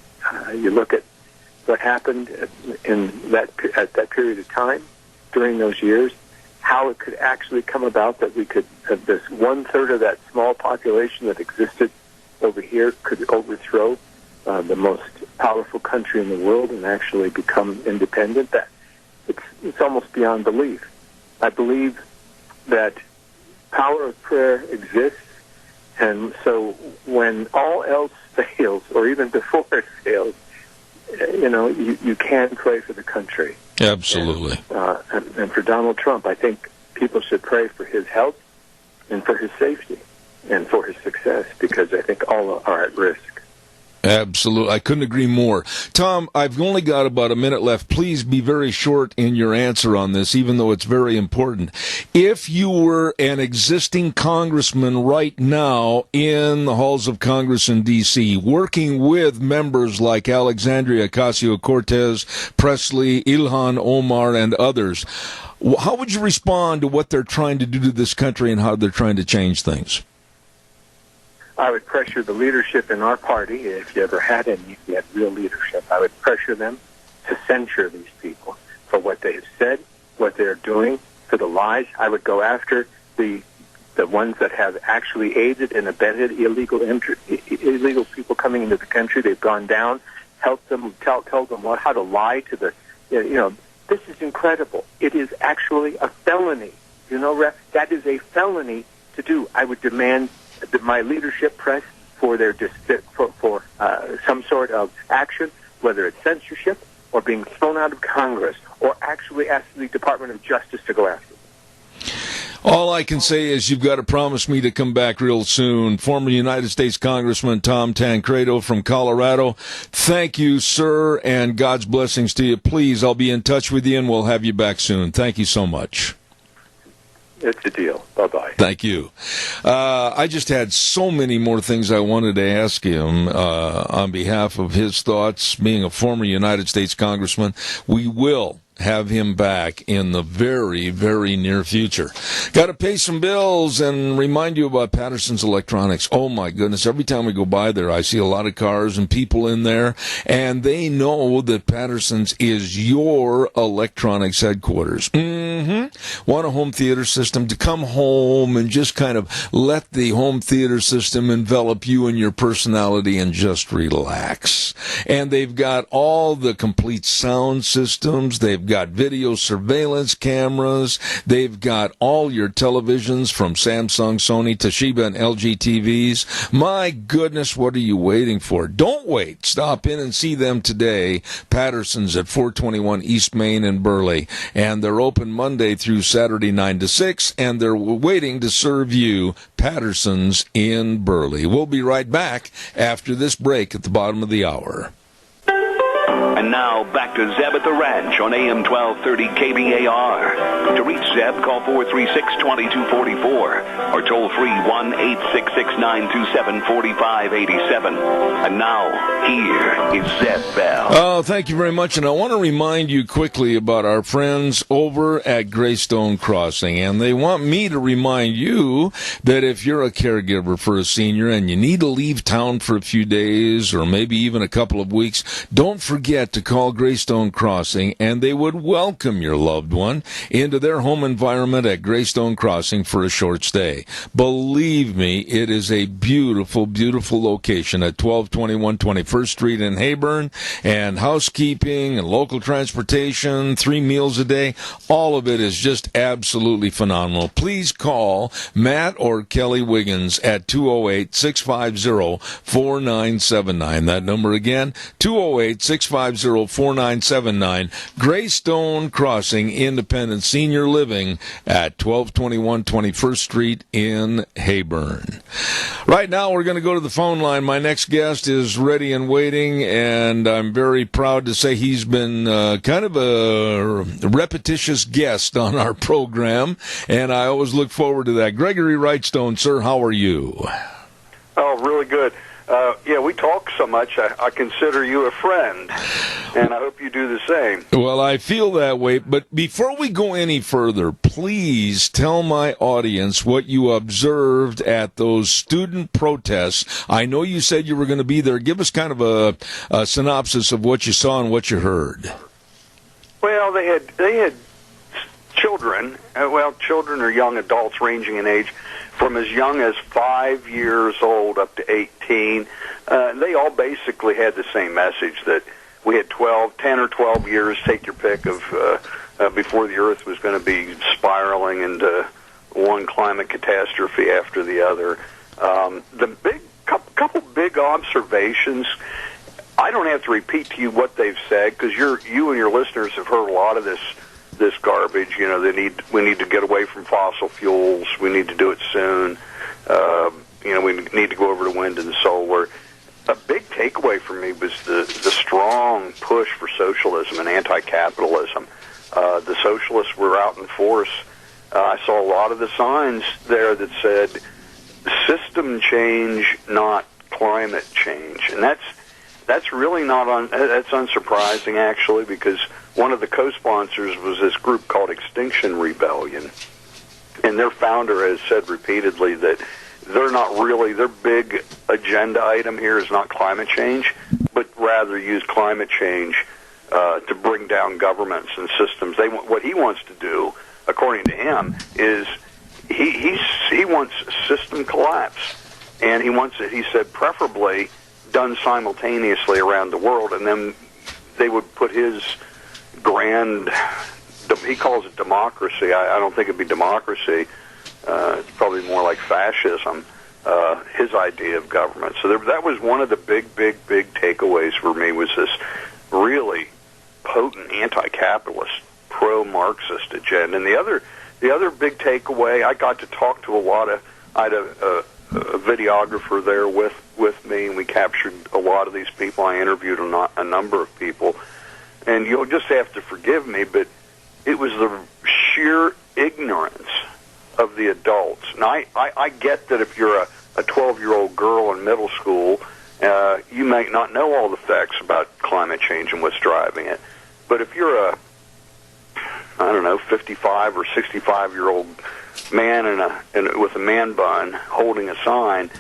You look at what happened at that period of time during those years, how it could actually come about that we could have this 1/3 of that small population that existed over here could overthrow the most powerful country in the world and actually become independent. That it's almost beyond belief. I believe that power of prayer exists, and so when all else fails, or even before it fails, you can pray for the country. Absolutely. And for Donald Trump, I think people should pray for his health and for his safety and for his success, because I think all are at risk. Absolutely. I couldn't agree more. Tom, I've only got about a minute left. Please be very short in your answer on this, even though it's very important. If you were an existing congressman right now in the halls of Congress in D.C., working with members like Alexandria Ocasio-Cortez, Presley, Ilhan Omar, and others, how would you respond to what they're trying to do to this country and how they're trying to change things? I would pressure the leadership in our party, if you ever had any, if you had real leadership, I would pressure them to censure these people for what they have said, what they're doing, for the lies. I would go after the ones that have actually aided and abetted illegal people coming into the country. They've gone down, help them, tell them how to lie to the, this is incredible. It is actually a felony. That is a felony to do. I would demand my leadership press for their for some sort of action, whether it's censorship or being thrown out of Congress, or actually ask the Department of Justice to go after them. All I can say is you've got to promise me to come back real soon. Former United States Congressman Tom Tancredo from Colorado. Thank you, sir, and God's blessings to you. Please, I'll be in touch with you, and we'll have you back soon. Thank you so much. It's a deal. Bye-bye. Thank you. I just had so many more things I wanted to ask him on behalf of his thoughts. Being a former United States Congressman, we will have him back in the very, very near future. Got to pay some bills and remind you about Patterson's Electronics. Oh, my goodness. Every time we go by there, I see a lot of cars and people in there, and they know that Patterson's is your electronics headquarters. Want a home theater system to come home and just kind of let the home theater system envelop you and your personality and just relax. And they've got all the complete sound systems. They've got video surveillance cameras. They've got all your televisions from Samsung, Sony, Toshiba, and LG TVs. My goodness, what are you waiting for? Don't wait. Stop in and see them today. Patterson's at 421 East Main in Burley. And they're open Monday through Saturday 9 to 6, and they're waiting to serve you. Patterson's in Burley. We'll be right back after this break at the bottom of the hour. And now, back to Zeb at the Ranch on AM 1230 KBAR. To reach Zeb, call 436-2244 or toll free 1-866-927-4587. And now, here is Zeb Bell. Oh, thank you very much. And I want to remind you quickly about our friends over at Greystone Crossing. And they want me to remind you that if you're a caregiver for a senior and you need to leave town for a few days or maybe even a couple of weeks, don't forget to call Greystone Crossing, and they would welcome your loved one into their home environment at Greystone Crossing for a short stay. Believe me, it is a beautiful, beautiful location at 1221 21st Street in Heyburn, and housekeeping and local transportation, 3 meals a day, all of it is just absolutely phenomenal. Please call Matt or Kelly Wiggins at 208-650-4979. That number again, 208-650-4979. Greystone Crossing Independent Senior Living at 1221 21st Street in Heyburn. Right now, we're going to go to the phone line. My next guest is ready and waiting, and I'm very proud to say he's been kind of a repetitious guest on our program, and I always look forward to that. Gregory Wrightstone, sir, how are you? Oh, really good. We talk so much, I consider you a friend, and I hope you do the same. Well, I feel that way, but before we go any further, please tell my audience what you observed at those student protests. I know you said you were going to be there. Give us kind of a synopsis of what you saw and what you heard. Well, they had children, children or young adults ranging in age from as young as 5 years old up to 18. They all basically had the same message that we had 10 or 12 years, take your pick, of before the Earth was going to be spiraling into one climate catastrophe after the other. The couple big observations. I don't have to repeat to you what they've said because you and your listeners have heard a lot of this garbage. We need to get away from fossil fuels. We need to do it soon. We need to go over to wind and solar. A big takeaway lot of the signs there that said system change, not climate change. And that's really that's unsurprising, actually, because one of the co-sponsors was this group called Extinction Rebellion. And their founder has said repeatedly that their big agenda item here is not climate change, but rather use climate change to bring down governments and systems. What he wants to do, according to him, is he wants system collapse, and he wants it, he said, preferably done simultaneously around the world, and then they would put his grand, he calls it democracy. I don't think it'd be democracy. It's probably more like fascism, his idea of government. So that was one of the big takeaways for me, was this really potent anti-capitalist, pro-Marxist agenda. And the other big takeaway, I got to talk to I had a videographer there with me, and we captured a lot of these people. I interviewed a number of people, and you'll just have to forgive me, but it was the sheer ignorance of the adults. And I get that if you're a 12-year-old girl in middle school, you may not know all the facts about climate change and what's driving it. But if you're 55 or 65-year-old man with a man bun holding a sign,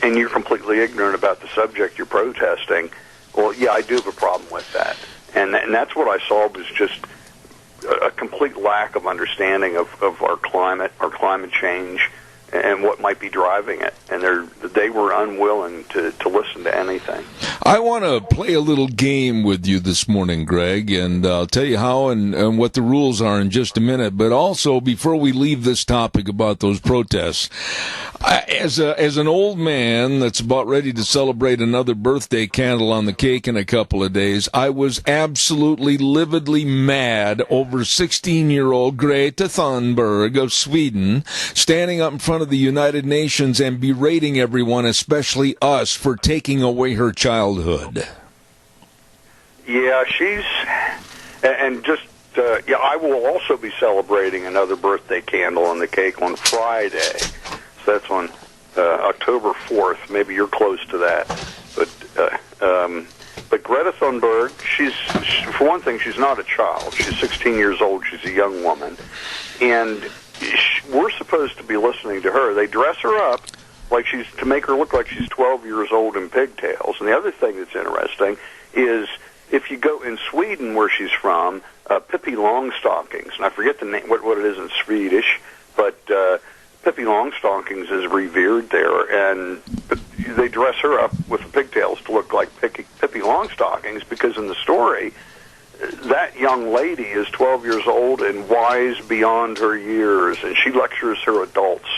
and you're completely ignorant about the subject you're protesting, well, yeah, I do have a problem with that. And that's what I saw, was just a complete lack of understanding of our climate change, and what might be driving it. And they were unwilling to listen to anything. I want to play a little game with you this morning, Greg, and I'll tell you how and what the rules are in just a minute. But also, before we leave this topic about those protests, as an old man that's about ready to celebrate another birthday candle on the cake in a couple of days, I was absolutely lividly mad over 16-year-old Greta Thunberg of Sweden standing up in front of the United Nations and berating everyone, especially us, for taking away her childhood. Yeah, I will also be celebrating another birthday candle on the cake on Friday. So that's on October 4th. Maybe you're close to that. But Greta Thunberg, for one thing, she's not a child. She's 16 years old. She's a young woman. And we're supposed to be listening to her. They dress her up to make her look like she's 12 years old in pigtails. And the other thing that's interesting is, if you go in Sweden, where she's from, Pippi Longstockings, and I forget the name, what it is in Swedish, but Pippi Longstockings is revered there, and they dress her up with the pigtails to look like Pippi Longstockings, because in the story, that young lady is 12 years old and wise beyond her years, and she lectures her adults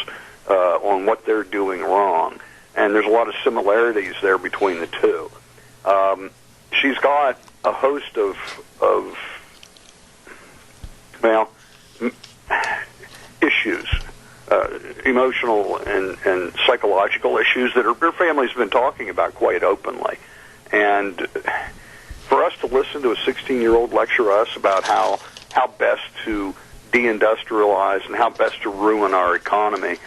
on what they're doing wrong. And there's a lot of similarities there between the two. She's got a host of issues, emotional and psychological issues that her family's been talking about quite openly. And for us to listen to a 16-year-old lecture us about how best to deindustrialize and how best to ruin our economy,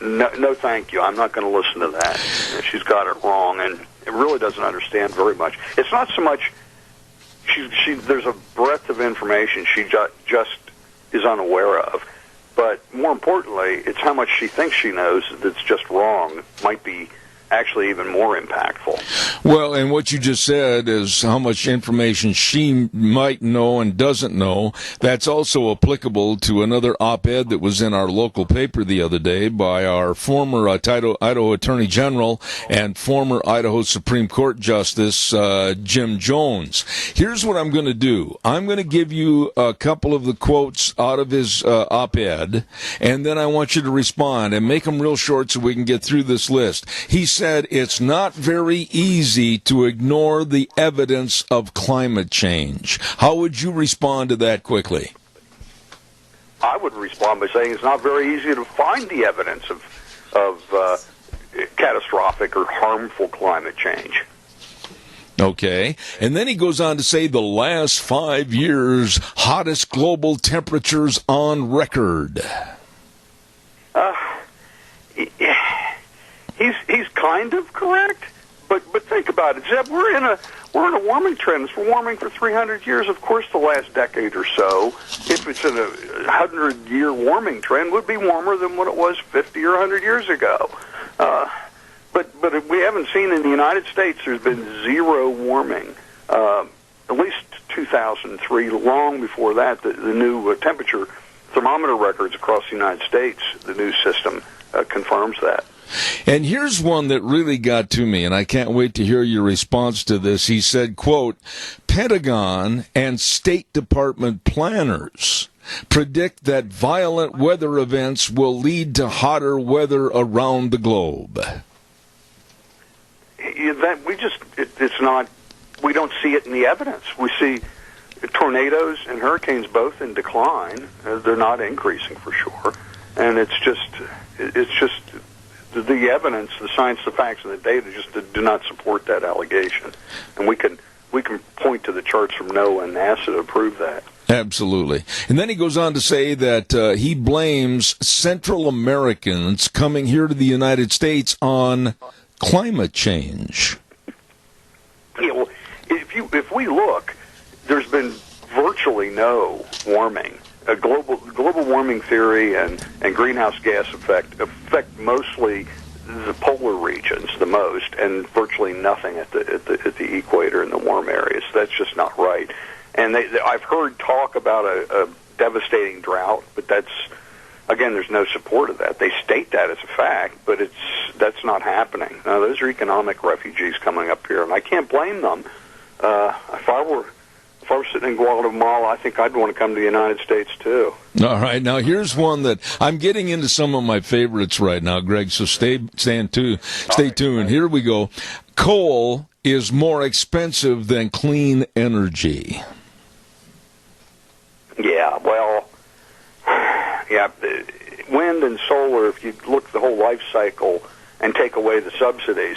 no thank you. I'm not going to listen to that. She's got it wrong, and it really doesn't understand very much. It's not so much there's a breadth of information she just is unaware of, but more importantly, it's how much she thinks she knows that's just wrong, might be actually even more impactful. Well, and what you just said is how much information she might know and doesn't know. That's also applicable to another op-ed that was in our local paper the other day by our former Idaho Attorney General and former Idaho Supreme Court Justice Jim Jones. Here's what I'm going to do. I'm going to give you a couple of the quotes out of his op-ed, and then I want you to respond and make them real short so we can get through this list. He said it's not very easy to ignore the evidence of climate change. How would you respond to that quickly? I would respond by saying it's not very easy to find the evidence of catastrophic or harmful climate change. Okay. And then he goes on to say the last 5 years, hottest global temperatures on record. kind of correct. But think about it, Zeb. We're in a warming trend. It's been warming for 300 years. Of course, the last decade or so, if it's in a 100-year warming trend, would be warmer than what it was 50 or 100 years ago. But we haven't seen in the United States. There's been zero warming. At least 2003. Long before that, the new temperature thermometer records across the United States, the new system confirms that. And here's one that really got to me, and I can't wait to hear your response to this. He said, quote, Pentagon and State Department planners predict that violent weather events will lead to hotter weather around the globe. We don't see it in the evidence. We see tornadoes and hurricanes both in decline. They're not increasing for sure. And it's just the evidence, the science, the facts, and the data just do not support that allegation. And we can point to the charts from NOAA and NASA to prove that. Absolutely. And then he goes on to say that he blames Central Americans coming here to the United States on climate change. Yeah, well, if we look, there's been virtually no warming. Global warming theory and greenhouse gas effect affect mostly the polar regions the most, and virtually nothing at the equator and the warm areas. That's just not right. And I've heard talk about a devastating drought, but again, there's no support of that. They state that as a fact, but that's not happening. Those are economic refugees coming up here, and I can't blame them. If I were sitting in Guatemala, I think I'd want to come to the United States too. All right, now here's one that I'm getting into some of my favorites right now, Greg. So stay tuned. Here we go. Coal is more expensive than clean energy. Yeah, well, wind and solar, if you look at the whole life cycle and take away the subsidies,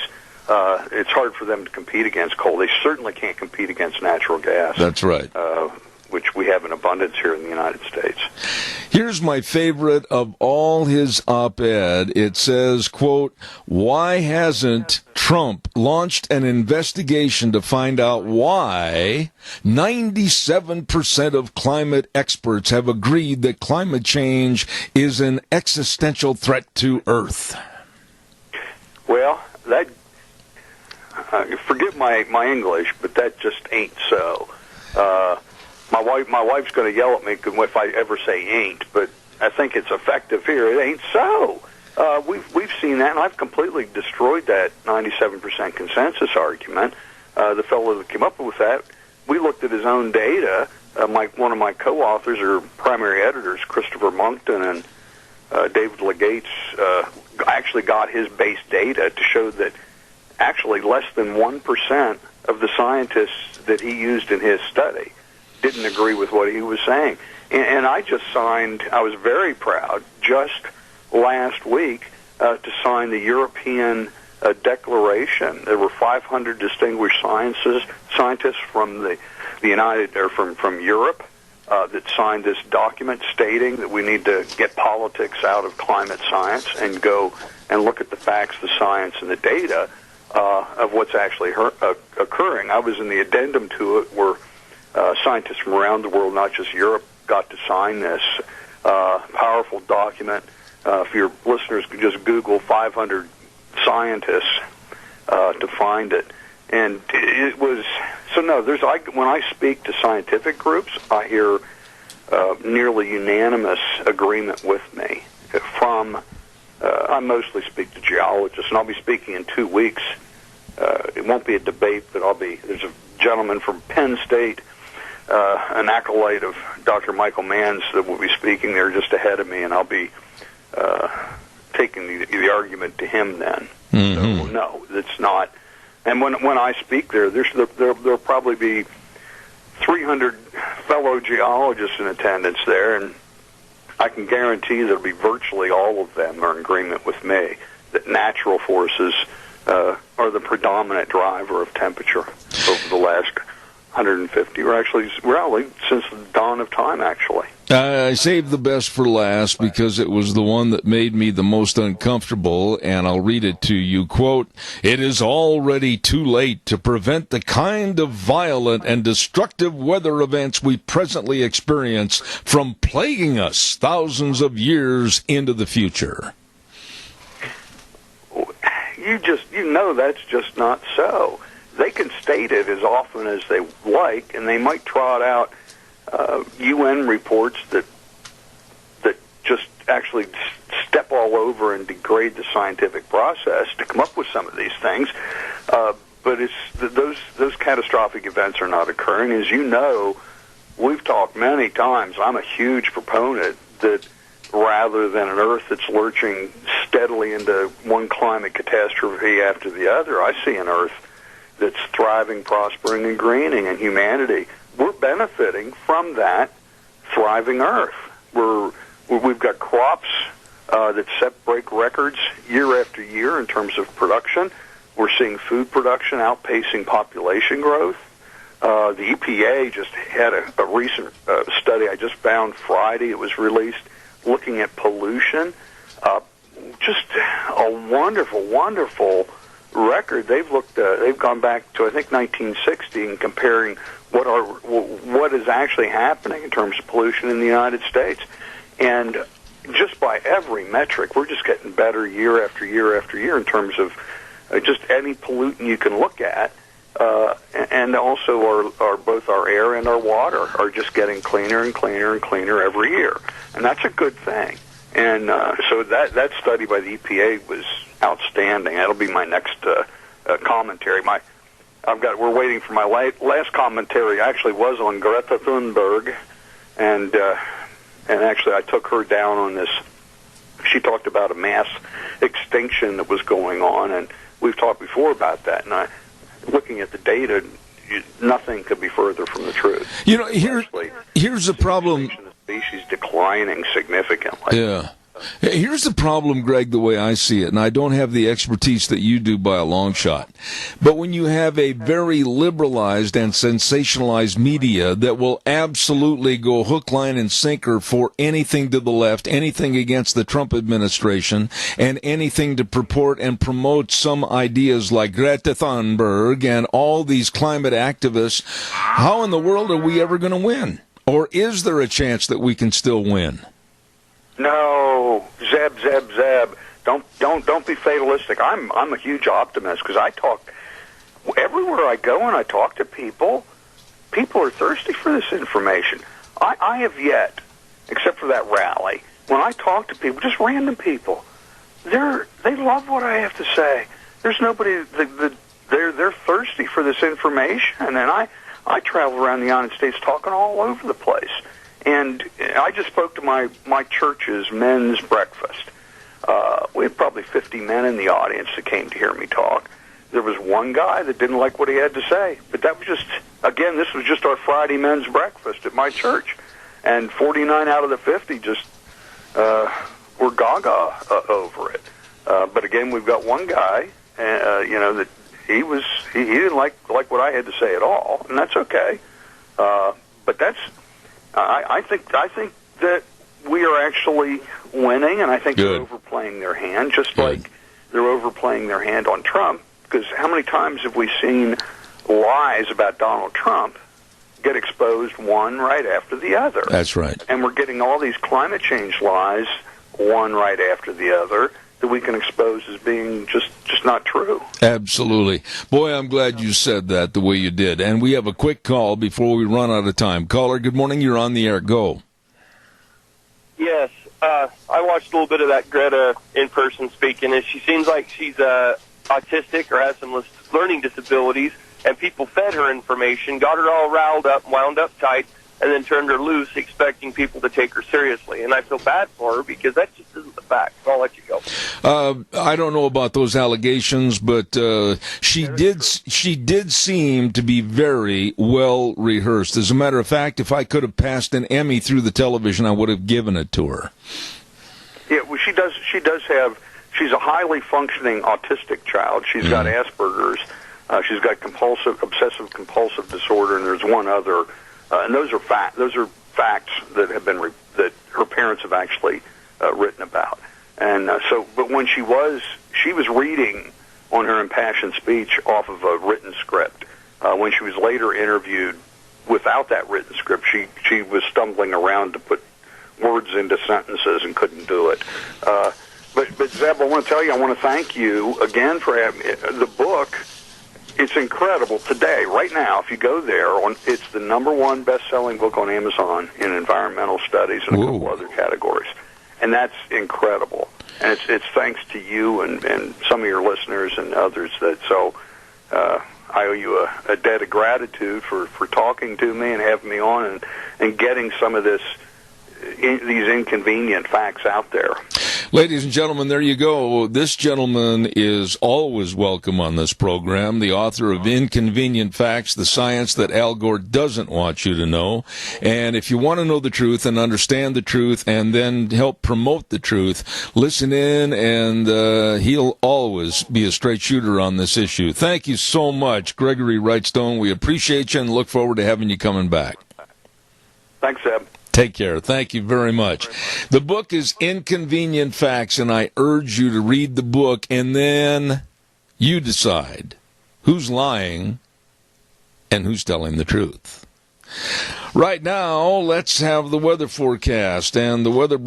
it's hard for them to compete against coal. They certainly can't compete against natural gas. That's right. Which we have in abundance here in the United States. Here's my favorite of all his op-ed. It says, quote, why hasn't Trump launched an investigation to find out why 97% of climate experts have agreed that climate change is an existential threat to Earth? Well, forgive my English, but that just ain't so. My wife's going to yell at me if I ever say ain't, but I think it's effective here. It ain't so. We've seen that, and I've completely destroyed that 97% consensus argument. The fellow that came up with that, we looked at his own data. One of my co-authors or primary editors, Christopher Monkton and David Legates, actually got his base data to show that actually less than 1% of the scientists that he used in his study didn't agree with what he was saying. And I was very proud just last week to sign the European Declaration. There were 500 distinguished scientists from the from Europe that signed this document stating that we need to get politics out of climate science and go and look at the facts, the science, and the data of what's actually occurring. I was in the addendum to it where scientists from around the world, not just Europe, got to sign this powerful document. If your listeners could just Google 500 scientists to find it. And it was, so no, when I speak to scientific groups, I hear nearly unanimous agreement with me. I mostly speak to geologists, and I'll be speaking in 2 weeks. It won't be a debate, but there's a gentleman from Penn State, an acolyte of Dr. Michael Manns, that will be speaking there just ahead of me, and I'll be taking the argument to him then. Mm-hmm. So, no, it's not. And when I speak there'll probably be 300 fellow geologists in attendance there, and I can guarantee there'll be virtually all of them are in agreement with me that natural forces are the predominant driver of temperature over the last 150. We're since the dawn of time, actually. I saved the best for last because it was the one that made me the most uncomfortable, and I'll read it to you. Quote, "It is already too late to prevent the kind of violent and destructive weather events we presently experience from plaguing us thousands of years into the future." You know that's just not so. They can state it as often as they like, and they might trot out UN reports that just actually step all over and degrade the scientific process to come up with some of these things. But those catastrophic events are not occurring. As you know, we've talked many times. I'm a huge proponent that rather than an Earth that's lurching steadily into one climate catastrophe after the other, I see an Earth that's thriving, prospering, and greening, and humanity. We're benefiting from that thriving Earth. We've got crops that break records year after year in terms of production. We're seeing food production outpacing population growth. The EPA just had a recent study I just found Friday. It was released looking at pollution. Just a wonderful, wonderful record. They've gone back to, I think, 1960 and comparing what is actually happening in terms of pollution in the United States. And just by every metric, we're just getting better year after year after year in terms of just any pollutant you can look at. And also our both our air and our water are just getting cleaner and cleaner and cleaner every year. And that's a good thing. And so that study by the EPA was outstanding. That'll be my next commentary. We're waiting for my last commentary. Actually, was on Greta Thunberg, and actually I took her down on this. She talked about a mass extinction that was going on, and we've talked before about that. And looking at the data, nothing could be further from the truth. You know, here's the problem. The species declining significantly. Yeah. Here's the problem, Greg, the way I see it, and I don't have the expertise that you do by a long shot. But when you have a very liberalized and sensationalized media that will absolutely go hook, line, and sinker for anything to the left, anything against the Trump administration, and anything to purport and promote some ideas like Greta Thunberg and all these climate activists, how in the world are we ever going to win? Or is there a chance that we can still win? No, Zeb. Don't be fatalistic. I'm a huge optimist because I talk everywhere I go and I talk to people. People are thirsty for this information. I have yet, except for that rally, when I talk to people, just random people, they love what I have to say. There's nobody they're thirsty for this information, and I travel around the United States talking all over the place. And I just spoke to my church's men's breakfast. We had probably 50 men in the audience that came to hear me talk. There was one guy that didn't like what he had to say. But that was just, again, this was just our Friday men's breakfast at my church. And 49 out of the 50 just were gaga over it. But again, we've got one guy, that he didn't like what I had to say at all. And that's okay. But that's... I think that we are actually winning, and I think they're overplaying their hand, just like they're overplaying their hand on Trump. Because how many times have we seen lies about Donald Trump get exposed one right after the other? That's right. And we're getting all these climate change lies one right after the other that we can expose as being just not true. Absolutely. Boy, I'm glad you said that the way you did. And we have a quick call before we run out of time. Caller, good morning. You're on the air. Go. Yes. I watched a little bit of that Greta in person speaking, and she seems like she's autistic or has some learning disabilities, and people fed her information, got her all riled up, wound up tight, and then turned her loose, expecting people to take her seriously. And I feel bad for her because that just isn't the fact. I'll let you go. I don't know about those allegations, but she did seem to be very well rehearsed. As a matter of fact, if I could have passed an Emmy through the television, I would have given it to her. Yeah, well, she does have. She's a highly functioning autistic child. She's got Asperger's. She's got obsessive compulsive disorder, and there's one other, and those are facts that have been that her parents have actually written about. And but when she was reading on her impassioned speech off of a written script. When she was later interviewed without that written script, she was stumbling around to put words into sentences and couldn't do it. But Zeb, I want to tell you, I want to thank you again for having the book. It's incredible today, right now. If you go there, it's the #1 best-selling book on Amazon in environmental studies and a couple other categories, and that's incredible. And it's thanks to you and some of your listeners and others that I owe you a debt of gratitude for talking to me and having me on and getting some of these inconvenient facts out there. Ladies and gentlemen, there you go. This gentleman is always welcome on this program, the author of Inconvenient Facts, the science that Al Gore doesn't want you to know. And if you want to know the truth and understand the truth and then help promote the truth, listen in, and he'll always be a straight shooter on this issue. Thank you so much, Gregory Wrightstone. We appreciate you and look forward to having you coming back. Thanks, Zeb. Take care. Thank you very much. The book is Inconvenient Facts, and I urge you to read the book, and then you decide who's lying and who's telling the truth. Right now, let's have the weather forecast, and the weather's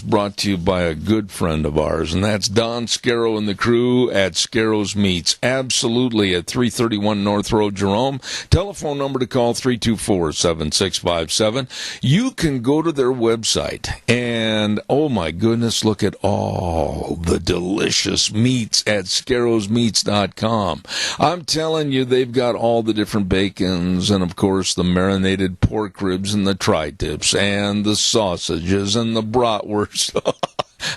brought to you by a good friend of ours, and that's Don Scarrow and the crew at Scarrow's Meats, absolutely at 331 North Road, Jerome. Telephone number to call, 324-7657. You can go to their website, and oh my goodness, look at all the delicious meats at scarrowsmeats.com. I'm telling you, they've got all the different bacons, and of course, the marinated pork ribs and the tri-tips and the sausages and the bratwurst.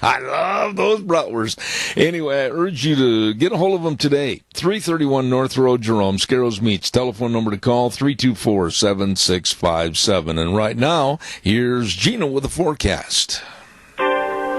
I love those bratwursts. Anyway, I urge you to get a hold of them today. 331 North Road, Jerome, Scarrow's Meats. Telephone number to call, 324-7657. And right now, here's Gina with the forecast.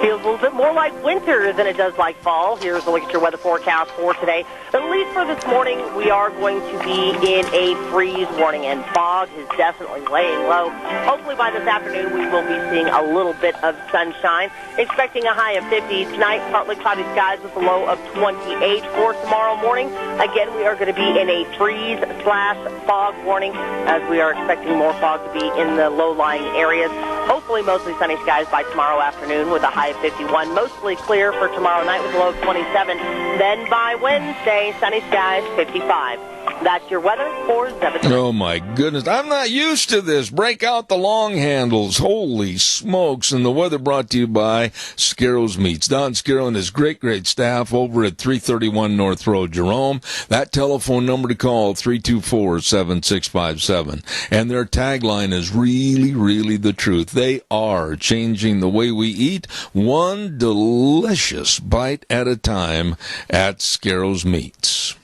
Feels a little bit more like winter than it does like fall. Here's a look at your weather forecast for today. At least for this morning, we are going to be in a freeze warning, and fog is definitely laying low. Hopefully by this afternoon, we will be seeing a little bit of sunshine. Expecting a high of 50 tonight, partly cloudy skies with a low of 28 for tomorrow morning. Again, we are going to be in a freeze/fog warning, as we are expecting more fog to be in the low-lying areas. Hopefully mostly sunny skies by tomorrow afternoon with a high of 51. Mostly clear for tomorrow night with a low of 27. Then by Wednesday, sunny skies, 55. That's your weather for Zebedee. Oh, my goodness. I'm not used to this. Break out the long handles. Holy smokes. And the weather brought to you by Scarrow's Meats. Don Scarrow and his great staff over at 331 North Road, Jerome. That telephone number to call, 324-7657. And their tagline is really, really the truth. They are changing the way we eat, one delicious bite at a time at Scarrow's Meats.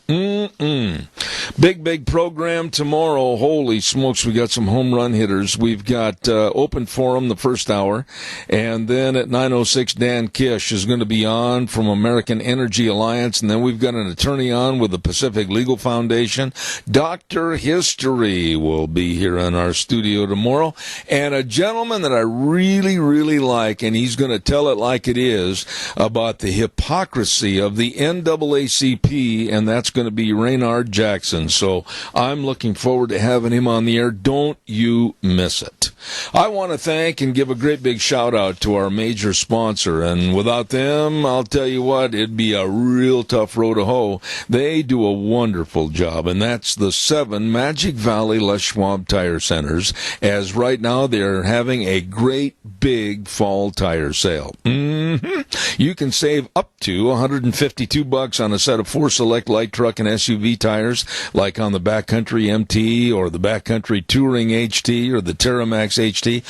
Big program tomorrow. Holy smokes, we got some home run hitters. We've got open forum the first hour, and then at 9:06, Dan Kish is going to be on from American Energy Alliance, and then we've got an attorney on with the Pacific Legal Foundation. Dr. History will be here in our studio tomorrow, and a gentleman that I really, really like, and he's going to tell it like it is, about the hypocrisy of the NAACP, and that's going to be Raynard Jackson. So I'm looking forward to having him on the air. Don't you miss it. I want to thank and give a great big shout out to our major sponsor, and without them, I'll tell you what, it'd be a real tough road to hoe. They do a wonderful job, and that's the 7 Magic Valley Les Schwab Tire Centers, as right now they're having a great big fall tire sale. You can save up to $152 on a set of 4 select light truck and SUV tires, like on the Backcountry MT or the Backcountry Touring HT or the Terramax HT.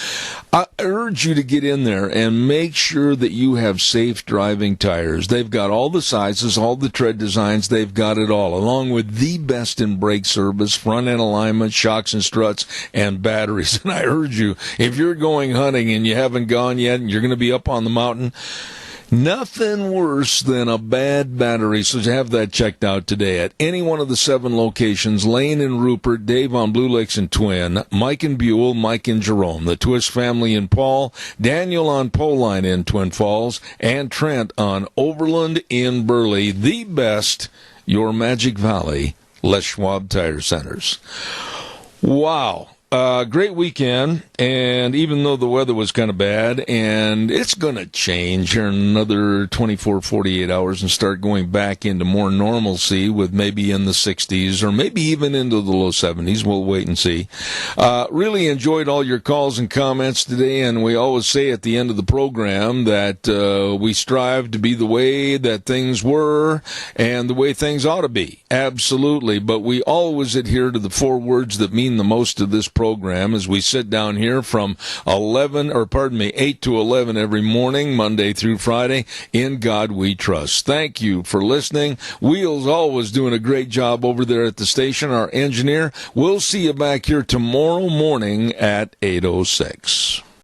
I urge you to get in there and make sure that you have safe driving tires. They've got all the sizes, all the tread designs, they've got it all, along with the best in brake service, front end alignment, shocks and struts, and batteries. And I urge you, if you're going hunting and you haven't gone yet and you're going to be up on the mountain, Nothing worse than a bad battery, so have that checked out today at any one of the 7 locations: Lane and Rupert, Dave on Blue Lakes and Twin, Mike and Buell, Mike and Jerome, the Twist family in Paul, Daniel on Poline in Twin Falls, and Trent on Overland in Burley. The best, your Magic Valley, Les Schwab Tire Centers. Wow. Great weekend, and even though the weather was kind of bad, and it's going to change here in another 24, 48 hours and start going back into more normalcy with maybe in the 60s or maybe even into the low 70s. We'll wait and see. Really enjoyed all your calls and comments today, and we always say at the end of the program that we strive to be the way that things were and the way things ought to be. Absolutely, but we always adhere to the 4 words that mean the most to this program as we sit down here from 8 to 11 every morning, Monday through Friday. In God we trust. Thank you for listening. Wheels always doing a great job over there at the station, our engineer. We'll see you back here tomorrow morning at 8:06.